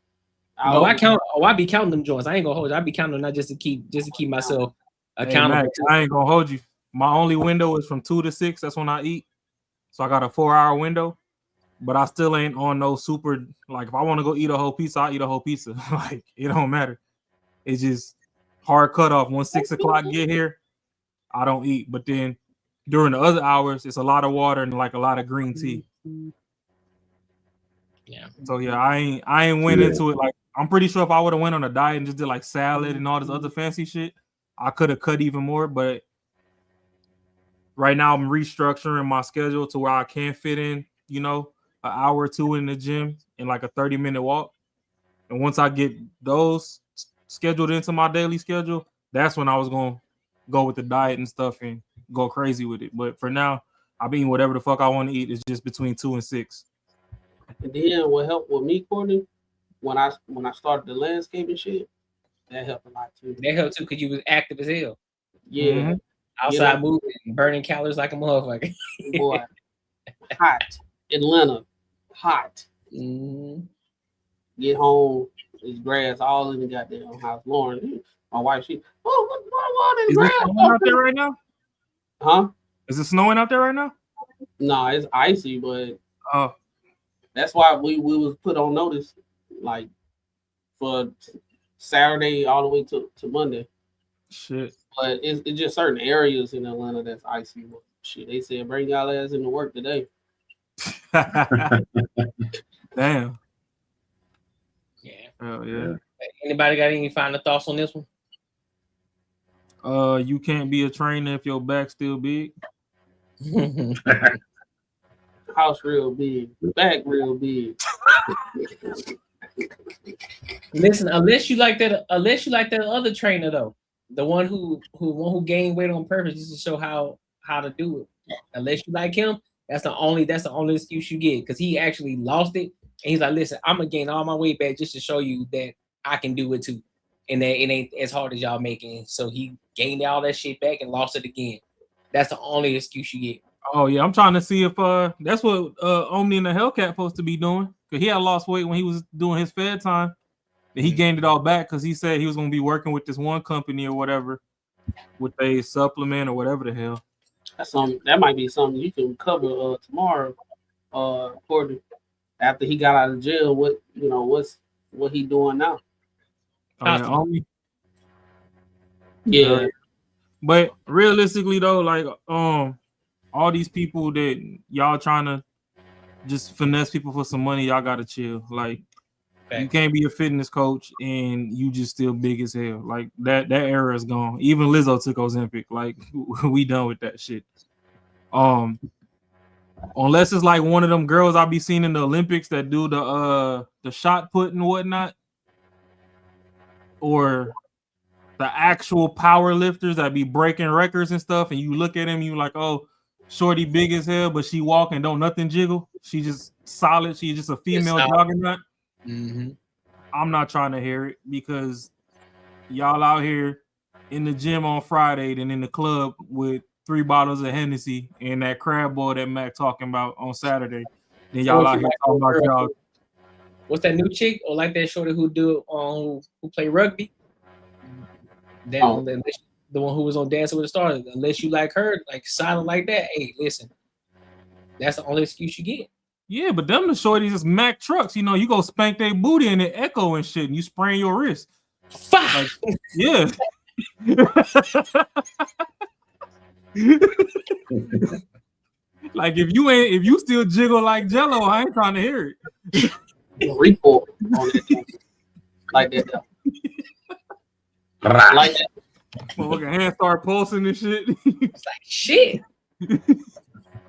I be counting them joints. I ain't gonna hold you. I be counting them not just to keep myself accountable. Hey, Max, I ain't gonna hold you. My only window is from 2 to 6. That's when I eat. So I got a 4-hour window. But I still ain't on no super, like, if I want to go eat a whole pizza, I eat a whole pizza. Like, it don't matter. It's just hard cutoff. Once 6 o'clock get here, I don't eat. But then during the other hours, it's a lot of water and like a lot of green tea. Yeah. So yeah, I ain't went into it. Like, I'm pretty sure if I would have went on a diet and just did like salad and all this other fancy shit, I could have cut even more. But right now I'm restructuring my schedule to where I can fit in, you know, an hour or two in the gym and like a 30-minute walk. And once I get those scheduled into my daily schedule, that's when I was going to go with the diet and stuff and go crazy with it. But for now, I've been eating whatever the fuck I want to eat. It's just between 2 and 6. And then what helped with me, Courtney, when I started the landscaping shit, that helped a lot too. That helped too because you was active as hell. Yeah. Mm-hmm. Outside moving, burning calories like a motherfucker. Boy, hot. Atlanta, hot. Mm-hmm. Get home, it's grass all in the goddamn house. Lauren, my wife, she, what is grass? It snowing out there right now? Huh? Is it snowing out there right now? No, it's icy, but that's why we was put on notice, like for Saturday all the way to Monday. Shit. But it's just certain areas in Atlanta that's icy. Shit, they said bring y'all ass into work today. Damn. Yeah. Oh yeah. Anybody got any final thoughts on this one? You can't be a trainer if your back's still big. House real big, back real big. Listen, unless you like that other trainer though, the one who gained weight on purpose just to show how to do it. Unless you like him, that's the only excuse you get because he actually lost it and he's like, listen, I'm gonna gain all my weight back just to show you that I can do it too, and that it ain't as hard as y'all making. So he gained all that shit back and lost it again. That's the only excuse you get. Oh yeah, I'm trying to see if that's what Omni and the Hellcat supposed to be doing because he had lost weight when he was doing his Fed time. And he gained it all back because he said he was going to be working with this one company or whatever with a supplement or whatever the hell. That might be something you can cover tomorrow, Courtney. After he got out of jail, what he doing now? Yeah. But realistically though, like all these people that y'all trying to just finesse people for some money, y'all gotta chill. Like you can't be a fitness coach and you just still big as hell. Like that era is gone. Even Lizzo took Ozempic. Like we done with that shit. Unless it's like one of them girls I be seeing in the Olympics that do the shot put and whatnot, or the actual power lifters that be breaking records and stuff, and you look at him, you like, oh, shorty big as hell, but she walking don't nothing jiggle. She just solid. She's just a female juggernaut. Mm-hmm. I'm not trying to hear it because y'all out here in the gym on Friday and in the club with 3 bottles of Hennessy and that crab boil that Mac talking about on Saturday. Then y'all out here talking about y'all. What's that new chick or like that shorty who who play rugby? The one who was on Dancing with the Stars. Unless you like her, like silent like that. Hey, listen, that's the only excuse you get. Yeah, but them the shorties is Mack trucks. You know, you go spank their booty and it echo and shit, and you sprain your wrist. Like, yeah. Like if you still jiggle like Jello, I ain't trying to hear it. Report on it like that. Like that. Motherfucking hand start pulsing and shit. It's like shit.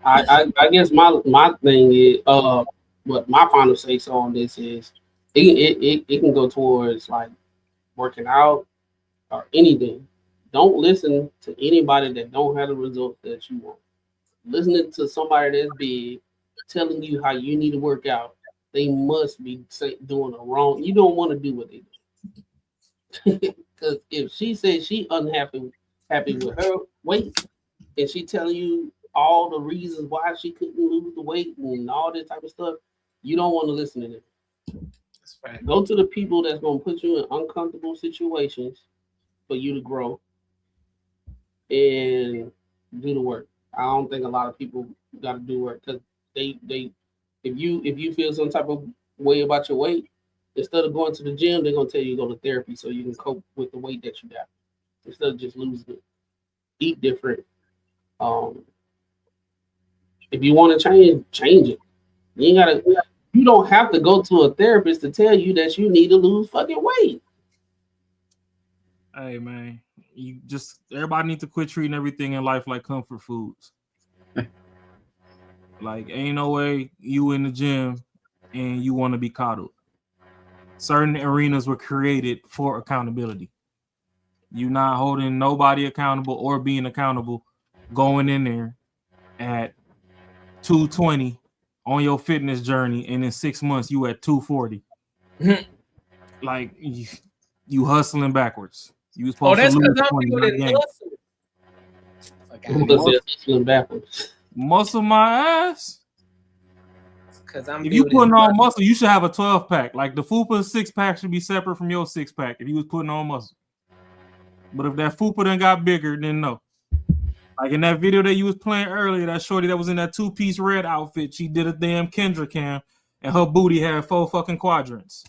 I guess my thing is what my final say so on this is it can go towards like working out or anything. Don't listen to anybody that don't have the results that you want. Listening to somebody that's big telling you how you need to work out, they must be doing the wrong. You don't want to do what they do. Because if she says she happy with her weight and she telling you all the reasons why she couldn't lose the weight and all this type of stuff, you don't want to listen to them. That's right. Go to the people that's gonna put you in uncomfortable situations for you to grow and do the work. I don't think a lot of people got to do work because they if you feel some type of way about your weight, instead of going to the gym, they're gonna tell you to go to therapy so you can cope with the weight that you got instead of just losing it. Eat different. If you want to change it. You don't have to go to a therapist to tell you that you need to lose fucking weight. Hey man, everybody needs to quit treating everything in life like comfort foods. Like, ain't no way you in the gym and you want to be coddled. Certain arenas were created for accountability. You're not holding nobody accountable or being accountable going in there at 220 on your fitness journey, and in 6 months you at 240. Like you hustling backwards. You was supposed to lose 20, not gain. Hustling backwards. Muscle my ass. Because I'm if you putting on muscle, you should have a 12-pack. Like the FUPA 6-pack should be separate from your 6-pack if you was putting on muscle. But if that FUPA done got bigger, then no. Like in that video that you was playing earlier, that shorty that was in that 2-piece red outfit, she did a damn Kendra cam, and her booty had 4 fucking quadrants.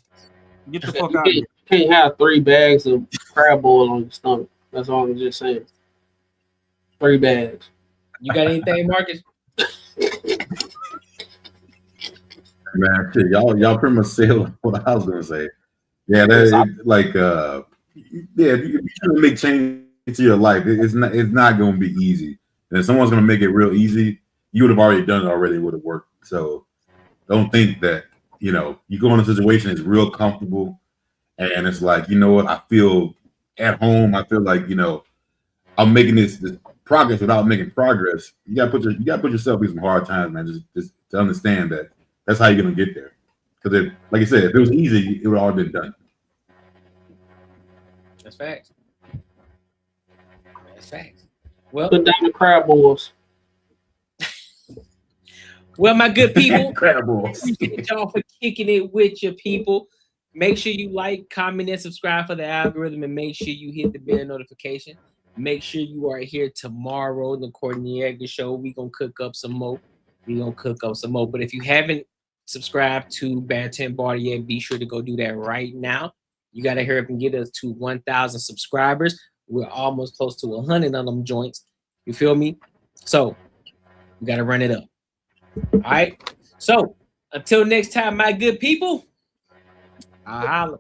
Get the fuck out of here. You can't have 3 bags of crab boil on your stomach. That's all I'm just saying. 3 bags. You got anything, Marcus? Man, shit, y'all pretty much said what I was gonna say. Yeah, if you're trying to make change to your life, it's not gonna be easy. And if someone's gonna make it real easy, you would have already done it already, would have worked. So don't think that, you go in a situation that's real comfortable and it's like, you know what, I feel at home, I feel like, I'm making this progress without making progress. You gotta put yourself through some hard times, man, just to understand that that's how you're gonna get there. Because like I said, if it was easy, it would all been done. That's facts. That's facts. Well, put down the crab balls. Well, my good people, crab balls. Appreciate y'all for kicking it with your people. Make sure you like, comment, and subscribe for the algorithm, and make sure you hit the bell notification. Make sure you are here tomorrow in the Courtney Egger Show. We're gonna cook up some more. But if you haven't subscribed to Bantam Bar yet, be sure to go do that right now. You got to hurry up and get us to 1,000 subscribers. We're almost close to 100 of them joints. You feel me? So we got to run it up. All right. So until next time, my good people, I'll holla.